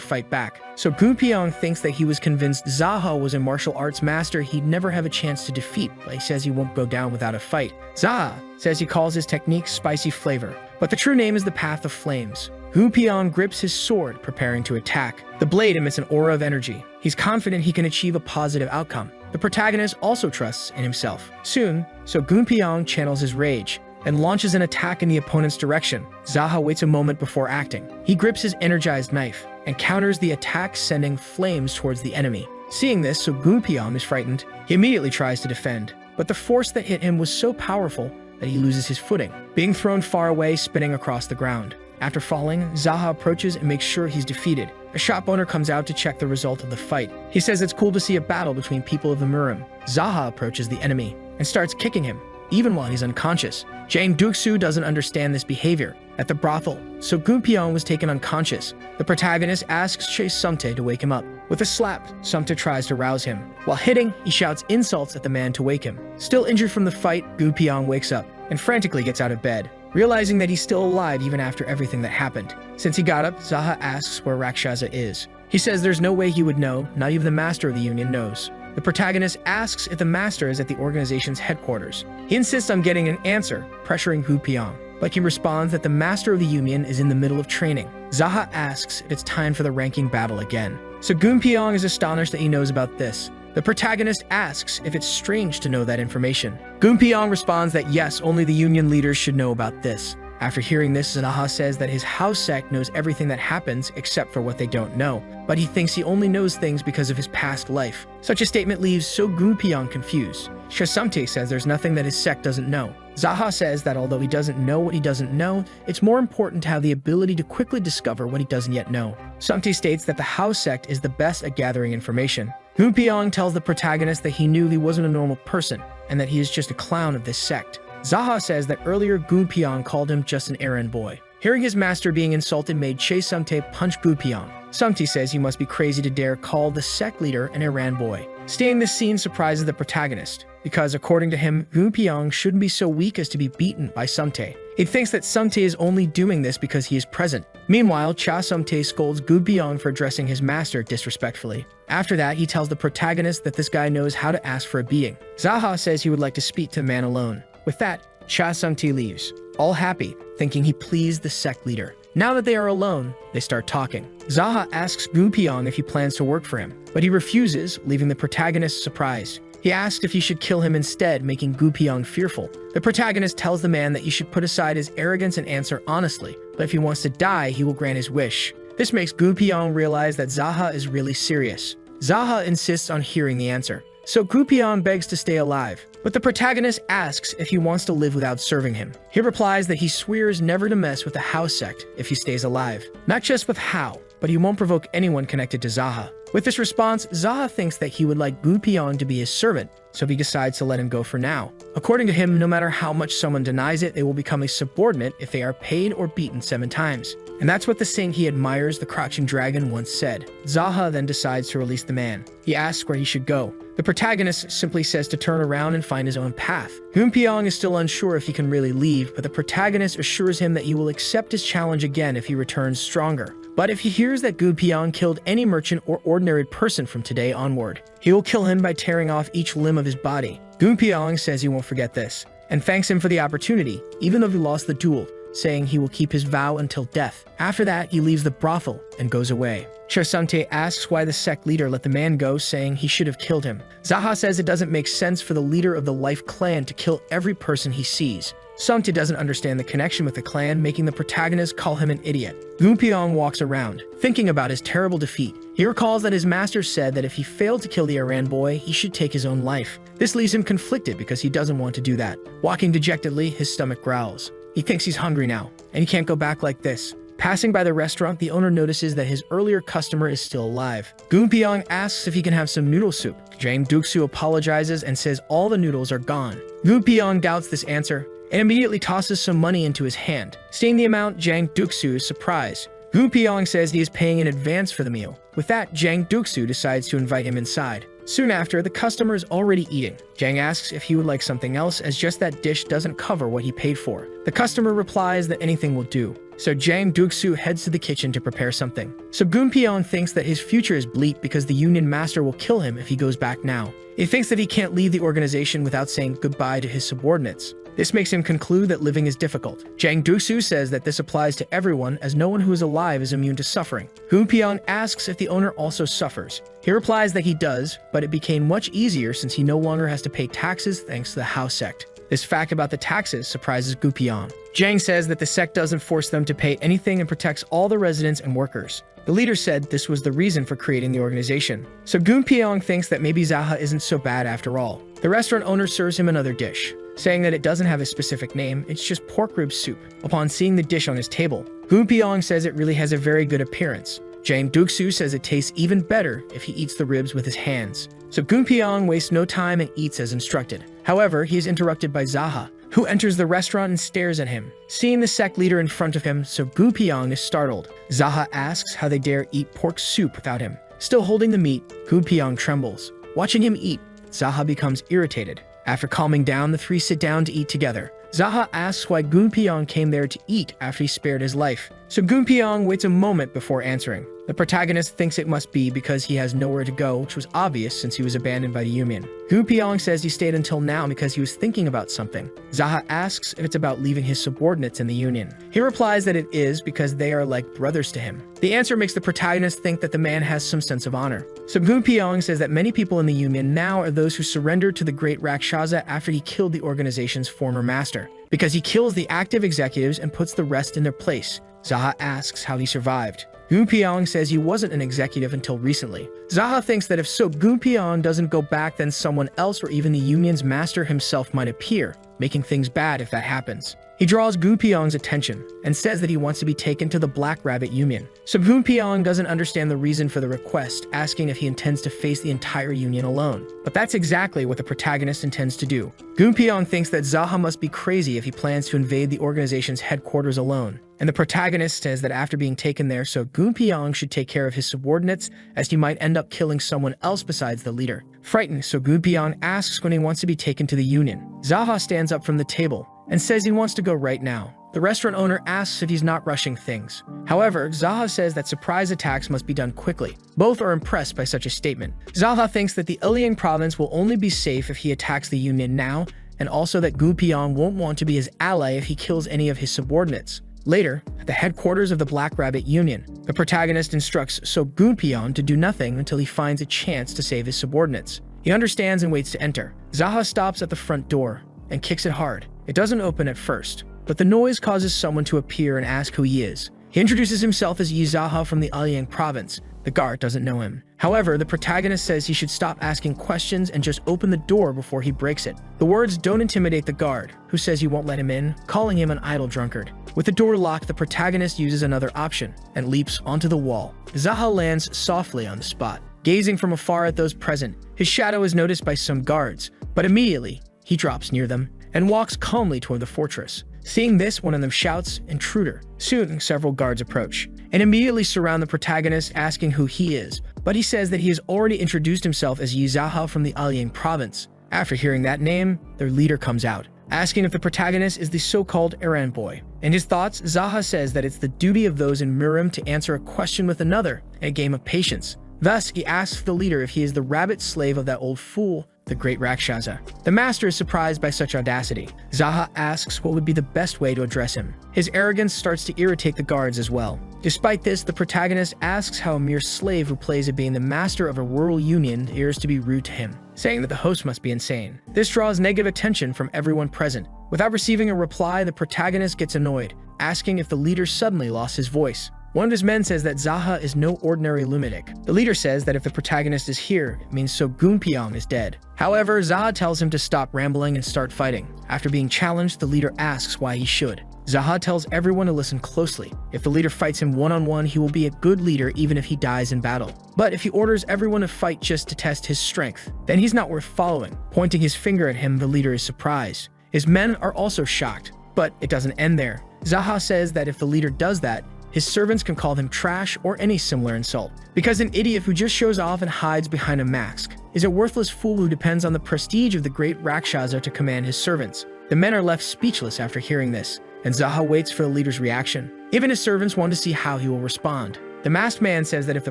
fight back. So Gunpyeong thinks that he was convinced Jaha was a martial arts master he'd never have a chance to defeat, but he says he won't go down without a fight. Jaha says he calls his technique spicy flavor, but the true name is the Path of Flames. Gunpyeong grips his sword, preparing to attack. The blade emits an aura of energy. He's confident he can achieve a positive outcome. The protagonist also trusts in himself. Soon, so Gunpyeong channels his rage and launches an attack in the opponent's direction. Jaha waits a moment before acting. He grips his energized knife and counters the attack, sending flames towards the enemy. Seeing this, so Gunpyeong is frightened. He immediately tries to defend, but the force that hit him was so powerful that he loses his footing, being thrown far away, spinning across the ground. After falling, Jaha approaches and makes sure he's defeated. A shop owner comes out to check the result of the fight. He says it's cool to see a battle between people of the Murim. Jaha approaches the enemy and starts kicking him, even while he's unconscious. Jang Duksu doesn't understand this behavior. At the brothel, so Gunpyeong was taken unconscious. The protagonist asks Chae Sumtae to wake him up. With a slap, Sumtae tries to rouse him. While hitting, he shouts insults at the man to wake him. Still injured from the fight, Gunpyeong wakes up and frantically gets out of bed, realizing that he's still alive even after everything that happened. Since he got up, Jaha asks where Rakshasa is. He says there's no way he would know, not even the master of the Union knows. The protagonist asks if the master is at the organization's headquarters. He insists on getting an answer, pressuring Gunpyeong, but he responds that the master of the Union is in the middle of training. Jaha asks if it's time for the ranking battle again. So Gunpyeong is astonished that he knows about this. The protagonist asks if it's strange to know that information. Gunpyeong responds that yes, only the Union leaders should know about this. After hearing this, Jaha says that his house sect knows everything that happens except for what they don't know, but he thinks he only knows things because of his past life. Such a statement leaves So Gunpyeong confused. Chae Sumtae says there's nothing that his sect doesn't know. Jaha says that although he doesn't know what he doesn't know, it's more important to have the ability to quickly discover what he doesn't yet know. Sumtae states that the house sect is the best at gathering information. Gunpyeong tells the protagonist that he knew he wasn't a normal person, and that he is just a clown of this sect. Jaha says that earlier Gunpyeong called him just an errand boy. Hearing his master being insulted made Chae Sumtae punch Gunpyeong. Sumtae says he must be crazy to dare call the sect leader an errand boy. Seeing this scene surprises the protagonist, because according to him, Gu Pyong shouldn't be so weak as to be beaten by Sumtae. He thinks that Sumtae is only doing this because he is present. Meanwhile, Cha Sumtae scolds Gu Pyong for addressing his master disrespectfully. After that, he tells the protagonist that this guy knows how to ask for a being. Jaha says he would like to speak to the man alone. With that, Cha Sumtae leaves, all happy, thinking he pleased the sect leader. Now that they are alone, they start talking. Jaha asks Gu Pyong if he plans to work for him, but he refuses, leaving the protagonist surprised. He asks if he should kill him instead, making Gu Pyong fearful. The protagonist tells the man that he should put aside his arrogance and answer honestly, but if he wants to die, he will grant his wish. This makes Gu Pyong realize that Jaha is really serious. Jaha insists on hearing the answer, so Gu Pyong begs to stay alive. But the protagonist asks if he wants to live without serving him. He replies that he swears never to mess with the Hao sect if he stays alive. Not just with Hao, but he won't provoke anyone connected to Jaha. With this response, Jaha thinks that he would like Gu Pyong to be his servant, so he decides to let him go for now. According to him, no matter how much someone denies it, they will become a subordinate if they are paid or beaten 7 times. And that's what the Sing he admires the Crouching Dragon once said. Jaha then decides to release the man. He asks where he should go. The protagonist simply says to turn around and find his own path. Gu Pyong is still unsure if he can really leave, but the protagonist assures him that he will accept his challenge again if he returns stronger. But if he hears that Gu Pyong killed any merchant or ordinary person from today onward, he will kill him by tearing off each limb of his body. Gu Pyong says he won't forget this, and thanks him for the opportunity, even though he lost the duel, saying he will keep his vow until death. After that, he leaves the brothel and goes away. Cha Sumtae asks why the sect leader let the man go, saying he should have killed him. Jaha says it doesn't make sense for the leader of the Life clan to kill every person he sees. Sumtae doesn't understand the connection with the clan, making the protagonist call him an idiot. Gu Pyong walks around, thinking about his terrible defeat. He recalls that his master said that if he failed to kill the Iran boy, he should take his own life. This leaves him conflicted because he doesn't want to do that. Walking dejectedly, his stomach growls. He thinks he's hungry now, and he can't go back like this. Passing by the restaurant, the owner notices that his earlier customer is still alive. Gu Pyong asks if he can have some noodle soup. Jang Duksu apologizes and says all the noodles are gone. Gu Pyong doubts this answer and immediately tosses some money into his hand. Seeing the amount, Jang Duksu is surprised. Gu Pyong says he is paying in advance for the meal. With that, Jang Duksu decides to invite him inside. Soon after, the customer is already eating. Jang asks if he would like something else, as just that dish doesn't cover what he paid for. The customer replies that anything will do. So Jang Duksu heads to the kitchen to prepare something. So Gu Pyong thinks that his future is bleak because the Union Master will kill him if he goes back now. He thinks that he can't leave the organization without saying goodbye to his subordinates. This makes him conclude that living is difficult. Jang Duksu says that this applies to everyone, as no one who is alive is immune to suffering. Gu Pyong asks if the owner also suffers. He replies that he does, but it became much easier since he no longer has to pay taxes thanks to the Hao sect. This fact about the taxes surprises Gu Pyong. Jang says that the sect doesn't force them to pay anything and protects all the residents and workers. The leader said this was the reason for creating the organization. So Gu Pyong thinks that maybe Jaha isn't so bad after all. The restaurant owner serves him another dish, saying that it doesn't have a specific name, it's just pork rib soup. Upon seeing the dish on his table, Gu Pyong says it really has a very good appearance. Jang Duksu says it tastes even better if he eats the ribs with his hands. So Gu Pyong wastes no time and eats as instructed. However, he is interrupted by Jaha, who enters the restaurant and stares at him. Seeing the sect leader in front of him, so Gu Pyong is startled. Jaha asks how they dare eat pork soup without him. Still holding the meat, Gu Pyong trembles. Watching him eat, Jaha becomes irritated. After calming down, the three sit down to eat together. Jaha asks why Gu Pyong came there to eat after he spared his life. So Gu Pyong waits a moment before answering. The protagonist thinks it must be because he has nowhere to go, which was obvious since he was abandoned by the Union. Gu Pyong says he stayed until now because he was thinking about something. Jaha asks if it's about leaving his subordinates in the Union. He replies that it is because they are like brothers to him. The answer makes the protagonist think that the man has some sense of honor. So Gu Pyong says that many people in the Union now are those who surrendered to the great Rakshasa after he killed the organization's former master, because he kills the active executives and puts the rest in their place. Jaha asks how he survived. Gu Pyong says he wasn't an executive until recently. Jaha thinks that if so Gu Pyong doesn't go back, then someone else or even the Union's master himself might appear, making things bad if that happens. He draws Gu Piong's attention and says that he wants to be taken to the Black Rabbit Union. So Gu Piong doesn't understand the reason for the request, asking if he intends to face the entire union alone. But that's exactly what the protagonist intends to do. Gu Piong thinks that Jaha must be crazy if he plans to invade the organization's headquarters alone. And the protagonist says that after being taken there, so Gu Piong should take care of his subordinates, as he might end up killing someone else besides the leader. Frightened, so Gu Piong asks when he wants to be taken to the union. Jaha stands up from the table and says he wants to go right now. The restaurant owner asks if he's not rushing things. However, Jaha says that surprise attacks must be done quickly. Both are impressed by such a statement. Jaha thinks that the Iliang province will only be safe if he attacks the union now, and also that Gu Piong won't want to be his ally if he kills any of his subordinates. Later, at the headquarters of the Black Rabbit Union, the protagonist instructs So Gu Piong to do nothing until he finds a chance to save his subordinates. He understands and waits to enter. Jaha stops at the front door and kicks it hard. It doesn't open at first, but the noise causes someone to appear and ask who he is. He introduces himself as Yi Jaha from the Iliang province. The guard doesn't know him. However, the protagonist says he should stop asking questions and just open the door before he breaks it. The words don't intimidate the guard, who says he won't let him in, calling him an idle drunkard. With the door locked, the protagonist uses another option and leaps onto the wall. Jaha lands softly on the spot. Gazing from afar at those present, his shadow is noticed by some guards, but immediately, he drops near them and walks calmly toward the fortress. Seeing this, one of them shouts, "Intruder." Soon, several guards approach and immediately surround the protagonist, asking who he is, but he says that he has already introduced himself as Yi Jaha from the Iliang province. After hearing that name, their leader comes out, asking if the protagonist is the so-called errand boy. In his thoughts, Jaha says that it's the duty of those in Mirim to answer a question with another, in a game of patience. Thus, he asks the leader if he is the rabbit slave of that old fool, the great Rakshasa. The master is surprised by such audacity. Jaha asks what would be the best way to address him. His arrogance starts to irritate the guards as well. Despite this, the protagonist asks how a mere slave who plays at being the master of a rural union dares to be rude to him, saying that the host must be insane. This draws negative attention from everyone present. Without receiving a reply, the protagonist gets annoyed, asking if the leader suddenly lost his voice. One of his men says that Jaha is no ordinary lunatic. The leader says that if the protagonist is here, it means So Gu Piong is dead. However, Jaha tells him to stop rambling and start fighting. After being challenged, the leader asks why he should. Jaha tells everyone to listen closely. If the leader fights him one-on-one, he will be a good leader even if he dies in battle. But if he orders everyone to fight just to test his strength, then he's not worth following. Pointing his finger at him, the leader is surprised. His men are also shocked, but it doesn't end there. Jaha says that if the leader does that, his servants can call him trash or any similar insult. Because an idiot who just shows off and hides behind a mask is a worthless fool who depends on the prestige of the great Rakshasa to command his servants. The men are left speechless after hearing this, and Jaha waits for the leader's reaction. Even his servants want to see how he will respond. The masked man says that if the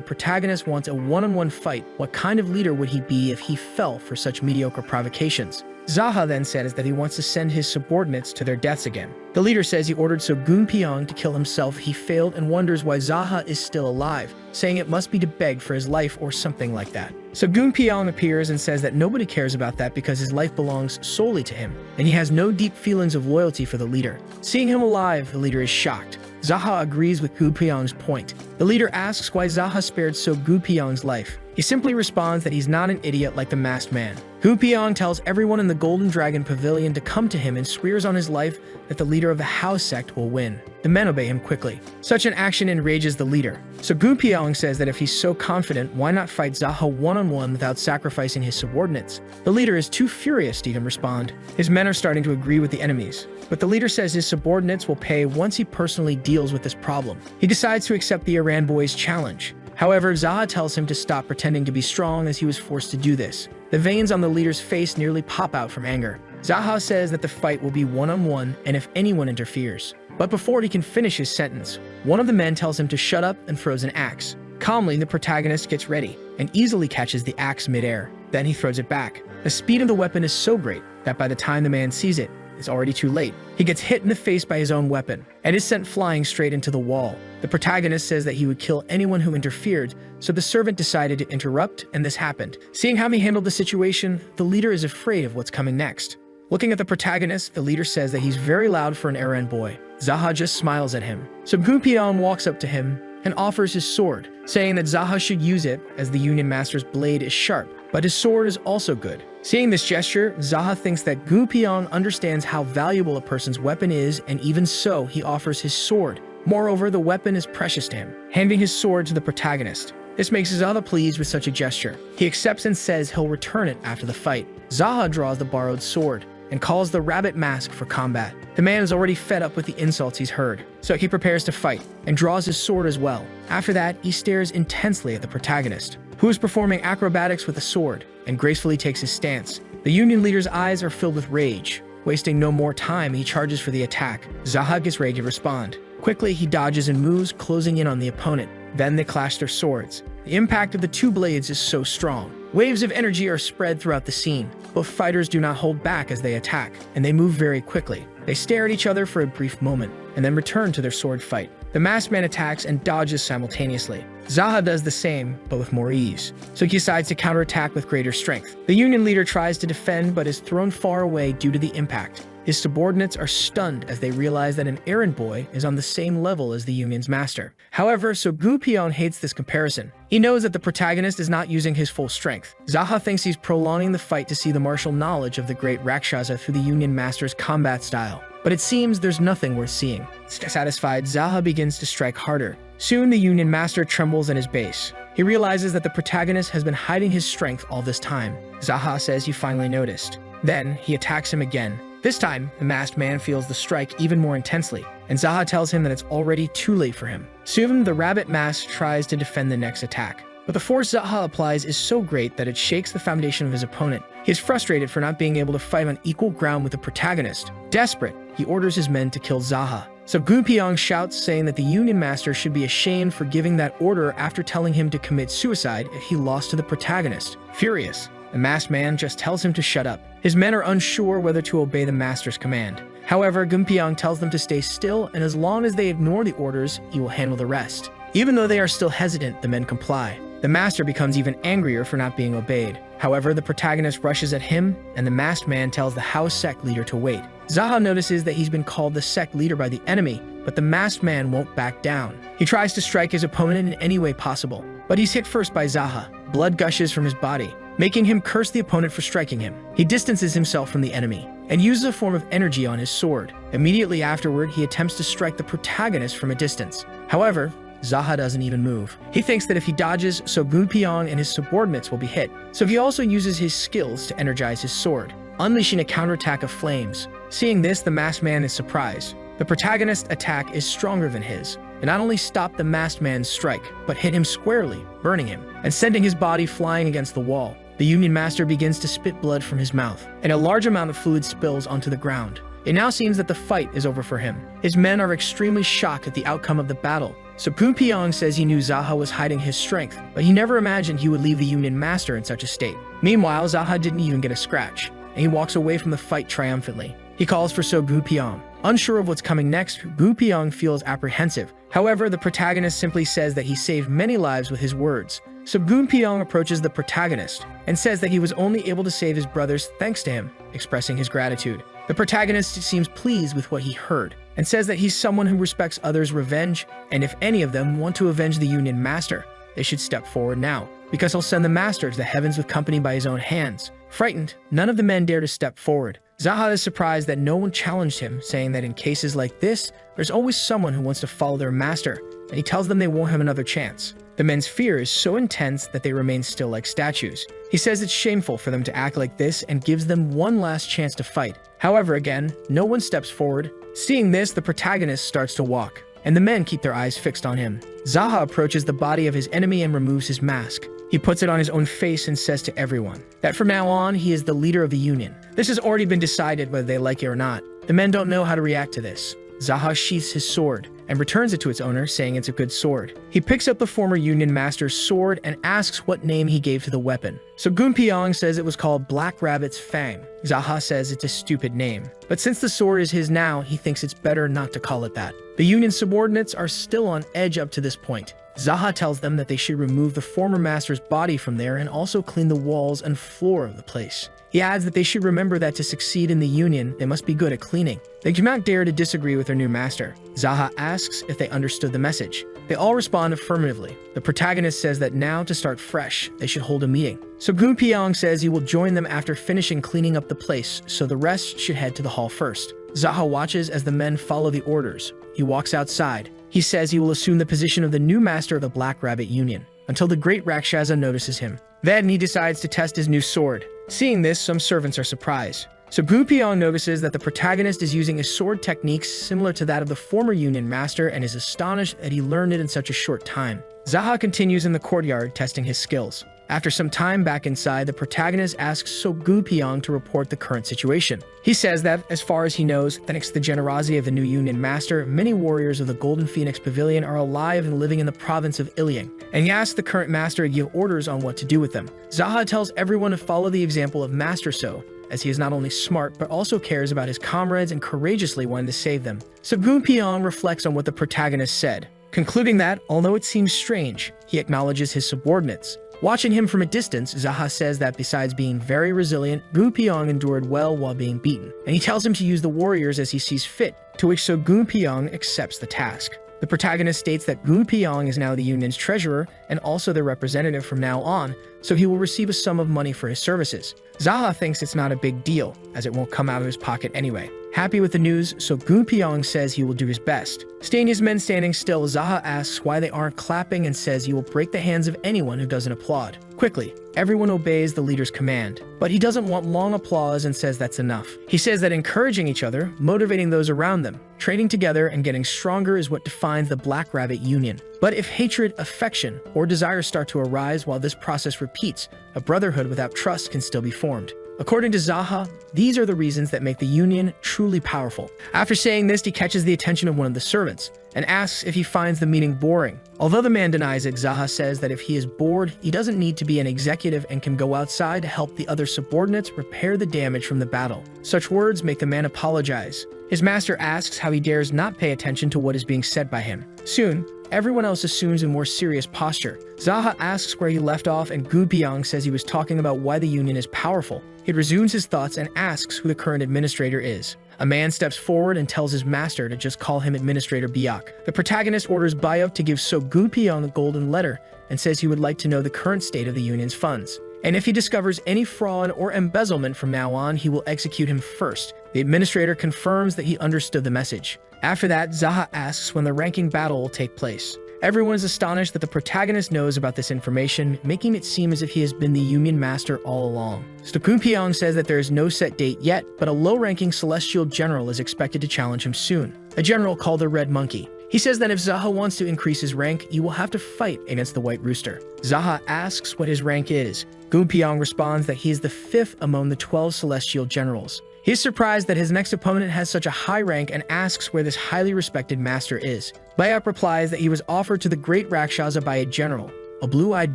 protagonist wants a one-on-one fight, what kind of leader would he be if he fell for such mediocre provocations? Jaha then says that he wants to send his subordinates to their deaths again. The leader says he ordered So Gu Piong to kill himself if he failed and wonders why Jaha is still alive, saying it must be to beg for his life or something like that. So Gu Piong appears and says that nobody cares about that because his life belongs solely to him, and he has no deep feelings of loyalty for the leader. Seeing him alive, the leader is shocked. Jaha agrees with Gu Piong's point. The leader asks why Jaha spared So Gu Piong's life. He simply responds that he's not an idiot like the masked man. Gu Piong tells everyone in the Golden Dragon Pavilion to come to him and swears on his life that the leader of the House sect will win. The men obey him quickly. Such an action enrages the leader. So Gu Piong says that if he's so confident, why not fight Jaha one-on-one without sacrificing his subordinates? The leader is too furious to even respond. His men are starting to agree with the enemies, but the leader says his subordinates will pay once he personally deals with this problem. He decides to accept the Iran boy's challenge. However, Jaha tells him to stop pretending to be strong as he was forced to do this. The veins on the leader's face nearly pop out from anger. Jaha says that the fight will be one-on-one and if anyone interferes. But before he can finish his sentence, one of the men tells him to shut up and throws an axe. Calmly, the protagonist gets ready and easily catches the axe midair. Then he throws it back. The speed of the weapon is so great that by the time the man sees it, it's already too late. He gets hit in the face by his own weapon and is sent flying straight into the wall. The protagonist says that he would kill anyone who interfered, so the servant decided to interrupt, and this happened. Seeing how he handled the situation, the leader is afraid of what's coming next. Looking at the protagonist, the leader says that he's very loud for an errand boy. Jaha just smiles at him. So Gu Piong walks up to him and offers his sword, saying that Jaha should use it as the Union Master's blade is sharp, but his sword is also good. Seeing this gesture, Jaha thinks that Gu Piang understands how valuable a person's weapon is, and even so, he offers his sword. Moreover, the weapon is precious to him, handing his sword to the protagonist. This makes Jaha pleased with such a gesture. He accepts and says he'll return it after the fight. Jaha draws the borrowed sword and calls the rabbit mask for combat. The man is already fed up with the insults he's heard, so he prepares to fight and draws his sword as well. After that, he stares intensely at the protagonist, who is performing acrobatics with a sword and gracefully takes his stance. The Union leader's eyes are filled with rage. Wasting no more time, he charges for the attack. Jaha gets ready to respond. Quickly, he dodges and moves, closing in on the opponent. Then they clash their swords. The impact of the two blades is so strong. Waves of energy are spread throughout the scene. Both fighters do not hold back as they attack, and they move very quickly. They stare at each other for a brief moment, and then return to their sword fight. The masked man attacks and dodges simultaneously. Jaha does the same, but with more ease, so he decides to counterattack with greater strength. The Union leader tries to defend, but is thrown far away due to the impact. His subordinates are stunned as they realize that an errand boy is on the same level as the Union's master. However, so Gu Piang hates this comparison. He knows that the protagonist is not using his full strength. Jaha thinks he's prolonging the fight to see the martial knowledge of the great Rakshasa through the Union master's combat style. But it seems there's nothing worth seeing. Satisfied, Jaha begins to strike harder. Soon the Union master trembles at his base. He realizes that the protagonist has been hiding his strength all this time. Jaha says he finally noticed. Then he attacks him again. This time, the masked man feels the strike even more intensely, and Jaha tells him that it's already too late for him. Soon, the rabbit mask tries to defend the next attack, but the force Jaha applies is so great that it shakes the foundation of his opponent. He is frustrated for not being able to fight on equal ground with the protagonist. Desperate, he orders his men to kill Jaha. So Gu Piang shouts, saying that the Union Master should be ashamed for giving that order after telling him to commit suicide if he lost to the protagonist. Furious, the masked man just tells him to shut up. His men are unsure whether to obey the master's command. However, Gu Piang tells them to stay still, and as long as they ignore the orders, he will handle the rest. Even though they are still hesitant, the men comply. The master becomes even angrier for not being obeyed. However, the protagonist rushes at him, and the masked man tells the house sect leader to wait. Jaha notices that he's been called the sect leader by the enemy, but the masked man won't back down. He tries to strike his opponent in any way possible, but he's hit first by Jaha. Blood gushes from his body, making him curse the opponent for striking him. He distances himself from the enemy and uses a form of energy on his sword. Immediately afterward, he attempts to strike the protagonist from a distance. However, Jaha doesn't even move. He thinks that if he dodges, so Gu Piang and his subordinates will be hit. So he also uses his skills to energize his sword, unleashing a counterattack of flames. Seeing this, the masked man is surprised. The protagonist's attack is stronger than his. It not only stopped the masked man's strike, but hit him squarely, burning him, and sending his body flying against the wall. The Union Master begins to spit blood from his mouth, and a large amount of fluid spills onto the ground. It now seems that the fight is over for him. His men are extremely shocked at the outcome of the battle. So Gu Piang says he knew Jaha was hiding his strength, but he never imagined he would leave the Union Master in such a state. Meanwhile, Jaha didn't even get a scratch, and he walks away from the fight triumphantly. He calls for So Gu Piang. Unsure of what's coming next, Gu Piang feels apprehensive. However, the protagonist simply says that he saved many lives with his words. So Gu Piang approaches the protagonist and says that he was only able to save his brothers thanks to him, expressing his gratitude. The protagonist seems pleased with what he heard and says that he's someone who respects others' revenge, and if any of them want to avenge the Union Master, they should step forward now, because he'll send the Master to the heavens with company by his own hands. Frightened, none of the men dare to step forward. Jaha is surprised that no one challenged him, saying that in cases like this, there's always someone who wants to follow their master, and he tells them they won't have another chance. The men's fear is so intense that they remain still like statues. He says it's shameful for them to act like this and gives them one last chance to fight. However, again, no one steps forward. Seeing this, the protagonist starts to walk, and the men keep their eyes fixed on him. Jaha approaches the body of his enemy and removes his mask. He puts it on his own face and says to everyone that from now on, he is the leader of the Union. This has already been decided whether they like it or not. The men don't know how to react to this. Jaha sheaths his sword and returns it to its owner, saying it's a good sword. He picks up the former Union Master's sword and asks what name he gave to the weapon. So Gu Piang says it was called Black Rabbit's Fang. Jaha says it's a stupid name, but since the sword is his now, he thinks it's better not to call it that. The Union subordinates are still on edge up to this point. Jaha tells them that they should remove the former master's body from there and also clean the walls and floor of the place. He adds that they should remember that to succeed in the union, they must be good at cleaning. They do not dare to disagree with their new master. Jaha asks if they understood the message. They all respond affirmatively. The protagonist says that now, to start fresh, they should hold a meeting. So Gunpyeong says he will join them after finishing cleaning up the place, so the rest should head to the hall first. Jaha watches as the men follow the orders. He walks outside. He says he will assume the position of the new master of the Black Rabbit Union, until the great Rakshasa notices him. Then he decides to test his new sword. Seeing this, some servants are surprised. So Gunpyeong notices that the protagonist is using a sword technique similar to that of the former Union master and is astonished that he learned it in such a short time. Jaha continues in the courtyard testing his skills. After some time back inside, the protagonist asks So Gunpyeong to report the current situation. He says that, as far as he knows, thanks to the generosity of the new Union master, many warriors of the Golden Phoenix Pavilion are alive and living in the province of Ilyang, and he asks the current master to give orders on what to do with them. Jaha tells everyone to follow the example of Master So, as he is not only smart but also cares about his comrades and courageously wanted to save them. So Gunpyeong reflects on what the protagonist said, concluding that, although it seems strange, he acknowledges his subordinates. Watching him from a distance, Jaha says that besides being very resilient, Gunpyeong endured well while being beaten, and he tells him to use the warriors as he sees fit, to which So Gunpyeong accepts the task. The protagonist states that Gunpyeong is now the union's treasurer and also their representative from now on, so he will receive a sum of money for his services. Jaha thinks it's not a big deal, as it won't come out of his pocket anyway. Happy with the news, So Gunpyeong says he will do his best. Seeing his men standing still, Jaha asks why they aren't clapping and says he will break the hands of anyone who doesn't applaud. Quickly, everyone obeys the leader's command, but he doesn't want long applause and says that's enough. He says that encouraging each other, motivating those around them, training together, and getting stronger is what defines the Black Rabbit Union. But if hatred, affection, or desire start to arise while this process repeats, a brotherhood without trust can still be formed. According to Jaha, these are the reasons that make the union truly powerful. After saying this, he catches the attention of one of the servants and asks if he finds the meeting boring. Although the man denies it, Jaha says that if he is bored, he doesn't need to be an executive and can go outside to help the other subordinates repair the damage from the battle. Such words make the man apologize. His master asks how he dares not pay attention to what is being said by him. Soon, everyone else assumes a more serious posture. Jaha asks where he left off, and Gunpyeong says he was talking about why the union is powerful. He resumes his thoughts and asks who the current administrator is. A man steps forward and tells his master to just call him Administrator Byok. The protagonist orders Byok to give So Gunpyeong a golden letter and says he would like to know the current state of the union's funds. And if he discovers any fraud or embezzlement from now on, he will execute him first. The administrator confirms that he understood the message. After that, Jaha asks when the ranking battle will take place. Everyone is astonished that the protagonist knows about this information, making it seem as if he has been the Union Master all along. So Gunpyeong says that there is no set date yet, but a low-ranking celestial general is expected to challenge him soon. A general called the Red Monkey. He says that if Jaha wants to increase his rank, he will have to fight against the White Rooster. Jaha asks what his rank is. Gunpyeong responds that he is the 5th among the 12 celestial generals. He is surprised that his next opponent has such a high rank and asks where this highly respected master is. Byok replies that he was offered to the great Rakshasa by a general, a blue-eyed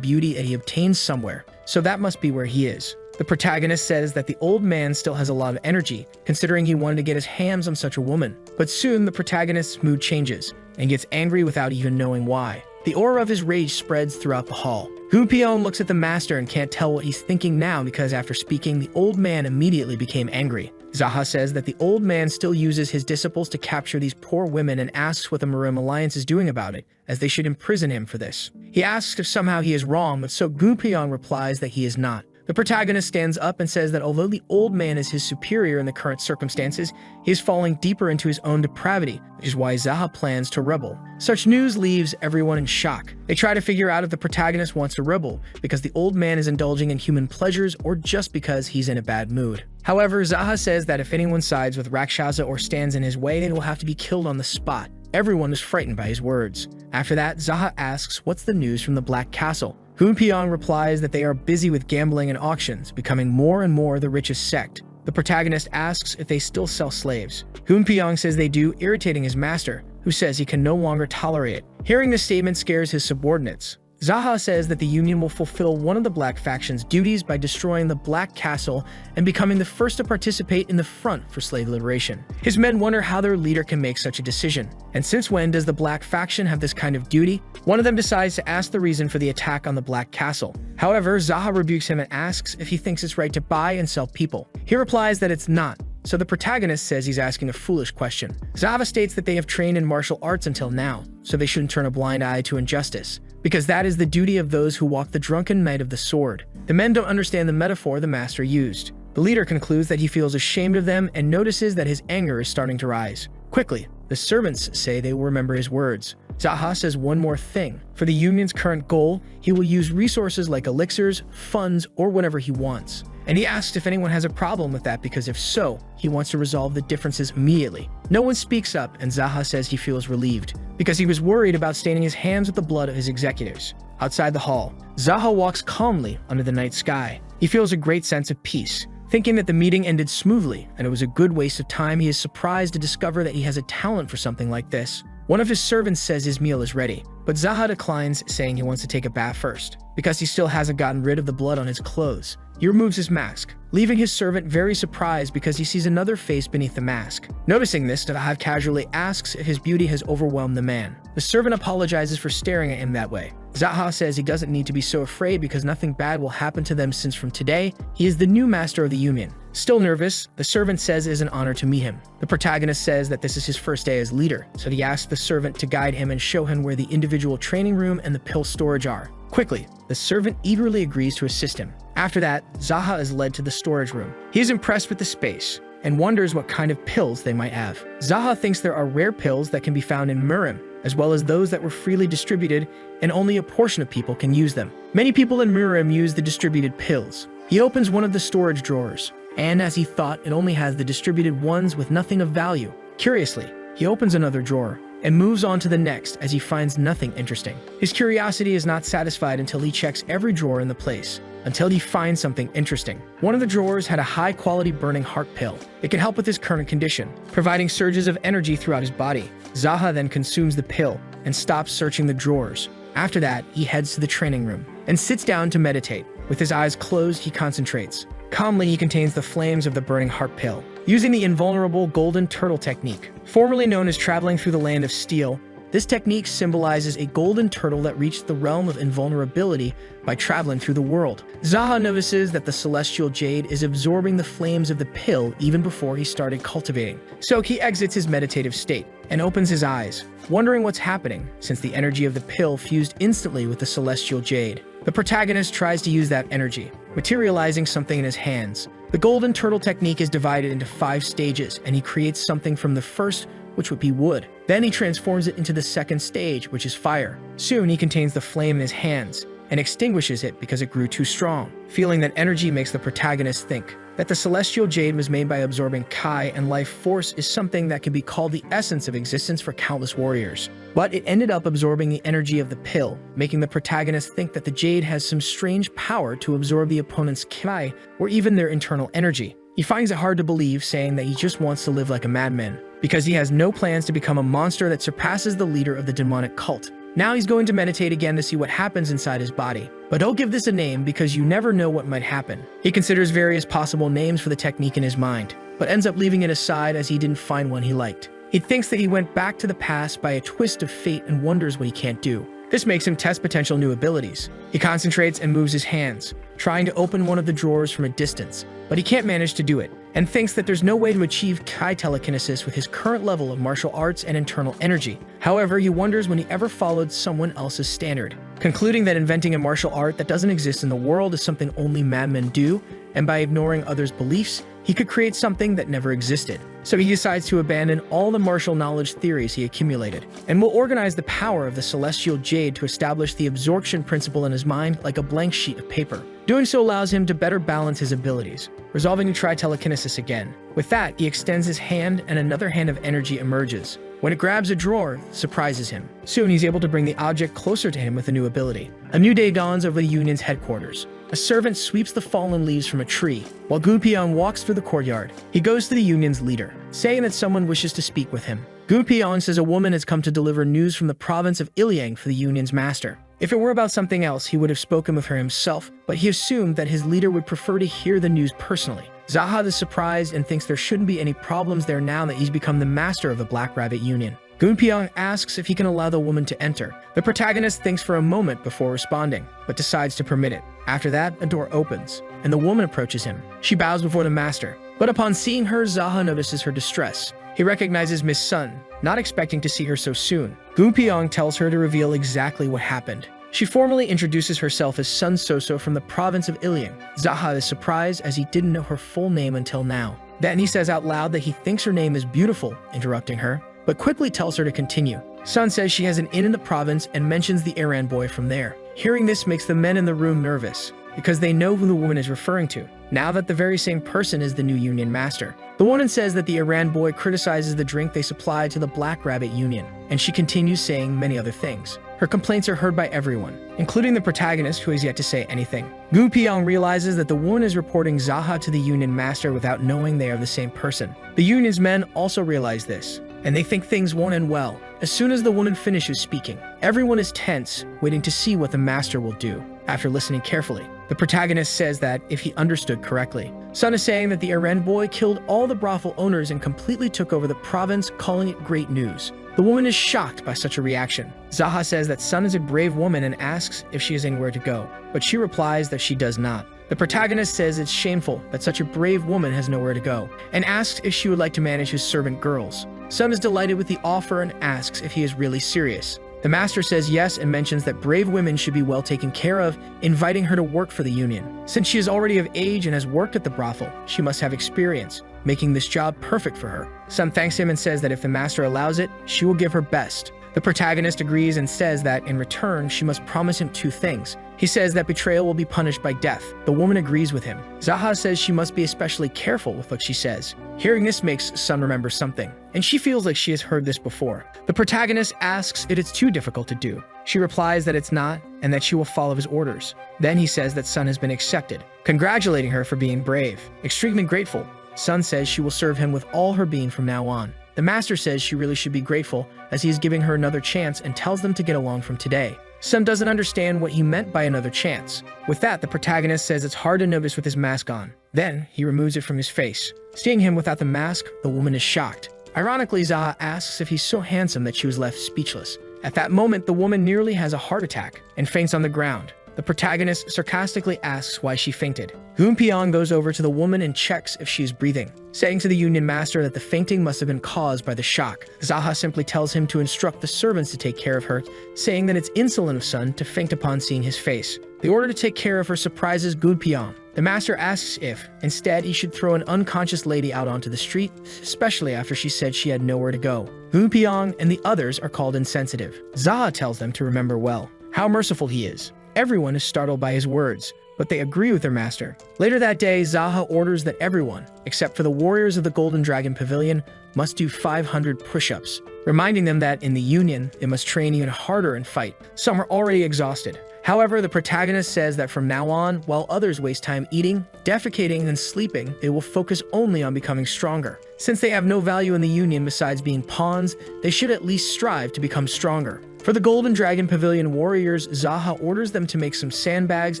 beauty that he obtained somewhere, so that must be where he is. The protagonist says that the old man still has a lot of energy, considering he wanted to get his hands on such a woman. But soon the protagonist's mood changes, and gets angry without even knowing why. The aura of his rage spreads throughout the hall. Gunpyeong looks at the master and can't tell what he's thinking now because after speaking, the old man immediately became angry. Jaha says that the old man still uses his disciples to capture these poor women and asks what the Marim Alliance is doing about it, as they should imprison him for this. He asks if somehow he is wrong, but So Gunpyeong replies that he is not. The protagonist stands up and says that although the old man is his superior in the current circumstances, he is falling deeper into his own depravity, which is why Jaha plans to rebel. Such news leaves everyone in shock. They try to figure out if the protagonist wants to rebel because the old man is indulging in human pleasures or just because he's in a bad mood. However, Jaha says that if anyone sides with Rakshasa or stands in his way, they will have to be killed on the spot. Everyone is frightened by his words. After that, Jaha asks what's the news from the Black Castle. Gunpyeong replies that they are busy with gambling and auctions, becoming more and more the richest sect. The protagonist asks if they still sell slaves. Gunpyeong says they do, irritating his master, who says he can no longer tolerate it. Hearing this statement scares his subordinates. Jaha says that the Union will fulfill one of the Black faction's duties by destroying the Black Castle and becoming the first to participate in the front for slave liberation. His men wonder how their leader can make such a decision, and since when does the Black faction have this kind of duty? One of them decides to ask the reason for the attack on the Black Castle. However, Jaha rebukes him and asks if he thinks it's right to buy and sell people. He replies that it's not. So the protagonist says he's asking a foolish question. Jaha states that they have trained in martial arts until now, so they shouldn't turn a blind eye to injustice, because that is the duty of those who walk the drunken night of the sword. The men don't understand the metaphor the master used. The leader concludes that he feels ashamed of them and notices that his anger is starting to rise. Quickly, the servants say they will remember his words. Jaha says one more thing. For the Union's current goal, he will use resources like elixirs, funds, or whatever he wants. And he asks if anyone has a problem with that, because if so, he wants to resolve the differences immediately. No one speaks up, and Jaha says he feels relieved, because he was worried about staining his hands with the blood of his executors. Outside the hall, Jaha walks calmly under the night sky. He feels a great sense of peace. Thinking that the meeting ended smoothly and it was a good waste of time, he is surprised to discover that he has a talent for something like this. One of his servants says his meal is ready, but Jaha declines, saying he wants to take a bath first, because he still hasn't gotten rid of the blood on his clothes. He removes his mask, leaving his servant very surprised because he sees another face beneath the mask. Noticing this, Jaha casually asks if his beauty has overwhelmed the man. The servant apologizes for staring at him that way. Jaha says he doesn't need to be so afraid because nothing bad will happen to them, since from today, he is the new master of the Union. Still nervous, the servant says it is an honor to meet him. The protagonist says that this is his first day as leader, so he asks the servant to guide him and show him where the individual training room and the pill storage are. Quickly, the servant eagerly agrees to assist him. After that, Jaha is led to the storage room. He is impressed with the space and wonders what kind of pills they might have. Jaha thinks there are rare pills that can be found in Murim, as well as those that were freely distributed, and only a portion of people can use them. Many people in Murim use the distributed pills. He opens one of the storage drawers, and as he thought, it only has the distributed ones with nothing of value. Curiously, he opens another drawer and moves on to the next as he finds nothing interesting. His curiosity is not satisfied until he checks every drawer in the place, until he finds something interesting. One of the drawers had a high-quality burning heart pill. It can help with his current condition, providing surges of energy throughout his body. Jaha then consumes the pill and stops searching the drawers. After that, he heads to the training room and sits down to meditate. With his eyes closed, he concentrates. Calmly, he contains the flames of the burning heart pill. Using the invulnerable golden turtle technique, formerly known as traveling through the land of steel, this technique symbolizes a golden turtle that reached the realm of invulnerability by traveling through the world. Jaha notices that the celestial jade is absorbing the flames of the pill even before he started cultivating. So he exits his meditative state and opens his eyes, wondering what's happening since the energy of the pill fused instantly with the celestial jade. The protagonist tries to use that energy, materializing something in his hands. The golden turtle technique is divided into 5 stages, and he creates something from the first, which would be wood. Then he transforms it into the second stage, which is fire. Soon he contains the flame in his hands and extinguishes it because it grew too strong. Feeling that energy makes the protagonist think that the celestial jade was made by absorbing Kai, and life force is something that can be called the essence of existence for countless warriors. But it ended up absorbing the energy of the pill, making the protagonist think that the jade has some strange power to absorb the opponent's Kai or even their internal energy. He finds it hard to believe, saying that he just wants to live like a madman, because he has no plans to become a monster that surpasses the leader of the demonic cult. Now he's going to meditate again to see what happens inside his body. But don't give this a name, because you never know what might happen. He considers various possible names for the technique in his mind, but ends up leaving it aside as he didn't find one he liked. He thinks that he went back to the past by a twist of fate and wonders what he can't do. This makes him test potential new abilities. He concentrates and moves his hands, trying to open one of the drawers from a distance, but he can't manage to do it, and thinks that there's no way to achieve Kai telekinesis with his current level of martial arts and internal energy. However, he wonders when he ever followed someone else's standard, concluding that inventing a martial art that doesn't exist in the world is something only madmen do, and by ignoring others' beliefs, he could create something that never existed. So he decides to abandon all the martial knowledge theories he accumulated, and will organize the power of the celestial jade to establish the absorption principle in his mind like a blank sheet of paper. Doing so allows him to better balance his abilities, resolving to try telekinesis again. With that, he extends his hand and another hand of energy emerges. When it grabs a drawer, surprises him. Soon he's able to bring the object closer to him with a new ability. A new day dawns over the Union's headquarters. A servant sweeps the fallen leaves from a tree, while Gunpyeong walks through the courtyard. He goes to the Union's leader, saying that someone wishes to speak with him. Gunpyeong says a woman has come to deliver news from the province of Ilyang for the Union's master. If it were about something else, he would have spoken with her himself, but he assumed that his leader would prefer to hear the news personally. Jaha is surprised and thinks there shouldn't be any problems there now that he's become the master of the Black Rabbit Union. Gunpyeong asks if he can allow the woman to enter. The protagonist thinks for a moment before responding, but decides to permit it. After that, a door opens, and the woman approaches him. She bows before the master, but upon seeing her, Jaha notices her distress. He recognizes Miss Sun, not expecting to see her so soon. Gunpyeong tells her to reveal exactly what happened. She formally introduces herself as Sun Soso from the province of Ilyang. Jaha is surprised as he didn't know her full name until now. Then he says out loud that he thinks her name is beautiful, interrupting her, but quickly tells her to continue. Sun says she has an inn in the province and mentions the errand boy from there. Hearing this makes the men in the room nervous, because they know who the woman is referring to, now that the very same person is the new union master. The woman says that the errand boy criticizes the drink they supply to the Black Rabbit Union, and she continues saying many other things. Her complaints are heard by everyone, including the protagonist who has yet to say anything. Gunpyeong realizes that the woman is reporting Jaha to the union master without knowing they are the same person. The union's men also realize this, and they think things won't end well. As soon as the woman finishes speaking, everyone is tense, waiting to see what the master will do. After listening carefully, the protagonist says that if he understood correctly, Sun is saying that the errand boy killed all the brothel owners and completely took over the province, calling it great news. The woman is shocked by such a reaction. Jaha says that Sun is a brave woman and asks if she has anywhere to go, but she replies that she does not. The protagonist says it's shameful that such a brave woman has nowhere to go, and asks if she would like to manage his servant girls. Sun is delighted with the offer and asks if he is really serious. The master says yes and mentions that brave women should be well taken care of, inviting her to work for the union. Since she is already of age and has worked at the brothel, she must have experience, making this job perfect for her. Sun thanks him and says that if the master allows it, she will give her best. The protagonist agrees and says that, in return, she must promise him 2 things. He says that betrayal will be punished by death. The woman agrees with him. Jaha says she must be especially careful with what she says. Hearing this makes Sun remember something, and she feels like she has heard this before. The protagonist asks if it's too difficult to do. She replies that it's not, and that she will follow his orders. Then he says that Sun has been accepted, congratulating her for being brave. Extremely grateful, Sun says she will serve him with all her being from now on. The master says she really should be grateful, as he is giving her another chance and tells them to get along from today. Sun doesn't understand what he meant by another chance. With that, the protagonist says it's hard to notice with his mask on. Then, he removes it from his face. Seeing him without the mask, the woman is shocked. Ironically, Jaha asks if he's so handsome that she was left speechless. At that moment, the woman nearly has a heart attack and faints on the ground. The protagonist sarcastically asks why she fainted. Gunpyeong goes over to the woman and checks if she is breathing, saying to the union master that the fainting must have been caused by the shock. Jaha simply tells him to instruct the servants to take care of her, saying that it's insolent of Sun to faint upon seeing his face. The order to take care of her surprises Gunpyeong. The master asks if, instead, he should throw an unconscious lady out onto the street, especially after she said she had nowhere to go. Gunpyeong and the others are called insensitive. Jaha tells them to remember well how merciful he is. Everyone is startled by his words, but they agree with their master. Later that day, Jaha orders that everyone, except for the warriors of the Golden Dragon Pavilion, must do 500 push-ups, reminding them that in the Union, they must train even harder and fight. Some are already exhausted. However, the protagonist says that from now on, while others waste time eating, defecating, and sleeping, they will focus only on becoming stronger. Since they have no value in the Union besides being pawns, they should at least strive to become stronger. For the Golden Dragon Pavilion warriors, Jaha orders them to make some sandbags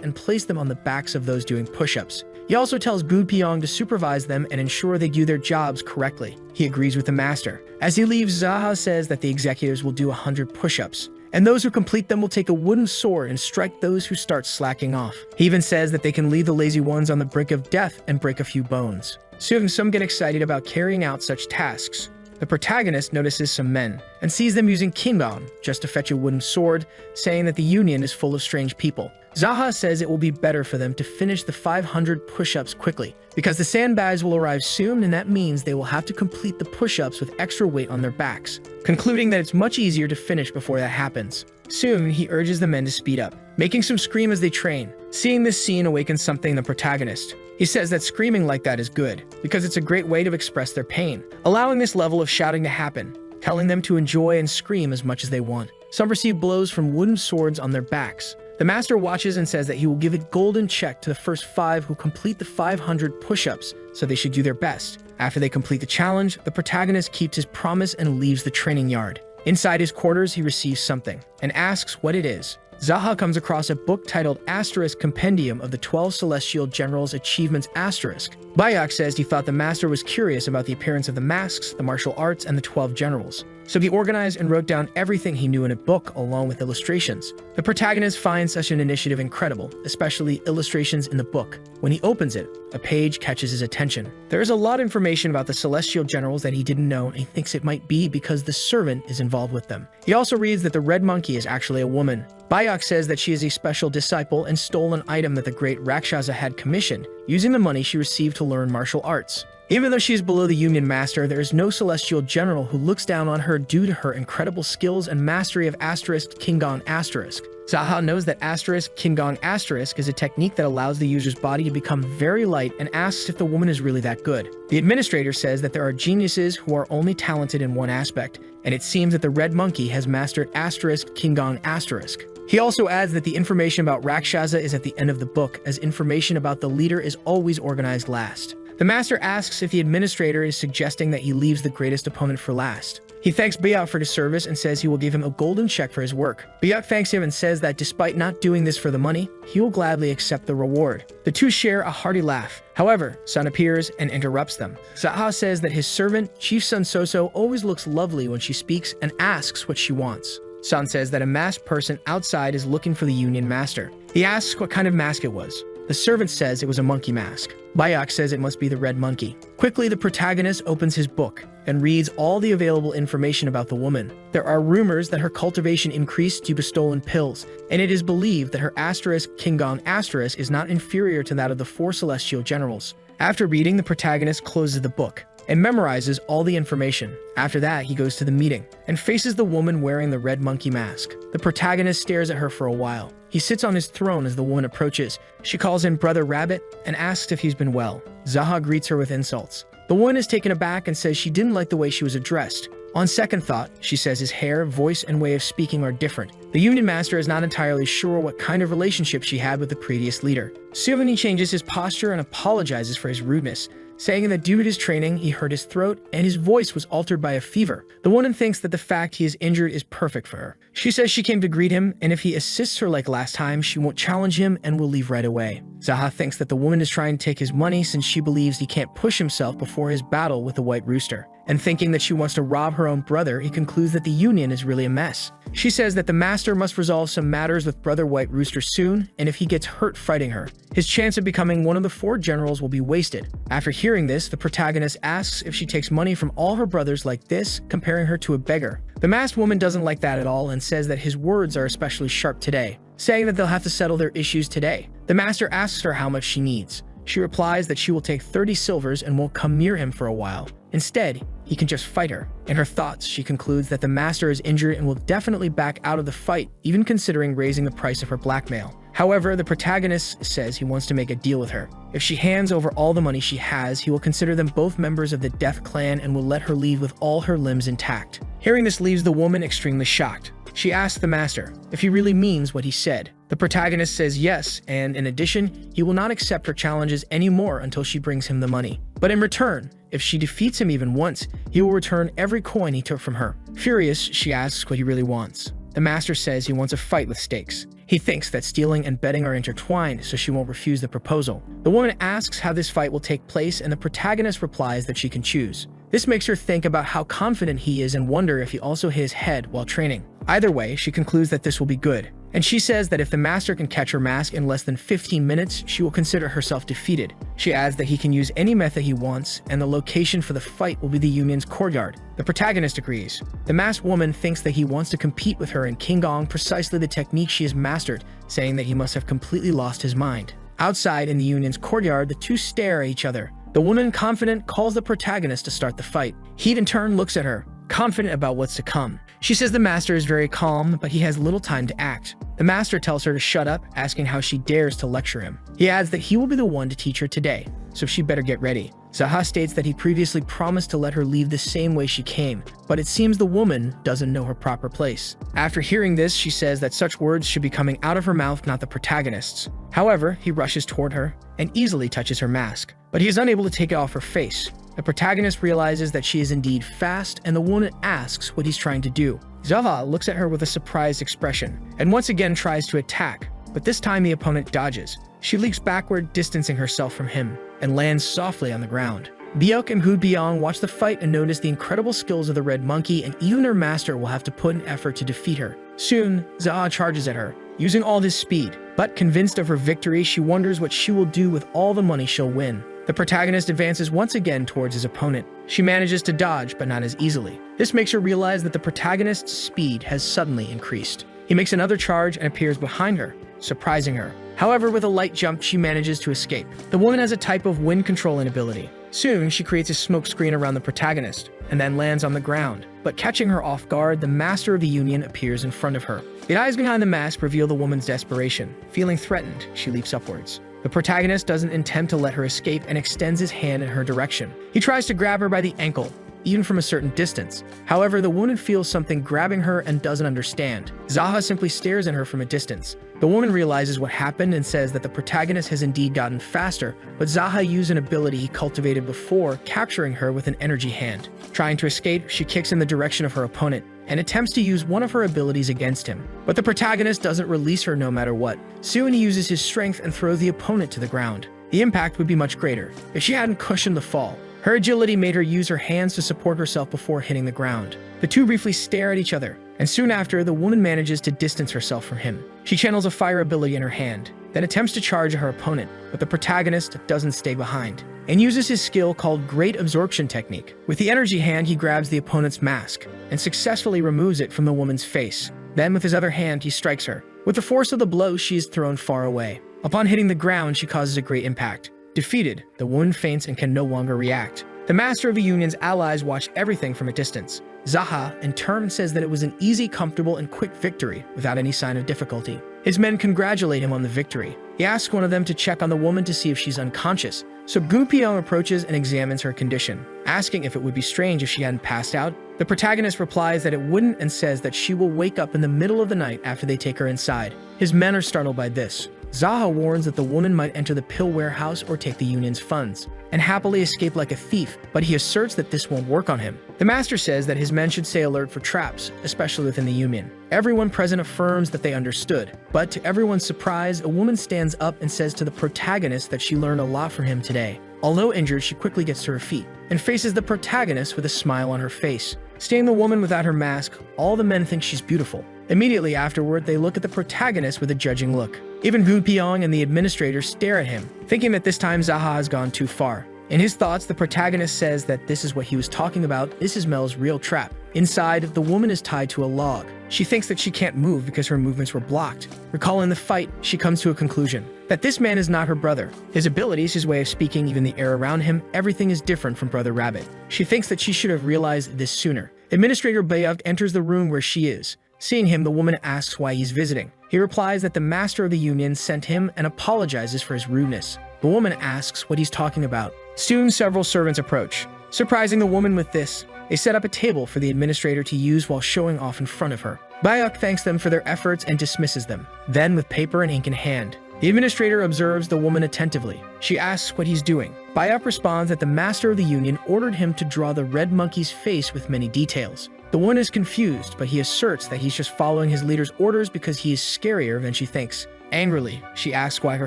and place them on the backs of those doing push-ups. He also tells Gunpyeong to supervise them and ensure they do their jobs correctly. He agrees with the master. As he leaves, Jaha says that the executives will do 100 push-ups, and those who complete them will take a wooden sword and strike those who start slacking off. He even says that they can leave the lazy ones on the brink of death and break a few bones. Soon, some get excited about carrying out such tasks. The protagonist notices some men and sees them using kinbon just to fetch a wooden sword, saying that the Union is full of strange people. Jaha says it will be better for them to finish the 500 push-ups quickly, because the sandbags will arrive soon, and that means they will have to complete the push-ups with extra weight on their backs, concluding that it's much easier to finish before that happens. Soon, he urges the men to speed up, making some scream as they train. Seeing this scene awakens something in the protagonist. He says that screaming like that is good, because it's a great way to express their pain, allowing this level of shouting to happen, telling them to enjoy and scream as much as they want. Some receive blows from wooden swords on their backs. The master watches and says that he will give a golden check to the first 5 who complete the 500 push-ups, so they should do their best. After they complete the challenge, the protagonist keeps his promise and leaves the training yard. Inside his quarters, he receives something and asks what it is. Jaha comes across a book titled Asterisk Compendium of the 12 Celestial Generals' Achievements Asterisk. Bayok says he thought the master was curious about the appearance of the masks, the martial arts, and the 12 generals. So he organized and wrote down everything he knew in a book along with illustrations. The protagonist finds such an initiative incredible, especially illustrations in the book. When he opens it, a page catches his attention. There is a lot of information about the celestial generals that he didn't know, and he thinks it might be because the servant is involved with them. He also reads that the red monkey is actually a woman. Bayok says that she is a special disciple and stole an item that the great Rakshasa had commissioned, using the money she received to learn martial arts. Even though she is below the Union Master, there is no celestial general who looks down on her due to her incredible skills and mastery of Asterisk Kingon Asterisk. Jaha knows that Asterisk Kingon Asterisk is a technique that allows the user's body to become very light and asks if the woman is really that good. The administrator says that there are geniuses who are only talented in one aspect, and it seems that the red monkey has mastered Asterisk Kingon Asterisk. He also adds that the information about Rakshasa is at the end of the book, as information about the leader is always organized last. The master asks if the administrator is suggesting that he leaves the greatest opponent for last. He thanks Bayok for his service and says he will give him a golden check for his work. Bayok thanks him and says that despite not doing this for the money, he will gladly accept the reward. The two share a hearty laugh. However, Sun appears and interrupts them. Jaha says that his servant, Chief Sun Soso, always looks lovely when she speaks and asks what she wants. Sun says that a masked person outside is looking for the Union Master. He asks what kind of mask it was. The servant says it was a monkey mask. Bayok says it must be the red monkey. Quickly, the protagonist opens his book and reads all the available information about the woman. There are rumors that her cultivation increased due to stolen pills, and it is believed that her Asterisk Kingon Asterisk is not inferior to that of the 4 celestial generals. After reading, the protagonist closes the book and memorizes all the information. After that, he goes to the meeting and faces the woman wearing the red monkey mask. The protagonist stares at her for a while. He sits on his throne as the woman approaches. She calls him Brother Rabbit and asks if he's been well. Jaha greets her with insults. The woman is taken aback and says she didn't like the way she was addressed. On second thought, she says his hair, voice, and way of speaking are different. The Union Master is not entirely sure what kind of relationship she had with the previous leader. Soon he changes his posture and apologizes for his rudeness, saying that due to his training, he hurt his throat and his voice was altered by a fever. The woman thinks that the fact he is injured is perfect for her. She says she came to greet him, and if he assists her like last time, she won't challenge him and will leave right away. Jaha thinks that the woman is trying to take his money since she believes he can't push himself before his battle with the White Rooster. And thinking that she wants to rob her own brother, he concludes that the Union is really a mess. She says that the master must resolve some matters with Brother White Rooster soon, and if he gets hurt fighting her, his chance of becoming one of the 4 generals will be wasted. After hearing this, the protagonist asks if she takes money from all her brothers like this, comparing her to a beggar. The masked woman doesn't like that at all and says that his words are especially sharp today, saying that they'll have to settle their issues today. The master asks her how much she needs. She replies that she will take 30 silvers and won't come near him for a while. Instead, he can just fight her. In her thoughts, she concludes that the master is injured and will definitely back out of the fight, even considering raising the price of her blackmail. However, the protagonist says he wants to make a deal with her. If she hands over all the money she has, he will consider them both members of the Death Clan and will let her leave with all her limbs intact. Hearing this leaves the woman extremely shocked. She asks the master if he really means what he said. The protagonist says yes, and in addition, he will not accept her challenges anymore until she brings him the money. But in return, if she defeats him even once, he will return every coin he took from her. Furious, she asks what he really wants. The master says he wants a fight with stakes. He thinks that stealing and betting are intertwined, so she won't refuse the proposal. The woman asks how this fight will take place, and the protagonist replies that she can choose. This makes her think about how confident he is and wonder if he also hit his head while training. Either way, she concludes that this will be good. And she says that if the master can catch her mask in less than 15 minutes, she will consider herself defeated. She adds that he can use any method he wants, and the location for the fight will be the Union's courtyard. The protagonist agrees. The masked woman thinks that he wants to compete with her in King Gong, precisely the technique she has mastered, saying that he must have completely lost his mind. Outside in the Union's courtyard, the two stare at each other. The woman, confident, calls the protagonist to start the fight. He in turn looks at her, confident about what's to come. She says the master is very calm, but he has little time to act. The master tells her to shut up, asking how she dares to lecture him. He adds that he will be the one to teach her today, so she better get ready. Jaha states that he previously promised to let her leave the same way she came, but it seems the woman doesn't know her proper place. After hearing this, she says that such words should be coming out of her mouth, not the protagonist's. However, he rushes toward her and easily touches her mask, but he is unable to take it off her face. The protagonist realizes that she is indeed fast, and the woman asks what he's trying to do. Jaha looks at her with a surprised expression, and once again tries to attack, but this time the opponent dodges. She leaps backward, distancing herself from him, and lands softly on the ground. Byuk and Hu Byong watch the fight and notice the incredible skills of the Red Monkey, and even her master will have to put an effort to defeat her. Soon, Jaha charges at her, using all his speed, but convinced of her victory, she wonders what she will do with all the money she'll win. The protagonist advances once again towards his opponent. She manages to dodge, but not as easily. This makes her realize that the protagonist's speed has suddenly increased. He makes another charge and appears behind her, surprising her. However, with a light jump, she manages to escape. The woman has a type of wind control inability. Soon, she creates a smoke screen around the protagonist, and then lands on the ground. But catching her off guard, the Master of the Union appears in front of her. The eyes behind the mask reveal the woman's desperation. Feeling threatened, she leaps upwards. The protagonist doesn't intend to let her escape and extends his hand in her direction. He tries to grab her by the ankle, even from a certain distance. However, the woman feels something grabbing her and doesn't understand. Jaha simply stares at her from a distance. The woman realizes what happened and says that the protagonist has indeed gotten faster, but Jaha used an ability he cultivated before, capturing her with an energy hand. Trying to escape, she kicks in the direction of her opponent and attempts to use one of her abilities against him. But the protagonist doesn't release her no matter what. Soon he uses his strength and throws the opponent to the ground. The impact would be much greater if she hadn't cushioned the fall. Her agility made her use her hands to support herself before hitting the ground. The two briefly stare at each other, and soon after, the woman manages to distance herself from him. She channels a fire ability in her hand, then attempts to charge her opponent, but the protagonist doesn't stay behind, and uses his skill called Great Absorption Technique. With the energy hand, he grabs the opponent's mask, and successfully removes it from the woman's face. Then with his other hand, he strikes her. With the force of the blow, she is thrown far away. Upon hitting the ground, she causes a great impact. Defeated, the woman faints and can no longer react. The Master of the Union's allies watch everything from a distance. Jaha, in turn, says that it was an easy, comfortable, and quick victory without any sign of difficulty. His men congratulate him on the victory. He asks one of them to check on the woman to see if she's unconscious, so Gu Piong approaches and examines her condition, asking if it would be strange if she hadn't passed out. The protagonist replies that it wouldn't and says that she will wake up in the middle of the night after they take her inside. His men are startled by this. Jaha warns that the woman might enter the pill warehouse or take the Union's funds, and happily escape like a thief, but he asserts that this won't work on him. The master says that his men should stay alert for traps, especially within the Union. Everyone present affirms that they understood, but to everyone's surprise, a woman stands up and says to the protagonist that she learned a lot from him today. Although injured, she quickly gets to her feet, and faces the protagonist with a smile on her face. Seeing the woman without her mask, all the men think she's beautiful. Immediately afterward, they look at the protagonist with a judging look. Even Gu Piong and the administrator stare at him, thinking that this time Jaha has gone too far. In his thoughts, the protagonist says that this is what he was talking about. This is Mel's real trap. Inside, the woman is tied to a log. She thinks that she can't move because her movements were blocked. Recalling the fight, she comes to a conclusion that this man is not her brother. His abilities, his way of speaking, even the air around him, everything is different from Brother Rabbit. She thinks that she should have realized this sooner. Administrator Bayuk enters the room where she is. Seeing him, the woman asks why he's visiting. He replies that the Master of the Union sent him and apologizes for his rudeness. The woman asks what he's talking about. Soon, several servants approach. Surprising the woman with this, they set up a table for the administrator to use while showing off in front of her. Bayuk thanks them for their efforts and dismisses them. Then, with paper and ink in hand, the administrator observes the woman attentively. She asks what he's doing. Bayuk responds that the Master of the Union ordered him to draw the red monkey's face with many details. The woman is confused, but he asserts that he's just following his leader's orders because he is scarier than she thinks. Angrily, she asks why her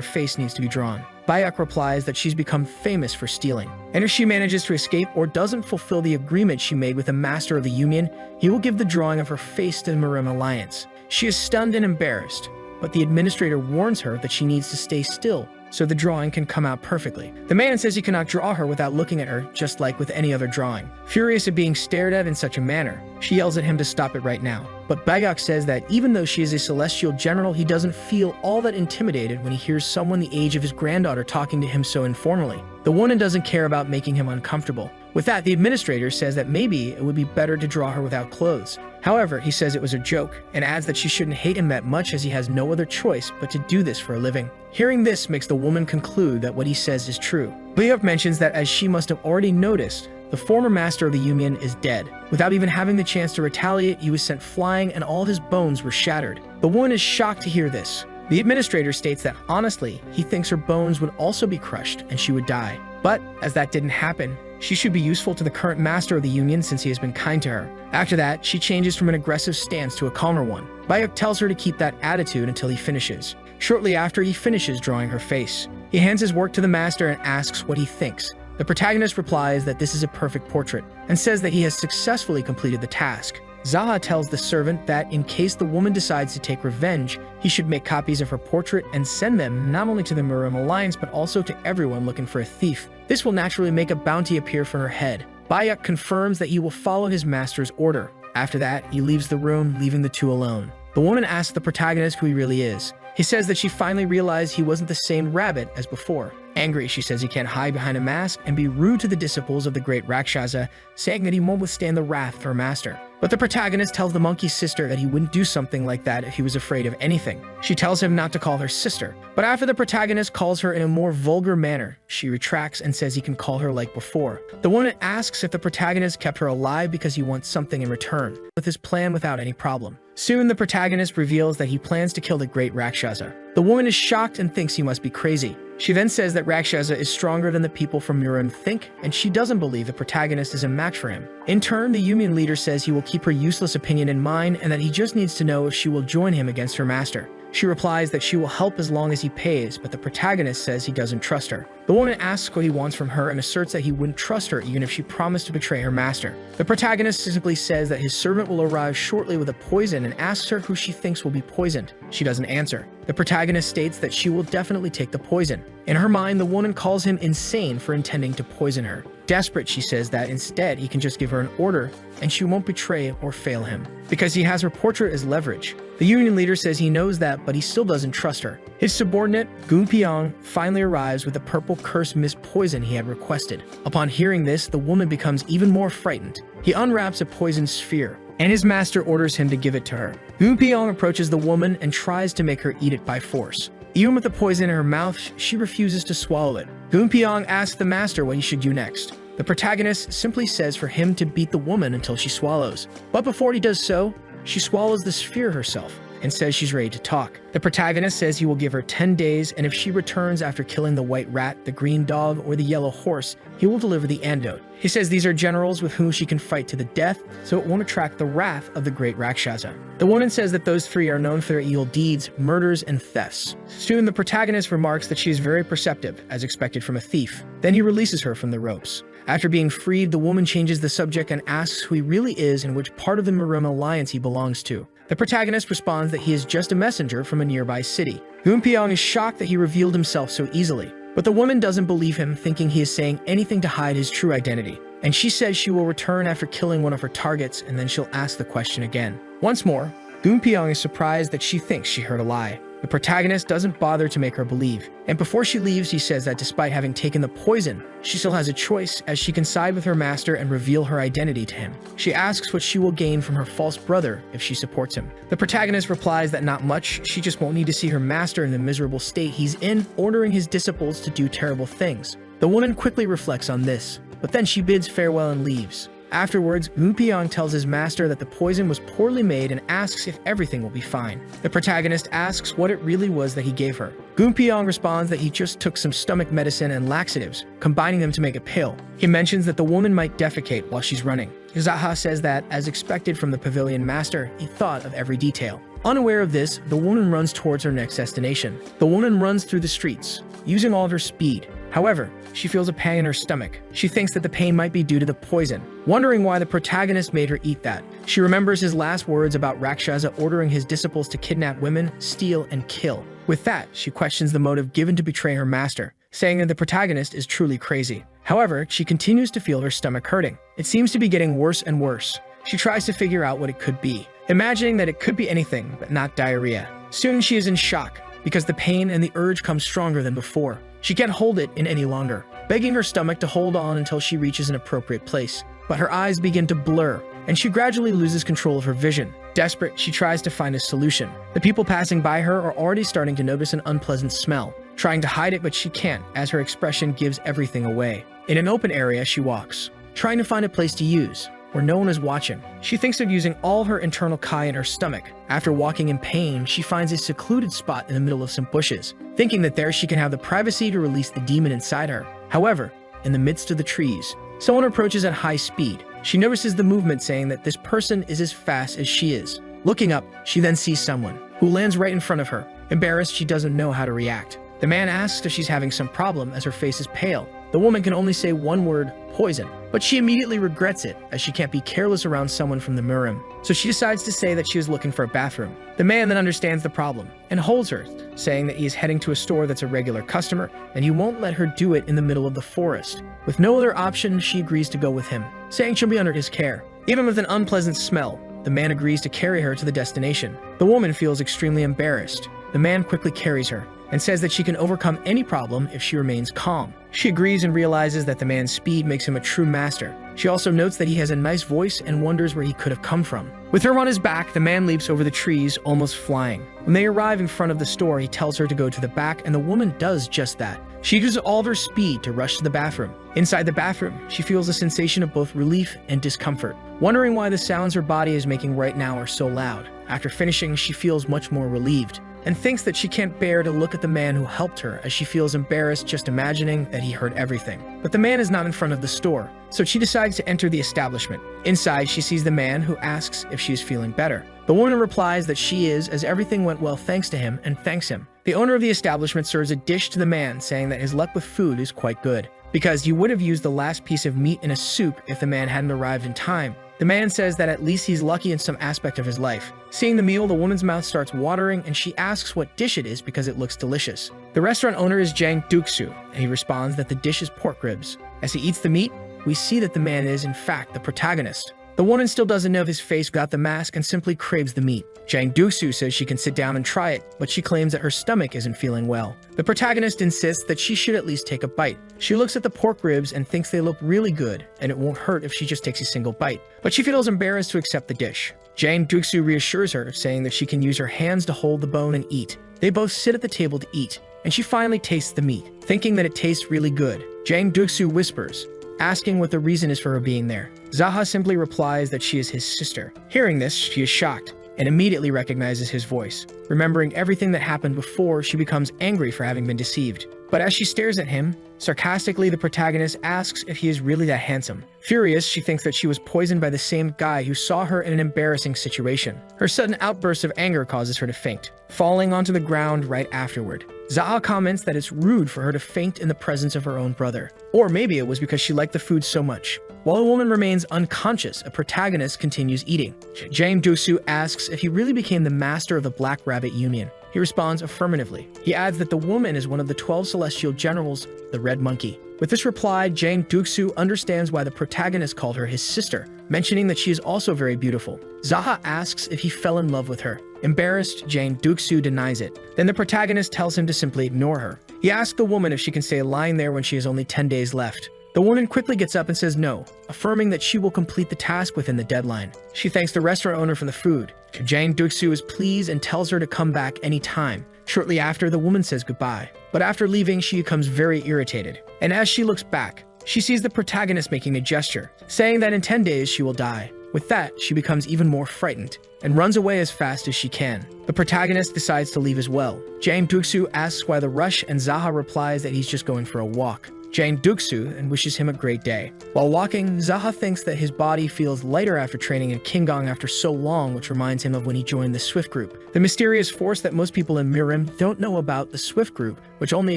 face needs to be drawn. Bayuk replies that she's become famous for stealing, and if she manages to escape or doesn't fulfill the agreement she made with the Master of the Union, he will give the drawing of her face to the Marim Alliance. She is stunned and embarrassed, but the administrator warns her that she needs to stay still so the drawing can come out perfectly. The man says he cannot draw her without looking at her, just like with any other drawing. Furious at being stared at in such a manner, she yells at him to stop it right now. But Bayuk says that even though she is a celestial general, he doesn't feel all that intimidated when he hears someone the age of his granddaughter talking to him so informally. The woman doesn't care about making him uncomfortable. With that, the administrator says that maybe it would be better to draw her without clothes. However, he says it was a joke, and adds that she shouldn't hate him that much as he has no other choice but to do this for a living. Hearing this makes the woman conclude that what he says is true. Bayuk mentions that as she must have already noticed, the former Master of the Union is dead. Without even having the chance to retaliate, he was sent flying and all his bones were shattered. The woman is shocked to hear this. The administrator states that honestly, he thinks her bones would also be crushed and she would die. But as that didn't happen, she should be useful to the current master of the union since he has been kind to her. After that, she changes from an aggressive stance to a calmer one. Bayuk tells her to keep that attitude until he finishes. Shortly after, he finishes drawing her face. He hands his work to the master and asks what he thinks. The protagonist replies that this is a perfect portrait and says that he has successfully completed the task. Jaha tells the servant that in case the woman decides to take revenge, he should make copies of her portrait and send them not only to the Murim Alliance but also to everyone looking for a thief. This will naturally make a bounty appear for her head. Bayuk confirms that he will follow his master's order. After that, he leaves the room, leaving the two alone. The woman asks the protagonist who he really is. He says that she finally realized he wasn't the same rabbit as before. Angry, she says he can't hide behind a mask and be rude to the disciples of the great Rakshasa, saying that he won't withstand the wrath of her master. But the protagonist tells the monkey's sister that he wouldn't do something like that if he was afraid of anything. She tells him not to call her sister. But after the protagonist calls her in a more vulgar manner, she retracts and says he can call her like before. The woman asks if the protagonist kept her alive because he wants something in return, with his plan without any problem. Soon, the protagonist reveals that he plans to kill the great Rakshasa. The woman is shocked and thinks he must be crazy. She then says that Rakshasa is stronger than the people from Murim think, and she doesn't believe the protagonist is a match for him. In turn, the union leader says he will keep her useless opinion in mind and that he just needs to know if she will join him against her master. She replies that she will help as long as he pays, but the protagonist says he doesn't trust her. The woman asks what he wants from her and asserts that he wouldn't trust her even if she promised to betray her master. The protagonist simply says that his servant will arrive shortly with a poison and asks her who she thinks will be poisoned. She doesn't answer. The protagonist states that she will definitely take the poison. In her mind, the woman calls him insane for intending to poison her. Desperate, she says that instead he can just give her an order and she won't betray or fail him, because he has her portrait as leverage. The union leader says he knows that, but he still doesn't trust her. His subordinate, Gunpyeong, finally arrives with the purple curse mist poison he had requested. Upon hearing this, the woman becomes even more frightened. He unwraps a poison sphere, and his master orders him to give it to her. Gunpyeong approaches the woman and tries to make her eat it by force. Even with the poison in her mouth, she refuses to swallow it. Gunpyeong asks the master what he should do next. The protagonist simply says for him to beat the woman until she swallows. But before he does so, she swallows the sphere herself and says she's ready to talk. The protagonist says he will give her 10 days, and if she returns after killing the white rat, the green dog, or the yellow horse, he will deliver the antidote. He says these are generals with whom she can fight to the death, so it won't attract the wrath of the great Rakshasa. The woman says that those three are known for their evil deeds, murders, and thefts. Soon, the protagonist remarks that she is very perceptive, as expected from a thief. Then he releases her from the ropes. After being freed, the woman changes the subject and asks who he really is and which part of the Murim Alliance he belongs to. The protagonist responds that he is just a messenger from a nearby city. Gunpyeong is shocked that he revealed himself so easily, but the woman doesn't believe him, thinking he is saying anything to hide his true identity. And she says she will return after killing one of her targets, and then she'll ask the question again. Once more, Gunpyeong is surprised that she thinks she heard a lie. The protagonist doesn't bother to make her believe, and before she leaves, he says that despite having taken the poison, she still has a choice, as she can side with her master and reveal her identity to him. She asks what she will gain from her false brother if she supports him. The protagonist replies that not much, she just won't need to see her master in the miserable state he's in, ordering his disciples to do terrible things. The woman quickly reflects on this, but then she bids farewell and leaves. Afterwards, Gunpyeong tells his master that the poison was poorly made and asks if everything will be fine. The protagonist asks what it really was that he gave her. Gunpyeong responds that he just took some stomach medicine and laxatives, combining them to make a pill. He mentions that the woman might defecate while she's running. Jaha says that, as expected from the pavilion master, he thought of every detail. Unaware of this, the woman runs towards her next destination. The woman runs through the streets, using all of her speed. However, she feels a pang in her stomach. She thinks that the pain might be due to the poison, wondering why the protagonist made her eat that. She remembers his last words about Rakshasa ordering his disciples to kidnap women, steal, and kill. With that, she questions the motive given to betray her master, saying that the protagonist is truly crazy. However, she continues to feel her stomach hurting. It seems to be getting worse and worse. She tries to figure out what it could be, imagining that it could be anything but not diarrhea. Soon she is in shock, because the pain and the urge come stronger than before. She can't hold it in any longer, begging her stomach to hold on until she reaches an appropriate place. But her eyes begin to blur, and she gradually loses control of her vision. Desperate, she tries to find a solution. The people passing by her are already starting to notice an unpleasant smell, trying to hide it, but she can't, as her expression gives everything away. In an open area, she walks, trying to find a place to use. where no one is watching. She thinks of using all her internal kai in her stomach. After walking in pain, she finds a secluded spot in the middle of some bushes, thinking that there she can have the privacy to release the demon inside her. However, in the midst of the trees, someone approaches at high speed. She notices the movement, saying that this person is as fast as she is. Looking up, she then sees someone who lands right in front of her. Embarrassed, she doesn't know how to react. The man asks if she's having some problem as her face is pale. The woman can only say one word, poison, but she immediately regrets it as she can't be careless around someone from the Murim. So she decides to say that she was looking for a bathroom. The man then understands the problem and holds her, saying that he is heading to a store that's a regular customer and he won't let her do it in the middle of the forest. With no other option, she agrees to go with him, saying she'll be under his care. Even with an unpleasant smell, the man agrees to carry her to the destination. The woman feels extremely embarrassed. The man quickly carries her and says that she can overcome any problem if she remains calm. She agrees and realizes that the man's speed makes him a true master. She also notes that he has a nice voice and wonders where he could have come from. With her on his back, the man leaps over the trees, almost flying. When they arrive in front of the store, he tells her to go to the back, and the woman does just that. She uses all of her speed to rush to the bathroom. Inside the bathroom, she feels a sensation of both relief and discomfort, wondering why the sounds her body is making right now are so loud. After finishing, she feels much more relieved and thinks that she can't bear to look at the man who helped her, as she feels embarrassed just imagining that he heard everything. But the man is not in front of the store, so she decides to enter the establishment. Inside, she sees the man, who asks if she is feeling better. The woman replies that she is, as everything went well thanks to him, and thanks him. The owner of the establishment serves a dish to the man, saying that his luck with food is quite good, because he would have used the last piece of meat in a soup if the man hadn't arrived in time. The man says that at least he's lucky in some aspect of his life. Seeing the meal, the woman's mouth starts watering, and she asks what dish it is because it looks delicious. The restaurant owner is Jang Duksu, and he responds that the dish is pork ribs. As he eats the meat, we see that the man is, in fact, the protagonist. The woman still doesn't know if his face got the mask and simply craves the meat. Jang Duksu says she can sit down and try it, but she claims that her stomach isn't feeling well. The protagonist insists that she should at least take a bite. She looks at the pork ribs and thinks they look really good, and it won't hurt if she just takes a single bite. But she feels embarrassed to accept the dish. Jang Duksu reassures her, saying that she can use her hands to hold the bone and eat. They both sit at the table to eat, and she finally tastes the meat, thinking that it tastes really good. Jang Duksu whispers, asking what the reason is for her being there. Jaha simply replies that she is his sister. Hearing this, she is shocked and immediately recognizes his voice. Remembering everything that happened before, she becomes angry for having been deceived. But as she stares at him, sarcastically, the protagonist asks if he is really that handsome. Furious, she thinks that she was poisoned by the same guy who saw her in an embarrassing situation. Her sudden outburst of anger causes her to faint, falling onto the ground right afterward. Zaha comments that it's rude for her to faint in the presence of her own brother. Or maybe it was because she liked the food so much. While a woman remains unconscious, a protagonist continues eating. Jang Duksu asks if he really became the master of the Black Rabbit Union. He responds affirmatively. He adds that the woman is one of the 12 celestial generals, the Red Monkey. With this reply, Jang Duksu understands why the protagonist called her his sister, mentioning that she is also very beautiful. Zaha asks if he fell in love with her. Embarrassed, Jang Duksu denies it. Then the protagonist tells him to simply ignore her. He asks the woman if she can stay lying there when she has only 10 days left. The woman quickly gets up and says no, affirming that she will complete the task within the deadline. She thanks the restaurant owner for the food. Jang Duksu is pleased and tells her to come back anytime. Shortly after, the woman says goodbye. But after leaving, she becomes very irritated. And as she looks back, she sees the protagonist making a gesture, saying that in 10 days she will die. With that, she becomes even more frightened and runs away as fast as she can. The protagonist decides to leave as well. Jang Duksu asks why the rush, and Zaha replies that he's just going for a walk. Jang Duksu and wishes him a great day. While walking, Zaha thinks that his body feels lighter after training in Kingong after so long, which reminds him of when he joined the Swift Group, the mysterious force that most people in Mirim don't know about. The Swift Group, which only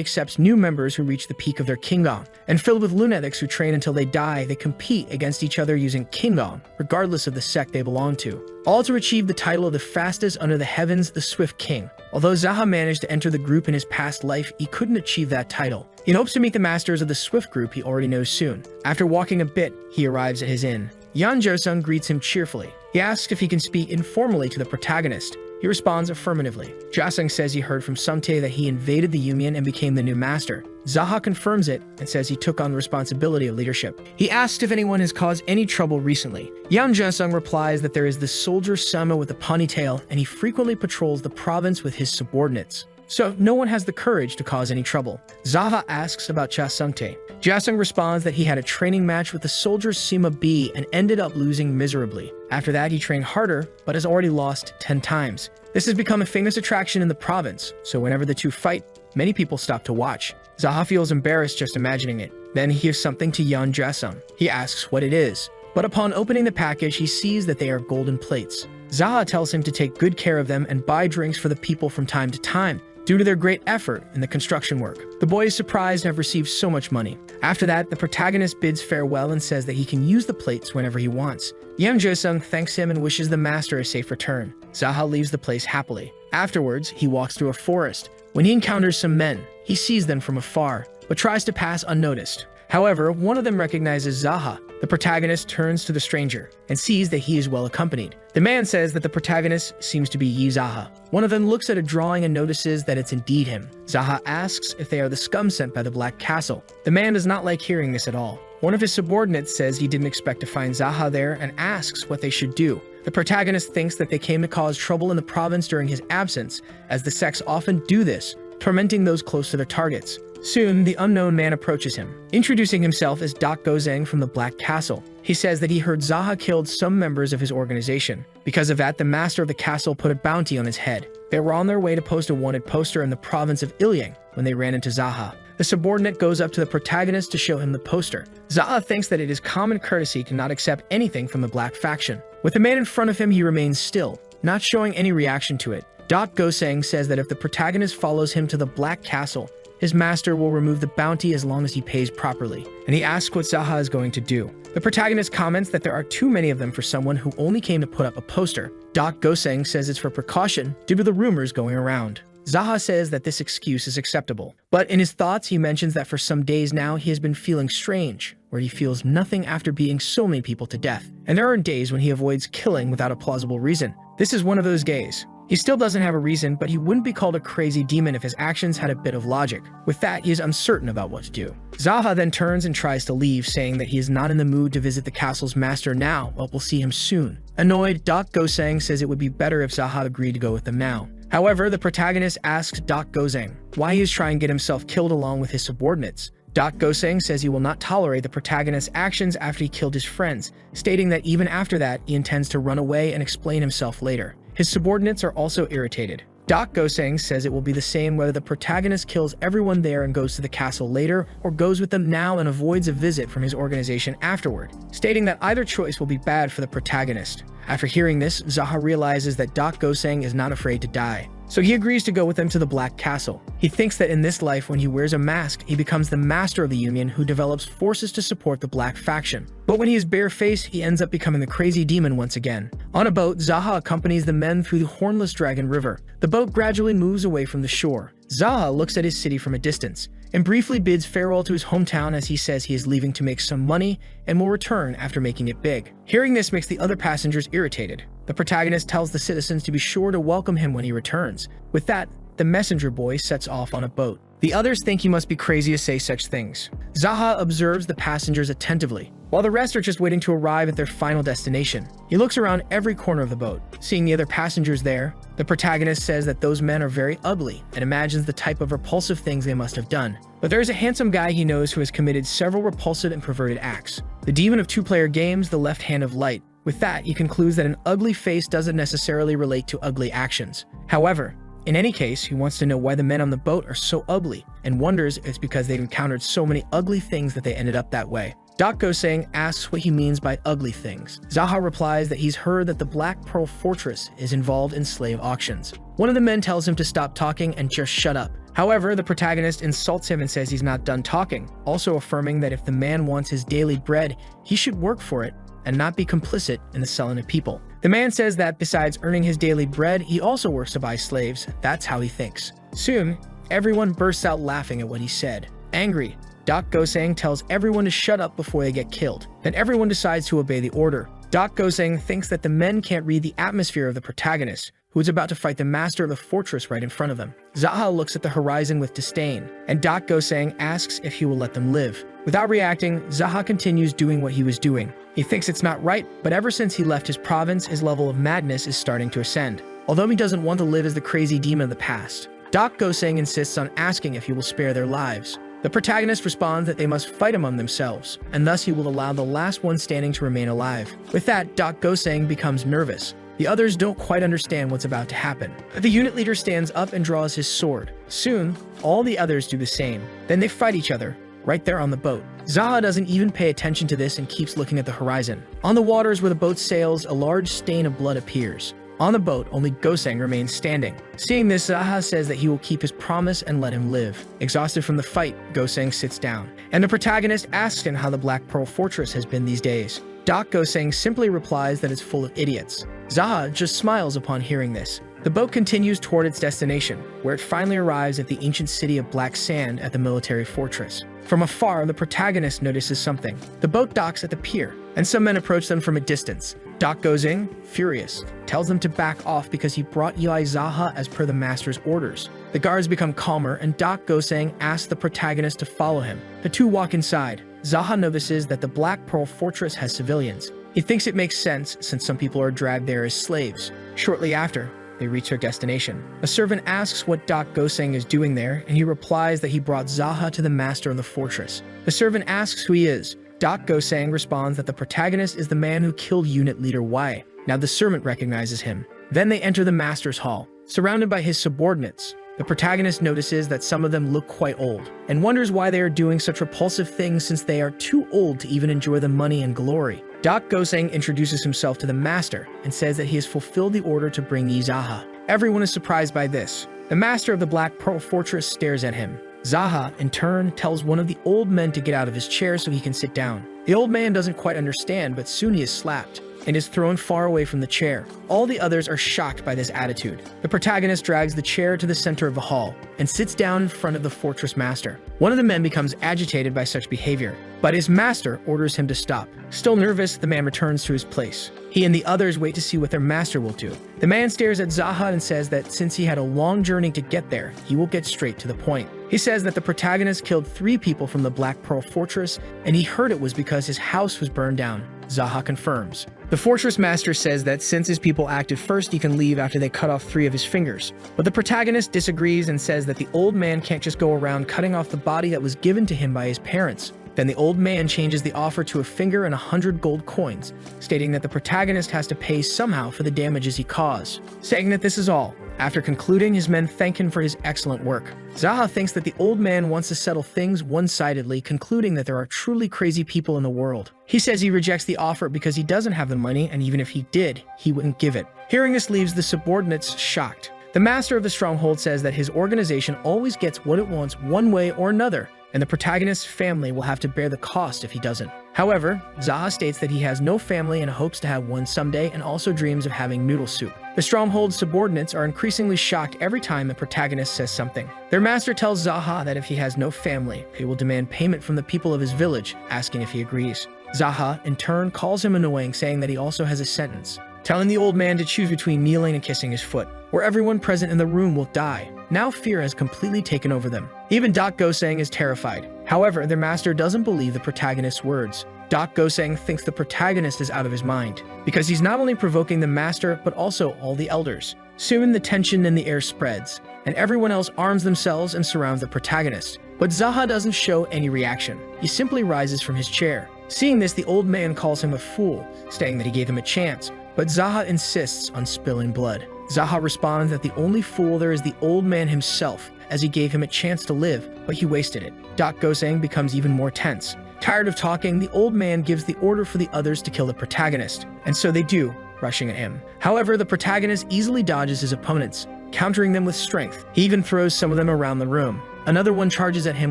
accepts new members who reach the peak of their Kingong, and filled with lunatics who train until they die. They compete against each other using Kingong, regardless of the sect they belong to, all to achieve the title of the fastest under the heavens, the Swift King. Although Zaha managed to enter the group in his past life, he couldn't achieve that title. He hopes to meet the masters of the Swift Group he already knows soon. After walking a bit, he arrives at his inn. Yan Jo-sung greets him cheerfully. He asks if he can speak informally to the protagonist. He responds affirmatively. Ja-sung says he heard from Sumtae that he invaded the Union and became the new master. Zaha confirms it and says he took on the responsibility of leadership. He asks if anyone has caused any trouble recently. Yan Jo-sung replies that there is the soldier Sama with a ponytail, and he frequently patrols the province with his subordinates. so no one has the courage to cause any trouble. Jaha asks about Jasungte. Jasung responds that he had a training match with the soldier Sima B and ended up losing miserably. After that, he trained harder, but has already lost 10 times. This has become a famous attraction in the province, so whenever the two fight, many people stop to watch. Jaha feels embarrassed just imagining it. Then he gives something to Yeon Jasung. He asks what it is, but upon opening the package, he sees that they are golden plates. Jaha tells him to take good care of them and buy drinks for the people from time to time, due to their great effort in the construction work. The boy is surprised to have received so much money. After that, the protagonist bids farewell and says that he can use the plates whenever he wants. Yeon Jasung thanks him and wishes the master a safe return. Jaha leaves the place happily. Afterwards, he walks through a forest. When he encounters some men, he sees them from afar, but tries to pass unnoticed. However, one of them recognizes Jaha. The protagonist turns to the stranger and sees that he is well accompanied. The man says that the protagonist seems to be Yi Jaha. One of them looks at a drawing and notices that it's indeed him. Jaha asks if they are the scum sent by the Black Castle. The man does not like hearing this at all. One of his subordinates says he didn't expect to find Jaha there and asks what they should do. The protagonist thinks that they came to cause trouble in the province during his absence, as the sects often do this, tormenting those close to their targets. Soon, the unknown man approaches him, introducing himself as Dak Gozeng from the Black Castle. He says that he heard Jaha killed some members of his organization. Because of that, the master of the castle put a bounty on his head. They were on their way to post a wanted poster in the province of Ilyang when they ran into Jaha. The subordinate goes up to the protagonist to show him the poster. Jaha thinks that it is common courtesy to not accept anything from the Black faction. With the man in front of him, he remains still, not showing any reaction to it. Dak Gozeng says that if the protagonist follows him to the Black Castle, his master will remove the bounty as long as he pays properly, and he asks what Jaha is going to do. The protagonist comments that there are too many of them for someone who only came to put up a poster. Dak Gozeng says it's for precaution due to the rumors going around. Jaha says that this excuse is acceptable, but in his thoughts he mentions that for some days now he has been feeling strange, where he feels nothing after beating so many people to death, and there are days when he avoids killing without a plausible reason. This is one of those days. He still doesn't have a reason, but he wouldn't be called a crazy demon if his actions had a bit of logic. With that, he is uncertain about what to do. Jaha then turns and tries to leave, saying that he is not in the mood to visit the castle's master now, but will see him soon. Annoyed, Dak Gozeng says it would be better if Jaha agreed to go with them now. However, the protagonist asks Dak Gozeng why he is trying to get himself killed along with his subordinates. Dak Gozeng says he will not tolerate the protagonist's actions after he killed his friends, stating that even after that, he intends to run away and explain himself later. His subordinates are also irritated. Dak Gozeng says it will be the same whether the protagonist kills everyone there and goes to the castle later, or goes with them now and avoids a visit from his organization afterward, stating that either choice will be bad for the protagonist. After hearing this, Jaha realizes that Dak Gozeng is not afraid to die, so he agrees to go with them to the Black Castle. He thinks that in this life, when he wears a mask, he becomes the master of the Union who develops forces to support the Black faction. But when he is barefaced, he ends up becoming the crazy demon once again. On a boat, Jaha accompanies the men through the Hornless Dragon River. The boat gradually moves away from the shore. Jaha looks at his city from a distance and briefly bids farewell to his hometown as he says he is leaving to make some money and will return after making it big. Hearing this makes the other passengers irritated. The protagonist tells the citizens to be sure to welcome him when he returns. With that, the messenger boy sets off on a boat. The others think he must be crazy to say such things. Jaha observes the passengers attentively, while the rest are just waiting to arrive at their final destination. He looks around every corner of the boat, seeing the other passengers there. The protagonist says that those men are very ugly and imagines the type of repulsive things they must have done. But there is a handsome guy he knows who has committed several repulsive and perverted acts. The demon of two-player games, the left hand of light. With that, he concludes that an ugly face doesn't necessarily relate to ugly actions. However, in any case, he wants to know why the men on the boat are so ugly, and wonders if it's because they've encountered so many ugly things that they ended up that way. Dak Gozeng asks what he means by ugly things. Jaha replies that he's heard that the Black Pearl Fortress is involved in slave auctions. One of the men tells him to stop talking and just shut up. However, the protagonist insults him and says he's not done talking, also affirming that if the man wants his daily bread, he should work for it and not be complicit in the selling of people. The man says that besides earning his daily bread, he also works to buy slaves. That's how he thinks. Soon, everyone bursts out laughing at what he said. Angry, Dak Gozeng tells everyone to shut up before they get killed. Then everyone decides to obey the order. Dak Gozeng thinks that the men can't read the atmosphere of the protagonist, who is about to fight the master of the fortress right in front of them. Jaha looks at the horizon with disdain, and Dak Gozeng asks if he will let them live. Without reacting, Jaha continues doing what he was doing. He thinks it's not right, but ever since he left his province, his level of madness is starting to ascend, although he doesn't want to live as the crazy demon of the past. Doc Goseng insists on asking if he will spare their lives. The protagonist responds that they must fight among themselves, and thus he will allow the last one standing to remain alive. With that, Doc Goseng becomes nervous. The others don't quite understand what's about to happen. The unit leader stands up and draws his sword. Soon, all the others do the same. Then they fight each other, right there on the boat. Jaha doesn't even pay attention to this and keeps looking at the horizon. On the waters where the boat sails, a large stain of blood appears. On the boat, only Goseng remains standing. Seeing this, Jaha says that he will keep his promise and let him live. Exhausted from the fight, Goseng sits down, and the protagonist asks him how the Black Pearl Fortress has been these days. Doc Goseng simply replies that it's full of idiots. Jaha just smiles upon hearing this. The boat continues toward its destination, where it finally arrives at the ancient city of black sand at the military fortress. From afar, the protagonist notices something. The boat docks at the pier, and some men approach them from a distance. Doc Goseng, furious, tells them to back off because he brought Eli Jaha as per the master's orders. The guards become calmer, and Doc Goseng asks the protagonist to follow him. The two walk inside. Jaha notices that the Black Pearl Fortress has civilians. He thinks it makes sense since some people are dragged there as slaves. Shortly after, they reach their destination. A servant asks what Doc Goseng is doing there, and he replies that he brought Jaha to the master of the fortress. The servant asks who he is. Doc Goseng responds that the protagonist is the man who killed unit leader Y. Now the servant recognizes him. Then they enter the master's hall, surrounded by his subordinates. The protagonist notices that some of them look quite old, and wonders why they are doing such repulsive things since they are too old to even enjoy the money and glory. Doc Goseng introduces himself to the master and says that he has fulfilled the order to bring Jaha. Everyone is surprised by this. The master of the Black Pearl Fortress stares at him. Jaha, in turn, tells one of the old men to get out of his chair so he can sit down. The old man doesn't quite understand, but soon he is slapped and is thrown far away from the chair. All the others are shocked by this attitude. The protagonist drags the chair to the center of the hall and sits down in front of the fortress master. One of the men becomes agitated by such behavior, but his master orders him to stop. Still nervous, the man returns to his place. He and the others wait to see what their master will do. The man stares at Jaha and says that since he had a long journey to get there, he will get straight to the point. He says that the protagonist killed 3 people from the Black Pearl Fortress, and he heard it was because his house was burned down. Jaha confirms. The fortress master says that since his people acted first, he can leave after they cut off 3 of his fingers. But the protagonist disagrees and says that the old man can't just go around cutting off the body that was given to him by his parents. Then the old man changes the offer to a finger and 100 gold coins, stating that the protagonist has to pay somehow for the damages he caused. Saying that this is all. After concluding, his men thank him for his excellent work. Jaha thinks that the old man wants to settle things one-sidedly, concluding that there are truly crazy people in the world. He says he rejects the offer because he doesn't have the money, and even if he did, he wouldn't give it. Hearing this leaves the subordinates shocked. The master of the stronghold says that his organization always gets what it wants one way or another, and the protagonist's family will have to bear the cost if he doesn't. However, Jaha states that he has no family and hopes to have one someday, and also dreams of having noodle soup. The stronghold's subordinates are increasingly shocked every time the protagonist says something. Their master tells Jaha that if he has no family, he will demand payment from the people of his village, asking if he agrees. Jaha, in turn, calls him annoying, saying that he also has a sentence, telling the old man to choose between kneeling and kissing his foot, or everyone present in the room will die. Now fear has completely taken over them. Even Doc Goseng is terrified. However, their master doesn't believe the protagonist's words. Doc Goseng thinks the protagonist is out of his mind, because he's not only provoking the master, but also all the elders. Soon the tension in the air spreads, and everyone else arms themselves and surrounds the protagonist. But Jaha doesn't show any reaction. He simply rises from his chair. Seeing this, the old man calls him a fool, saying that he gave him a chance, but Jaha insists on spilling blood. Jaha responds that the only fool there is the old man himself, as he gave him a chance to live, but he wasted it. Doc Goseng becomes even more tense. Tired of talking, the old man gives the order for the others to kill the protagonist, and so they do, rushing at him. However, the protagonist easily dodges his opponents, countering them with strength. He even throws some of them around the room. Another one charges at him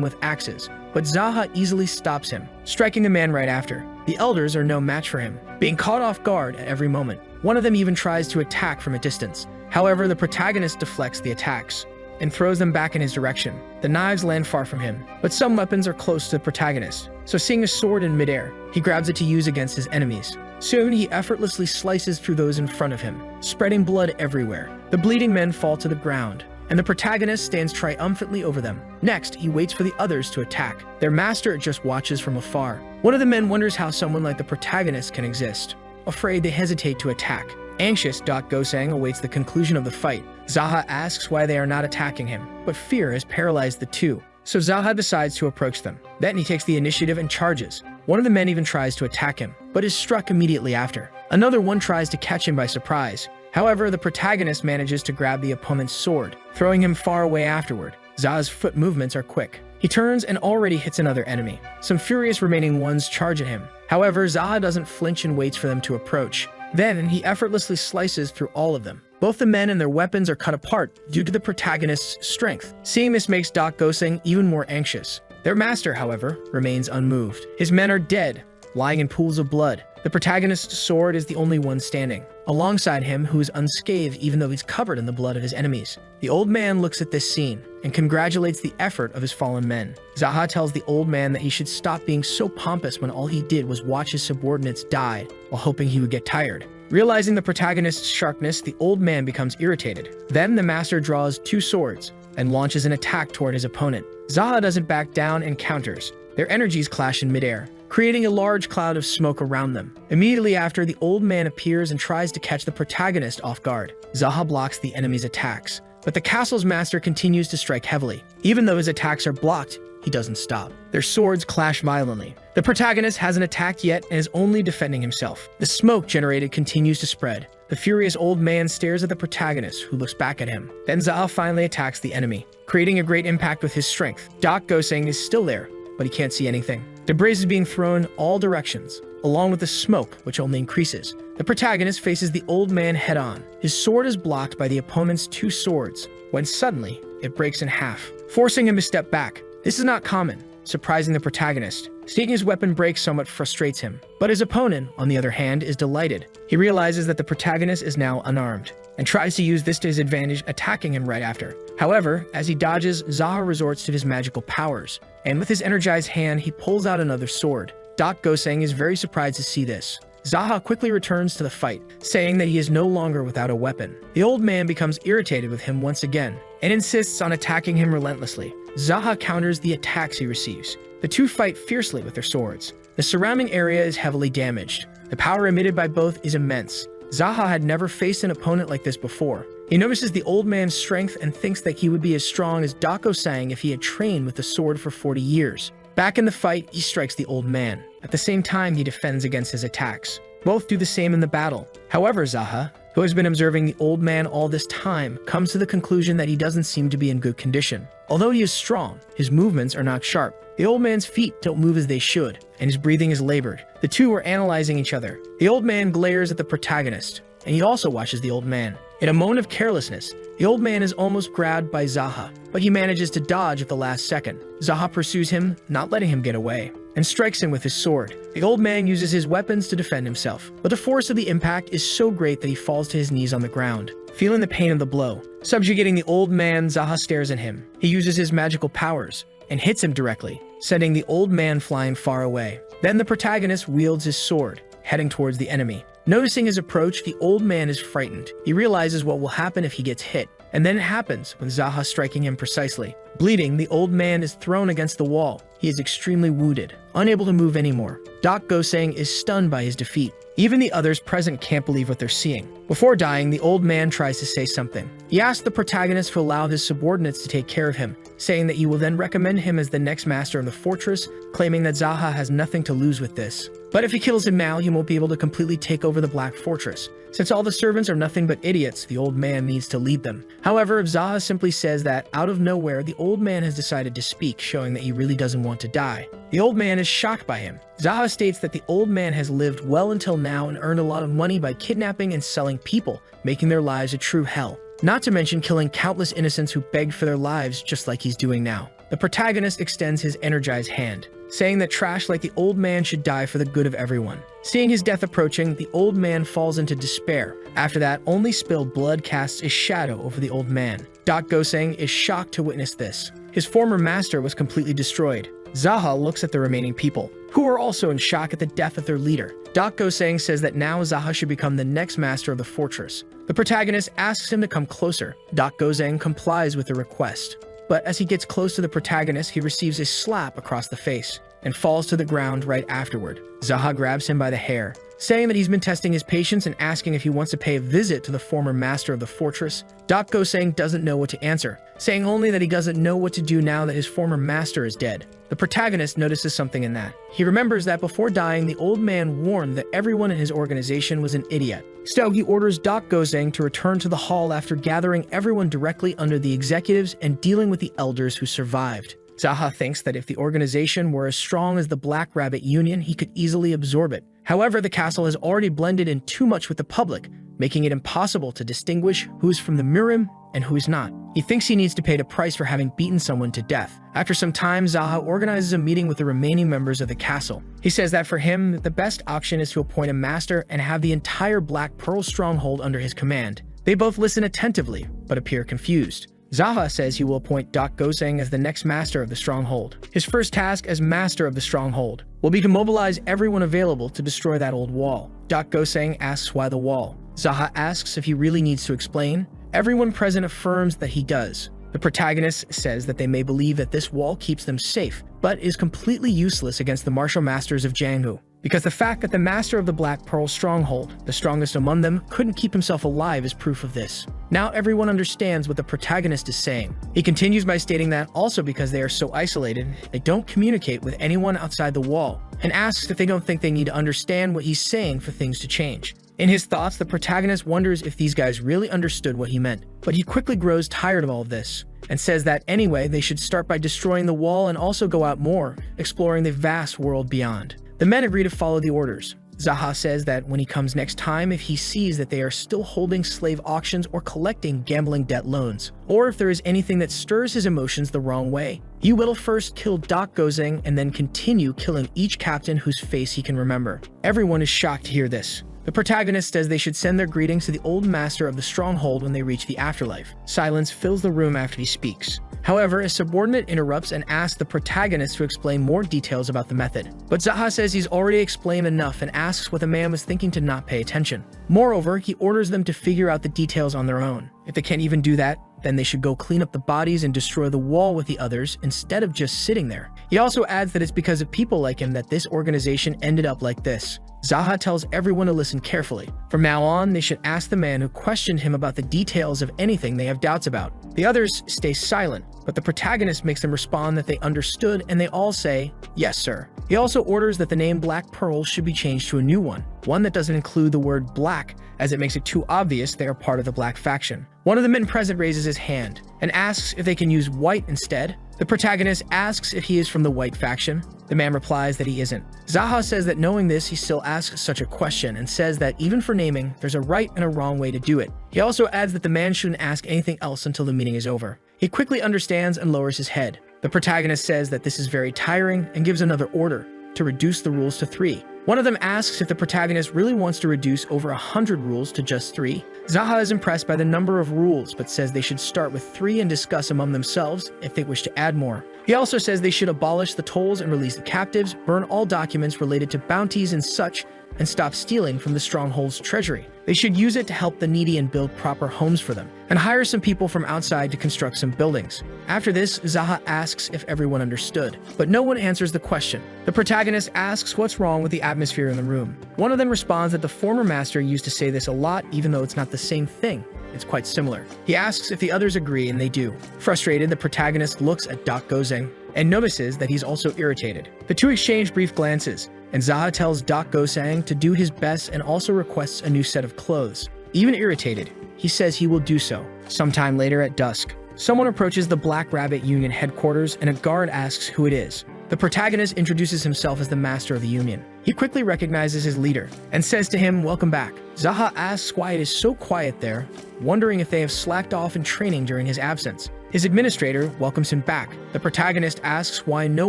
with axes, but Jaha easily stops him, striking the man right after. The elders are no match for him, being caught off guard at every moment. One of them even tries to attack from a distance. However, the protagonist deflects the attacks and throws them back in his direction. The knives land far from him, but some weapons are close to the protagonist. So seeing a sword in midair, he grabs it to use against his enemies. Soon, he effortlessly slices through those in front of him, spreading blood everywhere. The bleeding men fall to the ground, and the protagonist stands triumphantly over them. Next, he waits for the others to attack. Their master just watches from afar. One of the men wonders how someone like the protagonist can exist. Afraid, they hesitate to attack. Anxious, Doc Goseng awaits the conclusion of the fight. Jaha asks why they are not attacking him, but fear has paralyzed the two. So Jaha decides to approach them. Then he takes the initiative and charges. One of the men even tries to attack him, but is struck immediately after. Another one tries to catch him by surprise. However, the protagonist manages to grab the opponent's sword, throwing him far away afterward. Jaha's foot movements are quick. He turns and already hits another enemy. Some furious remaining ones charge at him. However, Jaha doesn't flinch and waits for them to approach. Then he effortlessly slices through all of them. Both the men and their weapons are cut apart due to the protagonist's strength. Seeing this makes Dak Goseng even more anxious. Their master, however, remains unmoved. His men are dead, lying in pools of blood. The protagonist's sword is the only one standing. Alongside him, who is unscathed even though he's covered in the blood of his enemies. The old man looks at this scene and congratulates the effort of his fallen men. Jaha tells the old man that he should stop being so pompous when all he did was watch his subordinates die while hoping he would get tired. Realizing the protagonist's sharpness, the old man becomes irritated. Then the master draws two swords and launches an attack toward his opponent. Jaha doesn't back down and counters. Their energies clash in midair, creating a large cloud of smoke around them. Immediately after, the old man appears and tries to catch the protagonist off guard. Jaha blocks the enemy's attacks, but the castle's master continues to strike heavily. Even though his attacks are blocked, he doesn't stop. Their swords clash violently. The protagonist hasn't attacked yet and is only defending himself. The smoke generated continues to spread. The furious old man stares at the protagonist, who looks back at him. Then Jaha finally attacks the enemy, creating a great impact with his strength. Dak Goseng is still there, but he can't see anything. Debris is being thrown all directions, along with the smoke, which only increases. The protagonist faces the old man head-on. His sword is blocked by the opponent's two swords, when suddenly, it breaks in half, forcing him to step back. This is not common, surprising the protagonist. Seeing his weapon break somewhat frustrates him, but his opponent, on the other hand, is delighted. He realizes that the protagonist is now unarmed, and tries to use this to his advantage, attacking him right after. However, as he dodges, Jaha resorts to his magical powers, and with his energized hand, he pulls out another sword. Dak Goseng is very surprised to see this. Jaha quickly returns to the fight, saying that he is no longer without a weapon. The old man becomes irritated with him once again, and insists on attacking him relentlessly. Jaha counters the attacks he receives. The two fight fiercely with their swords. The surrounding area is heavily damaged. The power emitted by both is immense. Jaha had never faced an opponent like this before. He notices the old man's strength and thinks that he would be as strong as Dak Goseng if he had trained with the sword for 40 years. Back in the fight, he strikes the old man. At the same time, he defends against his attacks. Both do the same in the battle. However, Jaha, who has been observing the old man all this time, comes to the conclusion that he doesn't seem to be in good condition. Although he is strong, his movements are not sharp. The old man's feet don't move as they should, and his breathing is labored. The two are analyzing each other. The old man glares at the protagonist, and he also watches the old man. In a moment of carelessness, the old man is almost grabbed by Jaha, but he manages to dodge at the last second. Jaha pursues him, not letting him get away, and strikes him with his sword. The old man uses his weapons to defend himself, but the force of the impact is so great that he falls to his knees on the ground, feeling the pain of the blow. Subjugating the old man, Jaha stares at him. He uses his magical powers and hits him directly, sending the old man flying far away. Then the protagonist wields his sword, heading towards the enemy. Noticing his approach, the old man is frightened. He realizes what will happen if he gets hit, and then it happens with Jaha striking him precisely. Bleeding, the old man is thrown against the wall. He is extremely wounded, unable to move anymore. Dak Goseng is stunned by his defeat. Even the others present can't believe what they're seeing. Before dying, the old man tries to say something. He asks the protagonist to allow his subordinates to take care of him, saying that he will then recommend him as the next master of the fortress, claiming that Jaha has nothing to lose with this. But if he kills him now, he won't be able to completely take over the Black Fortress. Since all the servants are nothing but idiots, the old man needs to lead them. However, if Jaha simply says that, out of nowhere, the old man has decided to speak, showing that he really doesn't want to die. The old man is shocked by him. Jaha states that the old man has lived well until now and earned a lot of money by kidnapping and selling people, making their lives a true hell. Not to mention killing countless innocents who begged for their lives just like he's doing now. The protagonist extends his energized hand, saying that trash like the old man should die for the good of everyone. Seeing his death approaching, the old man falls into despair. After that, only spilled blood casts a shadow over the old man. Dak Goseng is shocked to witness this. His former master was completely destroyed. Jaha looks at the remaining people, who are also in shock at the death of their leader. Dak Goseng says that now Jaha should become the next master of the fortress. The protagonist asks him to come closer. Dak Goseng complies with the request. But as he gets close to the protagonist, he receives a slap across the face. and falls to the ground right afterward. Jaha grabs him by the hair, saying that he's been testing his patience and asking if he wants to pay a visit to the former master of the fortress. Goseng doesn't know what to answer, saying only that he doesn't know what to do now that his former master is dead. The protagonist notices something in that. He remembers that before dying, the old man warned that everyone in his organization was an idiot. So he orders Goseng to return to the hall after gathering everyone directly under the executives and dealing with the elders who survived. Jaha thinks that if the organization were as strong as the Black Rabbit Union, he could easily absorb it. However, the castle has already blended in too much with the public, making it impossible to distinguish who's from the Mirim and who's not. He thinks he needs to pay the price for having beaten someone to death. After some time, Jaha organizes a meeting with the remaining members of the castle. He says that for him, the best option is to appoint a master and have the entire Black Pearl stronghold under his command. They both listen attentively, but appear confused. Jaha says he will appoint Goseng as the next master of the stronghold. His first task as master of the stronghold will be to mobilize everyone available to destroy that old wall. Goseng asks why the wall. Jaha asks if he really needs to explain. Everyone present affirms that he does. The protagonist says that they may believe that this wall keeps them safe, but is completely useless against the martial masters of Jianghu, because the fact that the master of the Black Pearl stronghold, the strongest among them, couldn't keep himself alive is proof of this. Now everyone understands what the protagonist is saying. He continues by stating that also because they are so isolated, they don't communicate with anyone outside the wall, and asks if they don't think they need to understand what he's saying for things to change. In his thoughts, the protagonist wonders if these guys really understood what he meant, but he quickly grows tired of all of this, and says that anyway, they should start by destroying the wall and also go out more, exploring the vast world beyond. The men agree to follow the orders. Jaha says that when he comes next time, if he sees that they are still holding slave auctions or collecting gambling debt loans, or if there is anything that stirs his emotions the wrong way, he will first kill Goseng and then continue killing each captain whose face he can remember. Everyone is shocked to hear this. The protagonist says they should send their greetings to the old master of the stronghold when they reach the afterlife. Silence fills the room after he speaks. However, a subordinate interrupts and asks the protagonist to explain more details about the method. But Jaha says he's already explained enough and asks what the man was thinking to not pay attention. Moreover, he orders them to figure out the details on their own. If they can't even do that, then they should go clean up the bodies and destroy the wall with the others instead of just sitting there. He also adds that it's because of people like him that this organization ended up like this. Jaha tells everyone to listen carefully. From now on, they should ask the man who questioned him about the details of anything they have doubts about. The others stay silent, but the protagonist makes them respond that they understood, and they all say, "Yes, sir." He also orders that the name Black Pearl should be changed to a new one that doesn't include the word black, as it makes it too obvious they are part of the black faction. One of the men present raises his hand and asks if they can use white instead. The protagonist asks if he is from the white faction. The man replies that he isn't. Jaha says that knowing this, he still asks such a question and says that even for naming, there's a right and a wrong way to do it. He also adds that the man shouldn't ask anything else until the meeting is over. He quickly understands and lowers his head. The protagonist says that this is very tiring and gives another order to reduce the rules to 3. One of them asks if the protagonist really wants to reduce over 100 rules to just 3. Jaha is impressed by the number of rules, but says they should start with 3 and discuss among themselves if they wish to add more. He also says they should abolish the tolls and release the captives, burn all documents related to bounties and such, and stop stealing from the stronghold's treasury. They should use it to help the needy and build proper homes for them, and hire some people from outside to construct some buildings. After this, Jaha asks if everyone understood, but no one answers the question. The protagonist asks what's wrong with the atmosphere in the room. One of them responds that the former master used to say this a lot, even though it's not the same thing. It's quite similar. He asks if the others agree, and they do. Frustrated, the protagonist looks at Goseng and notices that he's also irritated. The two exchange brief glances, and Jaha tells Goseng to do his best and also requests a new set of clothes. Even irritated, he says he will do so. Sometime later at dusk, someone approaches the Black Rabbit Union headquarters and a guard asks who it is. The protagonist introduces himself as the master of the union. He quickly recognizes his leader and says to him, "Welcome back." Jaha asks why it is so quiet there, wondering if they have slacked off in training during his absence. His administrator welcomes him back. The protagonist asks why no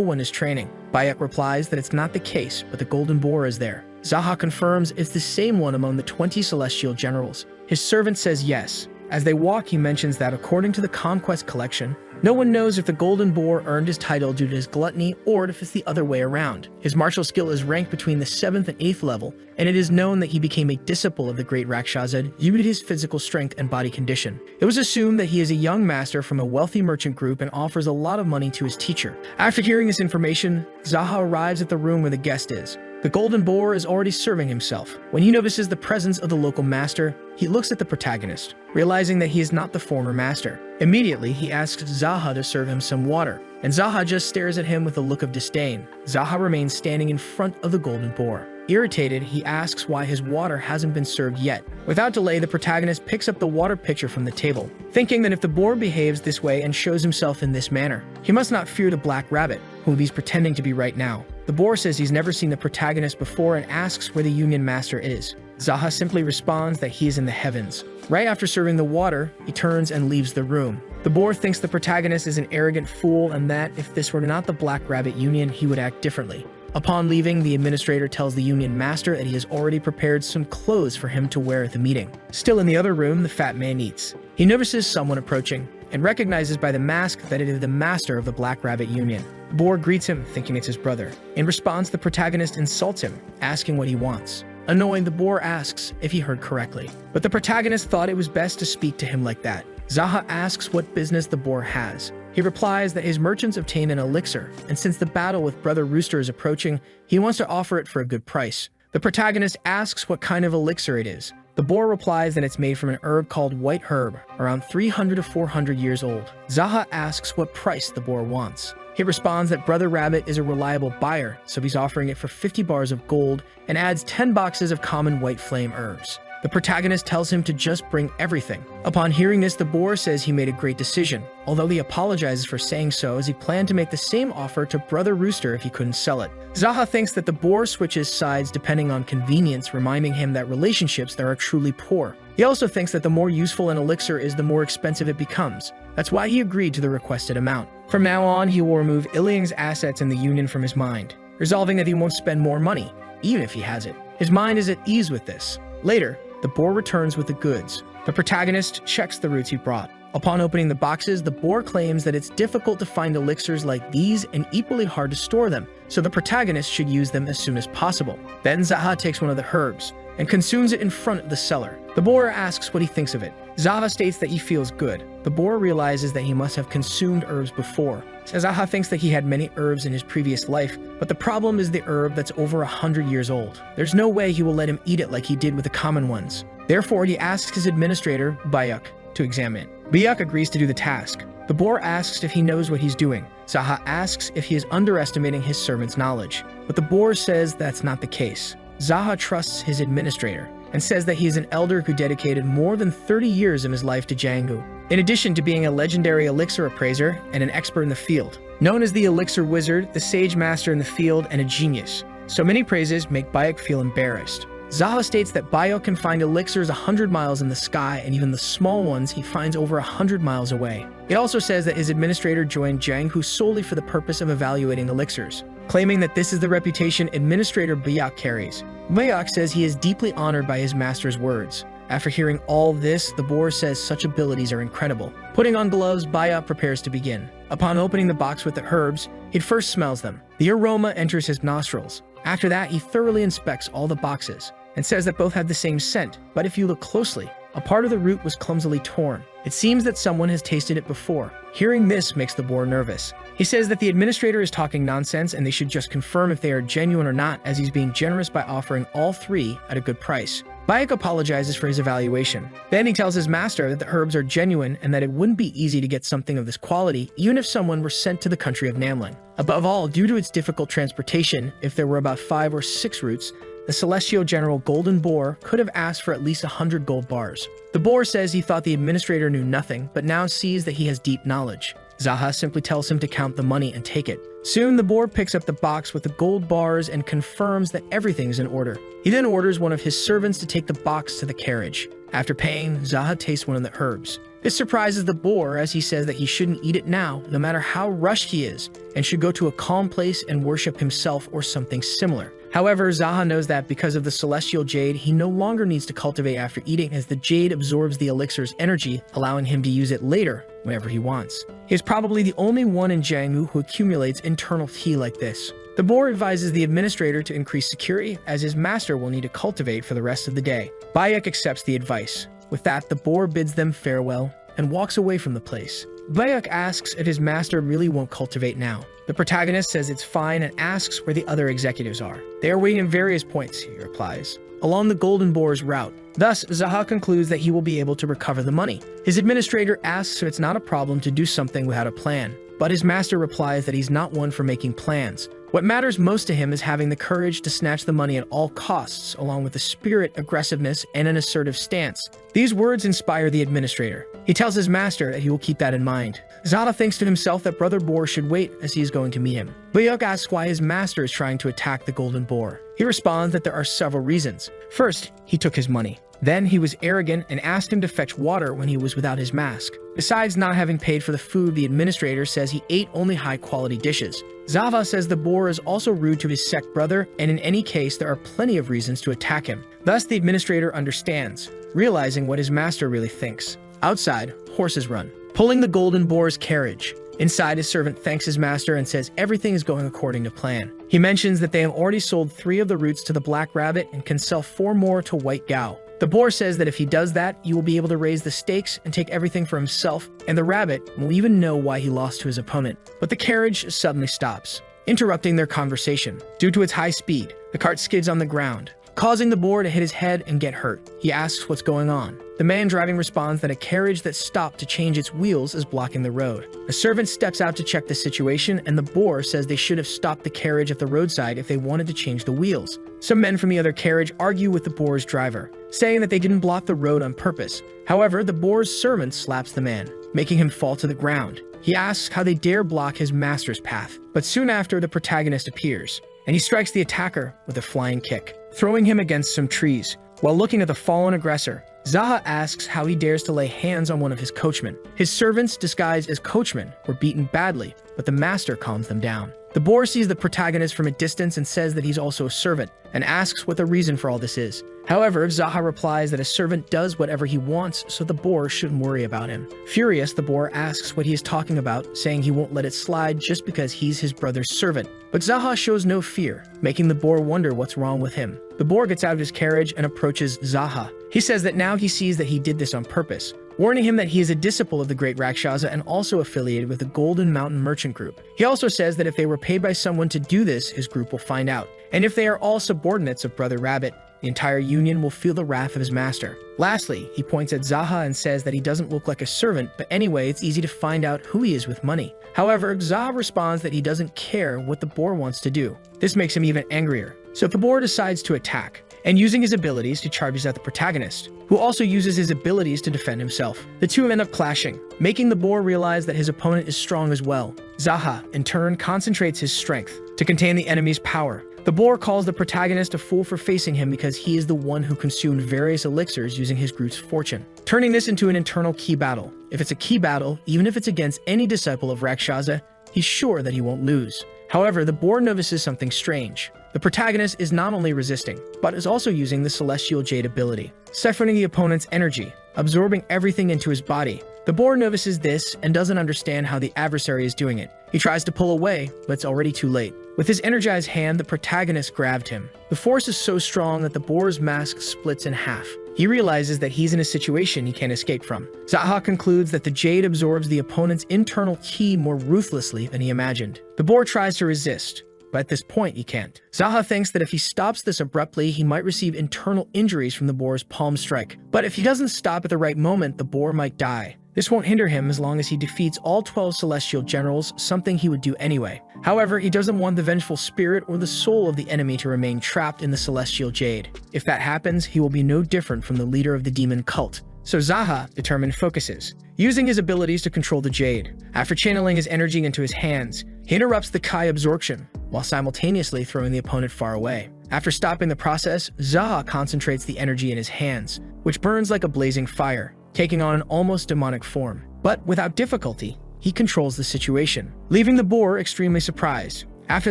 one is training. Bayek replies that it's not the case, but the Golden Boar is there. Jaha confirms it's the same one among the 20 celestial generals. His servant says yes. As they walk, he mentions that according to the Conquest collection, No one knows if the Golden Boar earned his title due to his gluttony or if it's the other way around. His martial skill is ranked between the 7th and 8th level, and it is known that he became a disciple of the great Rakshasa due to his physical strength and body condition. It was assumed that he is a young master from a wealthy merchant group and offers a lot of money to his teacher. After hearing this information, Jaha arrives at the room where the guest is. The Golden Boar is already serving himself. When he notices the presence of the local master, he looks at the protagonist, realizing that he is not the former master. Immediately, he asks Jaha to serve him some water, and Jaha just stares at him with a look of disdain. Jaha remains standing in front of the Golden Boar. Irritated, he asks why his water hasn't been served yet. Without delay, the protagonist picks up the water pitcher from the table, thinking that if the boar behaves this way and shows himself in this manner, he must not fear the Black Rabbit, whom he's pretending to be right now. The boar says he's never seen the protagonist before and asks where the Union Master is. Jaha simply responds that he is in the heavens. Right after serving the water, he turns and leaves the room. The boar thinks the protagonist is an arrogant fool and that if this were not the Black Rabbit Union, he would act differently. Upon leaving, the administrator tells the Union Master that he has already prepared some clothes for him to wear at the meeting. Still in the other room, the fat man eats. He notices someone approaching and recognizes by the mask that it is the master of the Black Rabbit Union. The boar greets him, thinking it's his brother. In response, the protagonist insults him, asking what he wants. Annoyed, the boar asks if he heard correctly, but the protagonist thought it was best to speak to him like that. Jaha asks what business the boar has. He replies that his merchants obtained an elixir, and since the battle with Brother Rooster is approaching, he wants to offer it for a good price. The protagonist asks what kind of elixir it is. The boar replies that it's made from an herb called white herb, around 300 to 400 years old. Jaha asks what price the boar wants. He responds that Brother Rabbit is a reliable buyer, so he's offering it for 50 bars of gold and adds 10 boxes of common white flame herbs. The protagonist tells him to just bring everything. Upon hearing this, the boar says he made a great decision, although he apologizes for saying so as he planned to make the same offer to Brother Rooster if he couldn't sell it. Jaha thinks that the boar switches sides depending on convenience, reminding him that relationships there are truly poor. He also thinks that the more useful an elixir is, the more expensive it becomes. That's why he agreed to the requested amount. From now on, he will remove Iliang's assets in the Union from his mind, resolving that he won't spend more money, even if he has it. His mind is at ease with this. Later, the boar returns with the goods. The protagonist checks the roots he brought. Upon opening the boxes, the boar claims that it's difficult to find elixirs like these and equally hard to store them, so the protagonist should use them as soon as possible. Then Jaha takes one of the herbs and consumes it in front of the seller. The boar asks what he thinks of it. Jaha states that he feels good. The boar realizes that he must have consumed herbs before. Jaha thinks that he had many herbs in his previous life, but the problem is the herb that's over 100 years old. There's no way he will let him eat it like he did with the common ones. Therefore, he asks his administrator, Bayuk, to examine it. Bayuk agrees to do the task. The boar asks if he knows what he's doing. Jaha asks if he is underestimating his servant's knowledge, but the boar says that's not the case. Jaha trusts his administrator and says that he is an elder who dedicated more than 30 years of his life to Jangu, in addition to being a legendary elixir appraiser and an expert in the field. Known as the elixir wizard, the sage master in the field, and a genius. So many praises make Bayuk feel embarrassed. Jaha states that Bayuk can find elixirs 100 miles in the sky, and even the small ones he finds over 100 miles away. It also says that his administrator joined Jangu solely for the purpose of evaluating elixirs, claiming that this is the reputation Administrator Bayuk carries. Bayuk says he is deeply honored by his master's words. After hearing all this, the boar says such abilities are incredible. Putting on gloves, Bayuk prepares to begin. Upon opening the box with the herbs, he first smells them. The aroma enters his nostrils. After that, he thoroughly inspects all the boxes and says that both have the same scent, but if you look closely, a part of the root was clumsily torn. It seems that someone has tasted it before. Hearing this makes the boar nervous. He says that the administrator is talking nonsense and they should just confirm if they are genuine or not, as he's being generous by offering all three at a good price. Bayuk apologizes for his evaluation. Then he tells his master that the herbs are genuine and that it wouldn't be easy to get something of this quality even if someone were sent to the country of Namling. Above all, due to its difficult transportation, if there were about 5 or 6 routes, the Celestial General Golden Boar could have asked for at least 100 gold bars. The boar says he thought the administrator knew nothing, but now sees that he has deep knowledge. Jaha simply tells him to count the money and take it. Soon, the boar picks up the box with the gold bars and confirms that everything is in order. He then orders one of his servants to take the box to the carriage. After paying, Jaha tastes one of the herbs. This surprises the boar as he says that he shouldn't eat it now, no matter how rushed he is, and should go to a calm place and worship himself or something similar. However, Jaha knows that because of the celestial jade, he no longer needs to cultivate after eating, as the jade absorbs the elixir's energy, allowing him to use it later whenever he wants. He is probably the only one in Jianghu who accumulates internal ki like this. The boar advises the administrator to increase security, as his master will need to cultivate for the rest of the day. Bayek accepts the advice. With that, the boar bids them farewell and walks away from the place. Bayek asks if his master really won't cultivate now. The protagonist says it's fine and asks where the other executives are. They are waiting at various points, he replies, along the Golden Boar's route. Thus, Jaha concludes that he will be able to recover the money. His administrator asks if it's not a problem to do something without a plan, but his master replies that he's not one for making plans. What matters most to him is having the courage to snatch the money at all costs, along with the spirit, aggressiveness, and an assertive stance. These words inspire the administrator. He tells his master that he will keep that in mind. Zada thinks to himself that Brother Boar should wait, as he is going to meet him. Bayek asks why his master is trying to attack the Golden Boar. He responds that there are several reasons. First, he took his money. Then he was arrogant and asked him to fetch water when he was without his mask. Besides not having paid for the food, the administrator says he ate only high-quality dishes. Zava says the boar is also rude to his sect brother, and in any case, there are plenty of reasons to attack him. Thus, the administrator understands, realizing what his master really thinks. Outside, horses run, pulling the Golden Boar's carriage. Inside, his servant thanks his master and says everything is going according to plan. He mentions that they have already sold 3 of the roots to the Black Rabbit and can sell 4 more to White Gao. The boar says that if he does that, he will be able to raise the stakes and take everything for himself, and the rabbit will even know why he lost to his opponent. But the carriage suddenly stops, interrupting their conversation. Due to its high speed, the cart skids on the ground, causing the boar to hit his head and get hurt. He asks what's going on. The man driving responds that a carriage that stopped to change its wheels is blocking the road. A servant steps out to check the situation, and the boar says they should have stopped the carriage at the roadside if they wanted to change the wheels. Some men from the other carriage argue with the boar's driver, saying that they didn't block the road on purpose. However, the boar's servant slaps the man, making him fall to the ground. He asks how they dare block his master's path, but soon after, the protagonist appears, and he strikes the attacker with a flying kick, throwing him against some trees. While looking at the fallen aggressor, Jaha asks how he dares to lay hands on one of his coachmen. His servants, disguised as coachmen, were beaten badly, but the master calms them down. The boar sees the protagonist from a distance and says that he's also a servant, and asks what the reason for all this is. However, Jaha replies that a servant does whatever he wants, so the boar shouldn't worry about him. Furious, the boar asks what he is talking about, saying he won't let it slide just because he's his brother's servant. But Jaha shows no fear, making the boar wonder what's wrong with him. The boar gets out of his carriage and approaches Jaha. He says that now he sees that he did this on purpose, warning him that he is a disciple of the Great Rakshasa and also affiliated with the Golden Mountain Merchant Group. He also says that if they were paid by someone to do this, his group will find out. And if they are all subordinates of Brother Rabbit, the entire union will feel the wrath of his master. Lastly, he points at Jaha and says that he doesn't look like a servant, but anyway, it's easy to find out who he is with money. However, Jaha responds that he doesn't care what the boar wants to do. This makes him even angrier. So the boar decides to attack, and using his abilities, he charges at the protagonist, who also uses his abilities to defend himself. The two end up clashing, making the boar realize that his opponent is strong as well. Jaha, in turn, concentrates his strength to contain the enemy's power. The boar calls the protagonist a fool for facing him because he is the one who consumed various elixirs using his group's fortune, turning this into an internal ki battle. If it's a ki battle, even if it's against any disciple of Rakshasa, he's sure that he won't lose. However, the boar notices something strange. The protagonist is not only resisting, but is also using the Celestial Jade ability, siphoning the opponent's energy, absorbing everything into his body. The boar notices this and doesn't understand how the adversary is doing it. He tries to pull away, but it's already too late. With his energized hand, the protagonist grabbed him. The force is so strong that the boar's mask splits in half. He realizes that he's in a situation he can't escape from. Jaha concludes that the jade absorbs the opponent's internal ki more ruthlessly than he imagined. The boar tries to resist, but at this point he can't. Jaha thinks that if he stops this abruptly, he might receive internal injuries from the boar's palm strike. But if he doesn't stop at the right moment, the boar might die. This won't hinder him as long as he defeats all 12 celestial generals, something he would do anyway. However, he doesn't want the vengeful spirit or the soul of the enemy to remain trapped in the celestial jade. If that happens, he will be no different from the leader of the demon cult. So Jaha, determined, focuses, using his abilities to control the jade. After channeling his energy into his hands, he interrupts the Kai absorption, while simultaneously throwing the opponent far away. After stopping the process, Jaha concentrates the energy in his hands, which burns like a blazing fire, taking on an almost demonic form. But without difficulty, he controls the situation, leaving the boar extremely surprised. After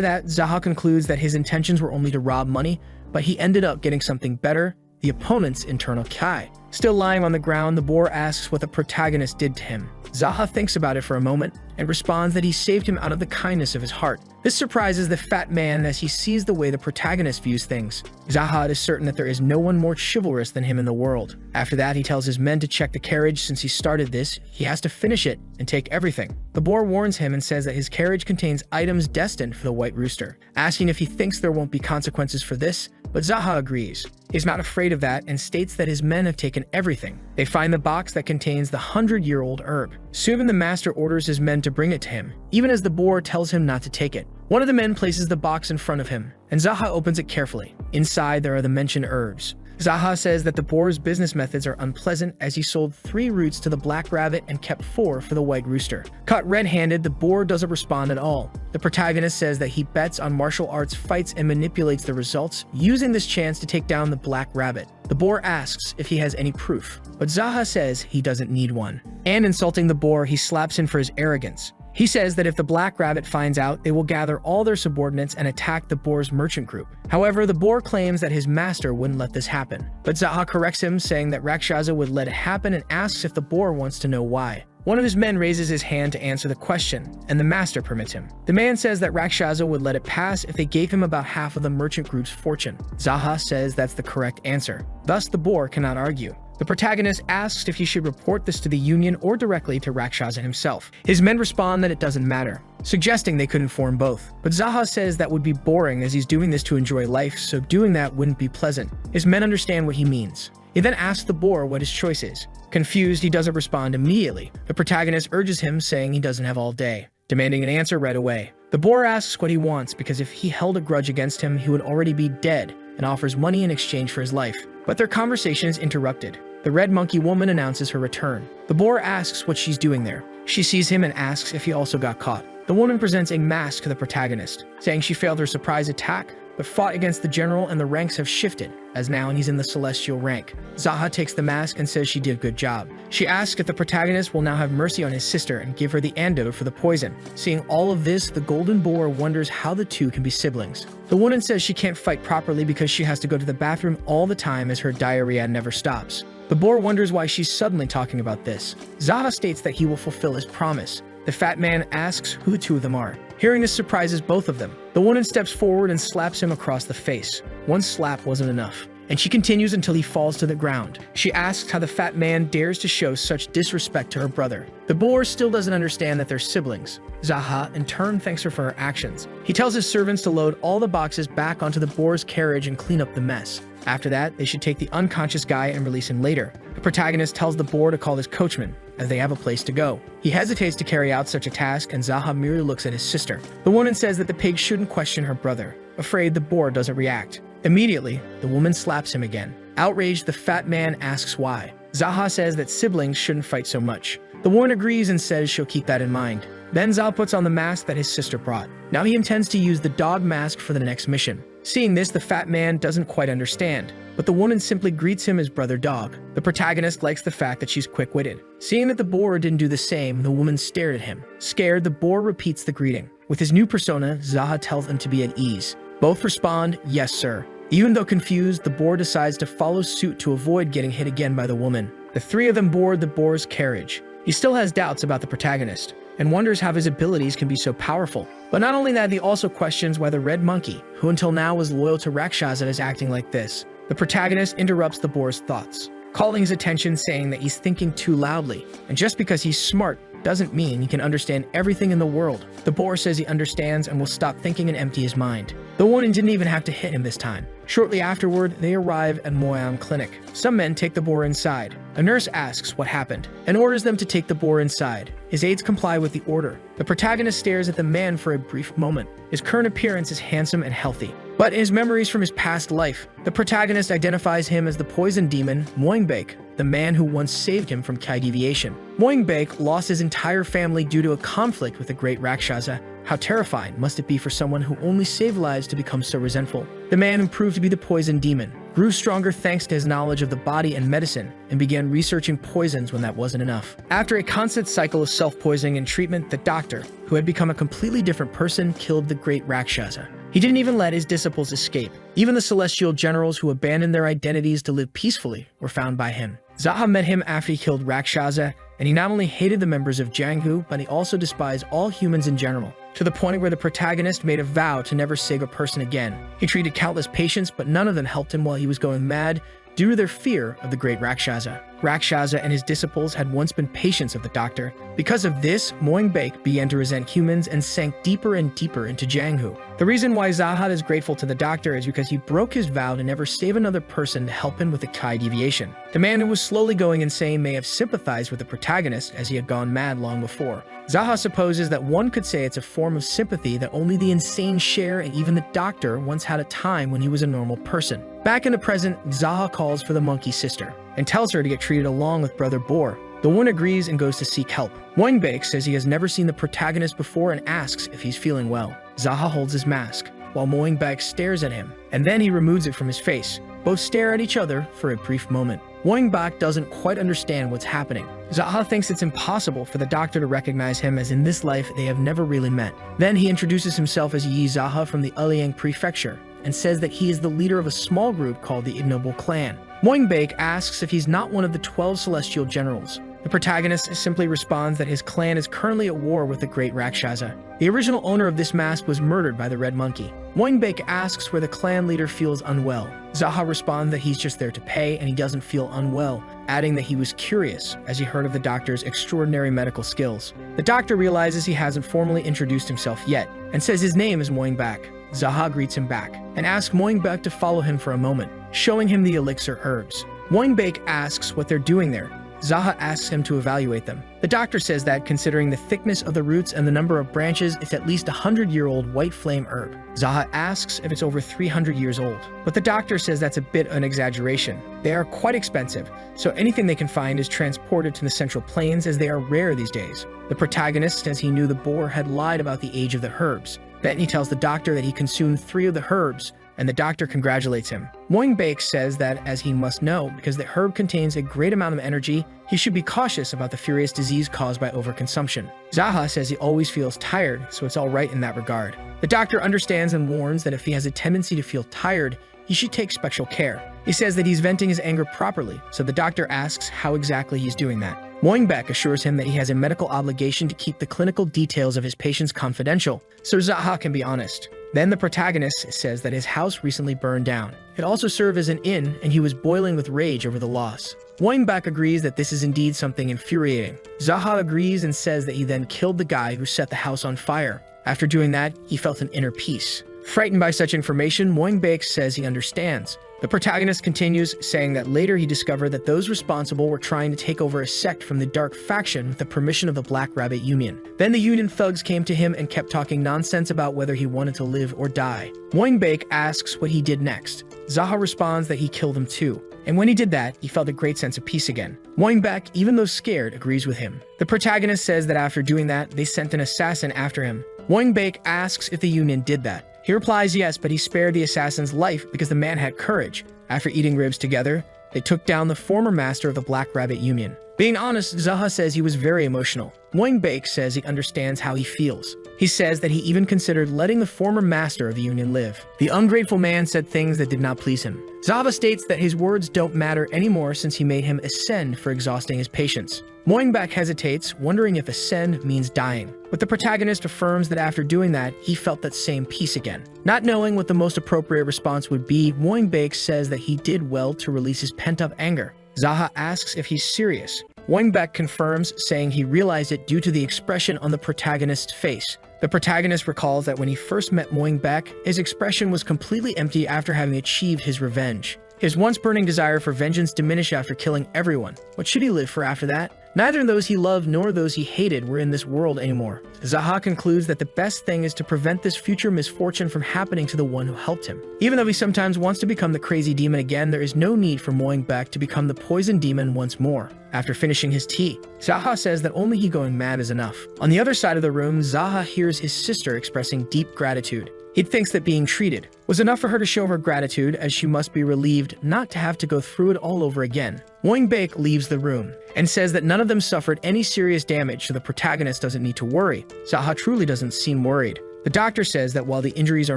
that, Jaha concludes that his intentions were only to rob money, but he ended up getting something better: the opponent's internal Kai. Still lying on the ground, the boar asks what the protagonist did to him. Jaha thinks about it for a moment and responds that he saved him out of the kindness of his heart. This surprises the fat man as he sees the way the protagonist views things. Jaha is certain that there is no one more chivalrous than him in the world. After that, he tells his men to check the carriage. Since he started this, he has to finish it and take everything. The boar warns him and says that his carriage contains items destined for the white rooster, asking if he thinks there won't be consequences for this, but Jaha agrees. He's not afraid of that and states that his men have taken everything. They find the box that contains the 100-year-old herb. Soon the master orders his men to bring it to him, even as the boar tells him not to take it. One of the men places the box in front of him, and Jaha opens it carefully. Inside, there are the mentioned herbs. Jaha says that the boar's business methods are unpleasant, as he sold 3 roots to the black rabbit and kept 4 for the white rooster. Caught red-handed, the boar doesn't respond at all. The protagonist says that he bets on martial arts fights and manipulates the results, using this chance to take down the black rabbit. The boar asks if he has any proof, but Jaha says he doesn't need one. And insulting the boar, he slaps him for his arrogance. He says that if the black rabbit finds out, they will gather all their subordinates and attack the boar's merchant group. However, the boar claims that his master wouldn't let this happen. But Jaha corrects him, saying that Rakshasa would let it happen, and asks if the boar wants to know why. One of his men raises his hand to answer the question, and the master permits him. The man says that Rakshasa would let it pass if they gave him about half of the merchant group's fortune. Jaha says that's the correct answer. Thus, the boar cannot argue. The protagonist asks if he should report this to the Union or directly to Rakshasa himself. His men respond that it doesn't matter, suggesting they could inform both. But Jaha says that would be boring, as he's doing this to enjoy life, so doing that wouldn't be pleasant. His men understand what he means. He then asks the boar what his choice is. Confused, he doesn't respond immediately. The protagonist urges him, saying he doesn't have all day, demanding an answer right away. The boar asks what he wants, because if he held a grudge against him, he would already be dead, and offers money in exchange for his life. But their conversation is interrupted. The red monkey woman announces her return. The boar asks what she's doing there. She sees him and asks if he also got caught. The woman presents a mask to the protagonist, saying she failed her surprise attack, but fought against the general and the ranks have shifted, as now he's in the celestial rank. Jaha takes the mask and says she did a good job. She asks if the protagonist will now have mercy on his sister and give her the antidote for the poison. Seeing all of this, the golden boar wonders how the two can be siblings. The woman says she can't fight properly because she has to go to the bathroom all the time, as her diarrhea never stops. The boar wonders why she's suddenly talking about this. Jaha states that he will fulfill his promise. The fat man asks who the two of them are. Hearing this surprises both of them. The woman steps forward and slaps him across the face. One slap wasn't enough, and she continues until he falls to the ground. She asks how the fat man dares to show such disrespect to her brother. The boar still doesn't understand that they're siblings. Jaha, in turn, thanks her for her actions. He tells his servants to load all the boxes back onto the boar's carriage and clean up the mess. After that, they should take the unconscious guy and release him later. The protagonist tells the boar to call his coachman, as they have a place to go. He hesitates to carry out such a task, and Jaha merely looks at his sister. The woman says that the pig shouldn't question her brother. Afraid, the boar doesn't react. Immediately, the woman slaps him again. Outraged, the fat man asks why. Jaha says that siblings shouldn't fight so much. The woman agrees and says she'll keep that in mind. Then Jaha puts on the mask that his sister brought. Now he intends to use the dog mask for the next mission. Seeing this, the fat man doesn't quite understand, but the woman simply greets him as brother dog. The protagonist likes the fact that she's quick-witted. Seeing that the boar didn't do the same, the woman stared at him. Scared, the boar repeats the greeting. With his new persona, Jaha tells him to be at ease. Both respond, yes sir. Even though confused, the boar decides to follow suit to avoid getting hit again by the woman. The three of them board the boar's carriage. He still has doubts about the protagonist, and wonders how his abilities can be so powerful. But not only that, he also questions why the red monkey, who until now was loyal to Rakshasa, is acting like this. The protagonist interrupts the boar's thoughts, calling his attention, saying that he's thinking too loudly, and just because he's smart doesn't mean he can understand everything in the world. The boar says he understands and will stop thinking and empty his mind. The woman didn't even have to hit him this time. Shortly afterward, they arrive at Moyan Clinic. Some men take the boar inside. A nurse asks what happened and orders them to take the boar inside. His aides comply with the order. The protagonist stares at the man for a brief moment. His current appearance is handsome and healthy, but in his memories from his past life, the protagonist identifies him as the poison demon Moingbake, the man who once saved him from Kai deviation. Moingbake lost his entire family due to a conflict with the great Rakshasa. How terrifying must it be for someone who only saved lives to become so resentful? The man who proved to be the poison demon grew stronger thanks to his knowledge of the body and medicine, and began researching poisons when that wasn't enough. After a constant cycle of self-poisoning and treatment, the doctor, who had become a completely different person, killed the great Rakshasa. He didn't even let his disciples escape. Even the celestial generals who abandoned their identities to live peacefully were found by him. Jaha met him after he killed Rakshasa, and he not only hated the members of Janghu, but he also despised all humans in general, to the point where the protagonist made a vow to never save a person again. He treated countless patients, but none of them helped him while he was going mad due to their fear of the great Rakshasa. Rakshasa and his disciples had once been patients of the doctor. Because of this, Moingbake began to resent humans and sank deeper and deeper into Janghu. The reason why Jaha is grateful to the doctor is because he broke his vow to never save another person to help him with the Kai deviation. The man who was slowly going insane may have sympathized with the protagonist as he had gone mad long before. Jaha supposes that one could say it's a form of sympathy that only the insane share, and even the doctor once had a time when he was a normal person. Back in the present, Jaha calls for the monkey sister and tells her to get treated along with Brother Boar. The woman agrees and goes to seek help. Moingbake says he has never seen the protagonist before and asks if he's feeling well. Jaha holds his mask, while Moingbake stares at him, and then he removes it from his face. Both stare at each other for a brief moment. Moingbake doesn't quite understand what's happening. Jaha thinks it's impossible for the doctor to recognize him, as in this life they have never really met. Then he introduces himself as Yi Jaha from the Liang Prefecture, and says that he is the leader of a small group called the Ignoble Clan. Moingbake asks if he's not one of the 12 celestial generals. The protagonist simply responds that his clan is currently at war with the great Rakshasa. The original owner of this mask was murdered by the Red Monkey. Moingbake asks where the clan leader feels unwell. Jaha responds that he's just there to pay and he doesn't feel unwell, adding that he was curious as he heard of the doctor's extraordinary medical skills. The doctor realizes he hasn't formally introduced himself yet and says his name is Moingbake. Jaha greets him back and asks Moingbake to follow him for a moment, showing him the elixir herbs. Moingbake asks what they're doing there. Jaha asks him to evaluate them. The doctor says that, considering the thickness of the roots and the number of branches, it's at least a 100-year-old white flame herb. Jaha asks if it's over 300 years old, but the doctor says that's a bit an exaggeration. They are quite expensive, so anything they can find is transported to the Central Plains, as they are rare these days. The protagonist says he knew the boar had lied about the age of the herbs. Then he tells the doctor that he consumed 3 of the herbs, and the doctor congratulates him. Moingbake says that, as he must know, because the herb contains a great amount of energy, he should be cautious about the furious disease caused by overconsumption. Jaha says he always feels tired, so it's alright in that regard. The doctor understands and warns that if he has a tendency to feel tired, he should take special care. He says that he's venting his anger properly, so the doctor asks how exactly he's doing that. Moingbake assures him that he has a medical obligation to keep the clinical details of his patients confidential, so Jaha can be honest. Then the protagonist says that his house recently burned down. It also served as an inn, and he was boiling with rage over the loss. Moingbake agrees that this is indeed something infuriating. Jaha agrees and says that he then killed the guy who set the house on fire. After doing that, he felt an inner peace. Frightened by such information, Moingbake says he understands. The protagonist continues, saying that later he discovered that those responsible were trying to take over a sect from the Dark Faction with the permission of the Black Rabbit Union. Then the Union thugs came to him and kept talking nonsense about whether he wanted to live or die. Moingbake asks what he did next. Jaha responds that he killed them too. And when he did that, he felt a great sense of peace again. Moingbake, even though scared, agrees with him. The protagonist says that after doing that, they sent an assassin after him. Moingbake asks if the Union did that. He replies yes, but he spared the assassin's life because the man had courage. After eating ribs together, they took down the former master of the Black Rabbit Union. Being honest, Jaha says he was very emotional. Moingbake says he understands how he feels. He says that he even considered letting the former master of the Union live. The ungrateful man said things that did not please him. Jaha states that his words don't matter anymore since he made him ascend for exhausting his patience. Moingbake hesitates, wondering if ascend means dying. But the protagonist affirms that after doing that, he felt that same peace again. Not knowing what the most appropriate response would be, Moingbake says that he did well to release his pent-up anger. Jaha asks if he's serious. Moingbake confirms, saying he realized it due to the expression on the protagonist's face. The protagonist recalls that when he first met Moingbake, his expression was completely empty after having achieved his revenge. His once-burning desire for vengeance diminished after killing everyone. What should he live for after that? Neither those he loved nor those he hated were in this world anymore. Jaha concludes that the best thing is to prevent this future misfortune from happening to the one who helped him. Even though he sometimes wants to become the crazy demon again, there is no need for Moingbake to become the poison demon once more. After finishing his tea, Jaha says that only he going mad is enough. On the other side of the room, Jaha hears his sister expressing deep gratitude. He thinks that being treated was enough for her to show her gratitude, as she must be relieved not to have to go through it all over again. Moinbaek leaves the room and says that none of them suffered any serious damage, so the protagonist doesn't need to worry. Jaha truly doesn't seem worried. The doctor says that while the injuries are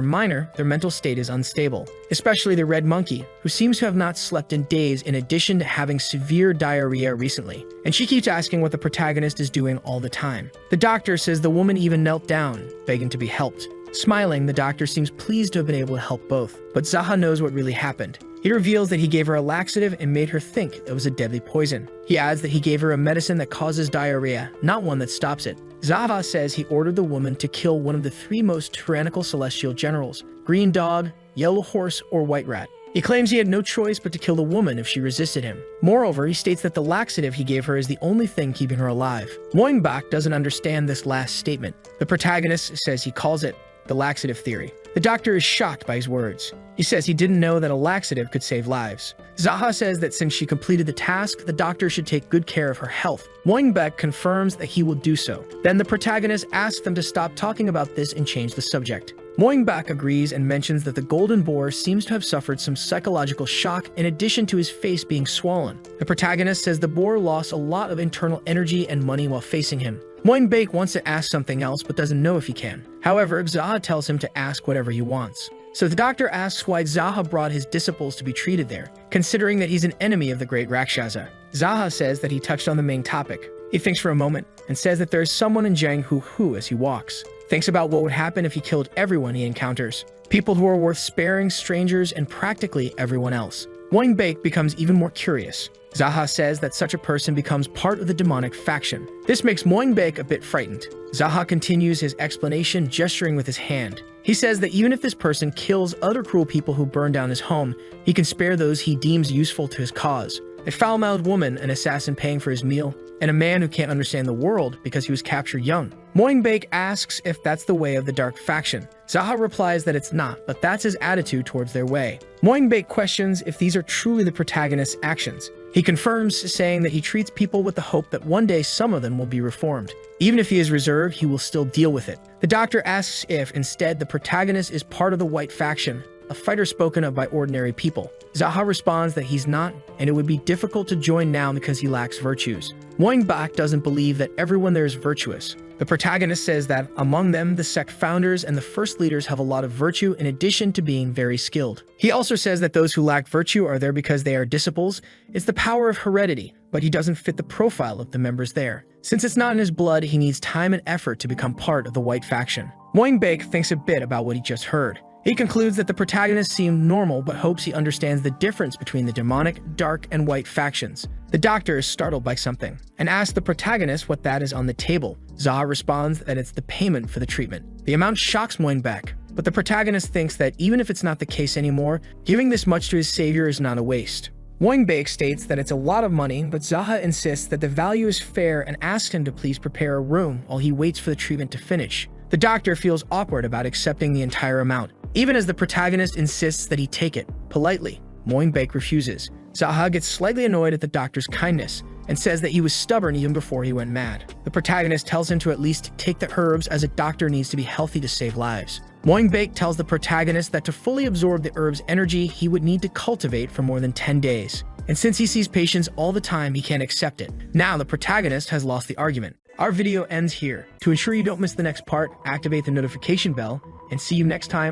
minor, their mental state is unstable, especially the red monkey, who seems to have not slept in days in addition to having severe diarrhea recently. And she keeps asking what the protagonist is doing all the time. The doctor says the woman even knelt down, begging to be helped. Smiling, the doctor seems pleased to have been able to help both, but Jaha knows what really happened. He reveals that he gave her a laxative and made her think it was a deadly poison. He adds that he gave her a medicine that causes diarrhea, not one that stops it. Jaha says he ordered the woman to kill one of the 3 most tyrannical celestial generals: Green Dog, Yellow Horse, or White Rat. He claims he had no choice but to kill the woman if she resisted him. Moreover, he states that the laxative he gave her is the only thing keeping her alive. Moinbach doesn't understand this last statement. The protagonist says he calls it the laxative theory. The doctor is shocked by his words. He says he didn't know that a laxative could save lives. Jaha says that since she completed the task, the doctor should take good care of her health. Moinbach confirms that he will do so. Then the protagonist asks them to stop talking about this and change the subject. Moinbach agrees and mentions that the golden boar seems to have suffered some psychological shock in addition to his face being swollen. The protagonist says the boar lost a lot of internal energy and money while facing him. Moinbach wants to ask something else but doesn't know if he can. However, Jaha tells him to ask whatever he wants. So the doctor asks why Jaha brought his disciples to be treated there, considering that he's an enemy of the great Rakshasa. Jaha says that he touched on the main topic. He thinks for a moment and says that there is someone in Jianghu as he walks. Thinks about what would happen if he killed everyone he encounters. People who are worth sparing, strangers, and practically everyone else. Moinbach becomes even more curious. Jaha says that such a person becomes part of the demonic faction. This makes Moinbach a bit frightened. Jaha continues his explanation, gesturing with his hand. He says that even if this person kills other cruel people who burn down his home, he can spare those he deems useful to his cause. A foul-mouthed woman, an assassin paying for his meal, and a man who can't understand the world because he was captured young. Moinbach asks if that's the way of the dark faction. Jaha replies that it's not, but that's his attitude towards their way. Moinbach questions if these are truly the protagonist's actions. He confirms, saying that he treats people with the hope that one day some of them will be reformed. Even if he is reserved, he will still deal with it. The doctor asks if, instead, the protagonist is part of the white faction, a fighter spoken of by ordinary people. Jaha responds that he's not, and it would be difficult to join now because he lacks virtues. Moinbach doesn't believe that everyone there is virtuous. The protagonist says that among them, the sect founders and the first leaders have a lot of virtue in addition to being very skilled. He also says that those who lack virtue are there because they are disciples. It's the power of heredity, but he doesn't fit the profile of the members there. Since it's not in his blood, he needs time and effort to become part of the white faction. Moinbach thinks a bit about what he just heard. He concludes that the protagonist seemed normal but hopes he understands the difference between the demonic, dark, and white factions. The doctor is startled by something and asks the protagonist what that is on the table. Jaha responds that it's the payment for the treatment. The amount shocks Moinbach, but the protagonist thinks that even if it's not the case anymore, giving this much to his savior is not a waste. Moinbach states that it's a lot of money, but Jaha insists that the value is fair and asks him to please prepare a room while he waits for the treatment to finish. The doctor feels awkward about accepting the entire amount, even as the protagonist insists that he take it politely. Moinbach refuses. Jaha gets slightly annoyed at the doctor's kindness and says that he was stubborn even before he went mad. The protagonist tells him to at least take the herbs, as a doctor needs to be healthy to save lives. Moinbach tells the protagonist that to fully absorb the herb's energy, he would need to cultivate for more than 10 days. And since he sees patients all the time, he can't accept it. Now the protagonist has lost the argument. Our video ends here. To ensure you don't miss the next part, activate the notification bell, and see you next time.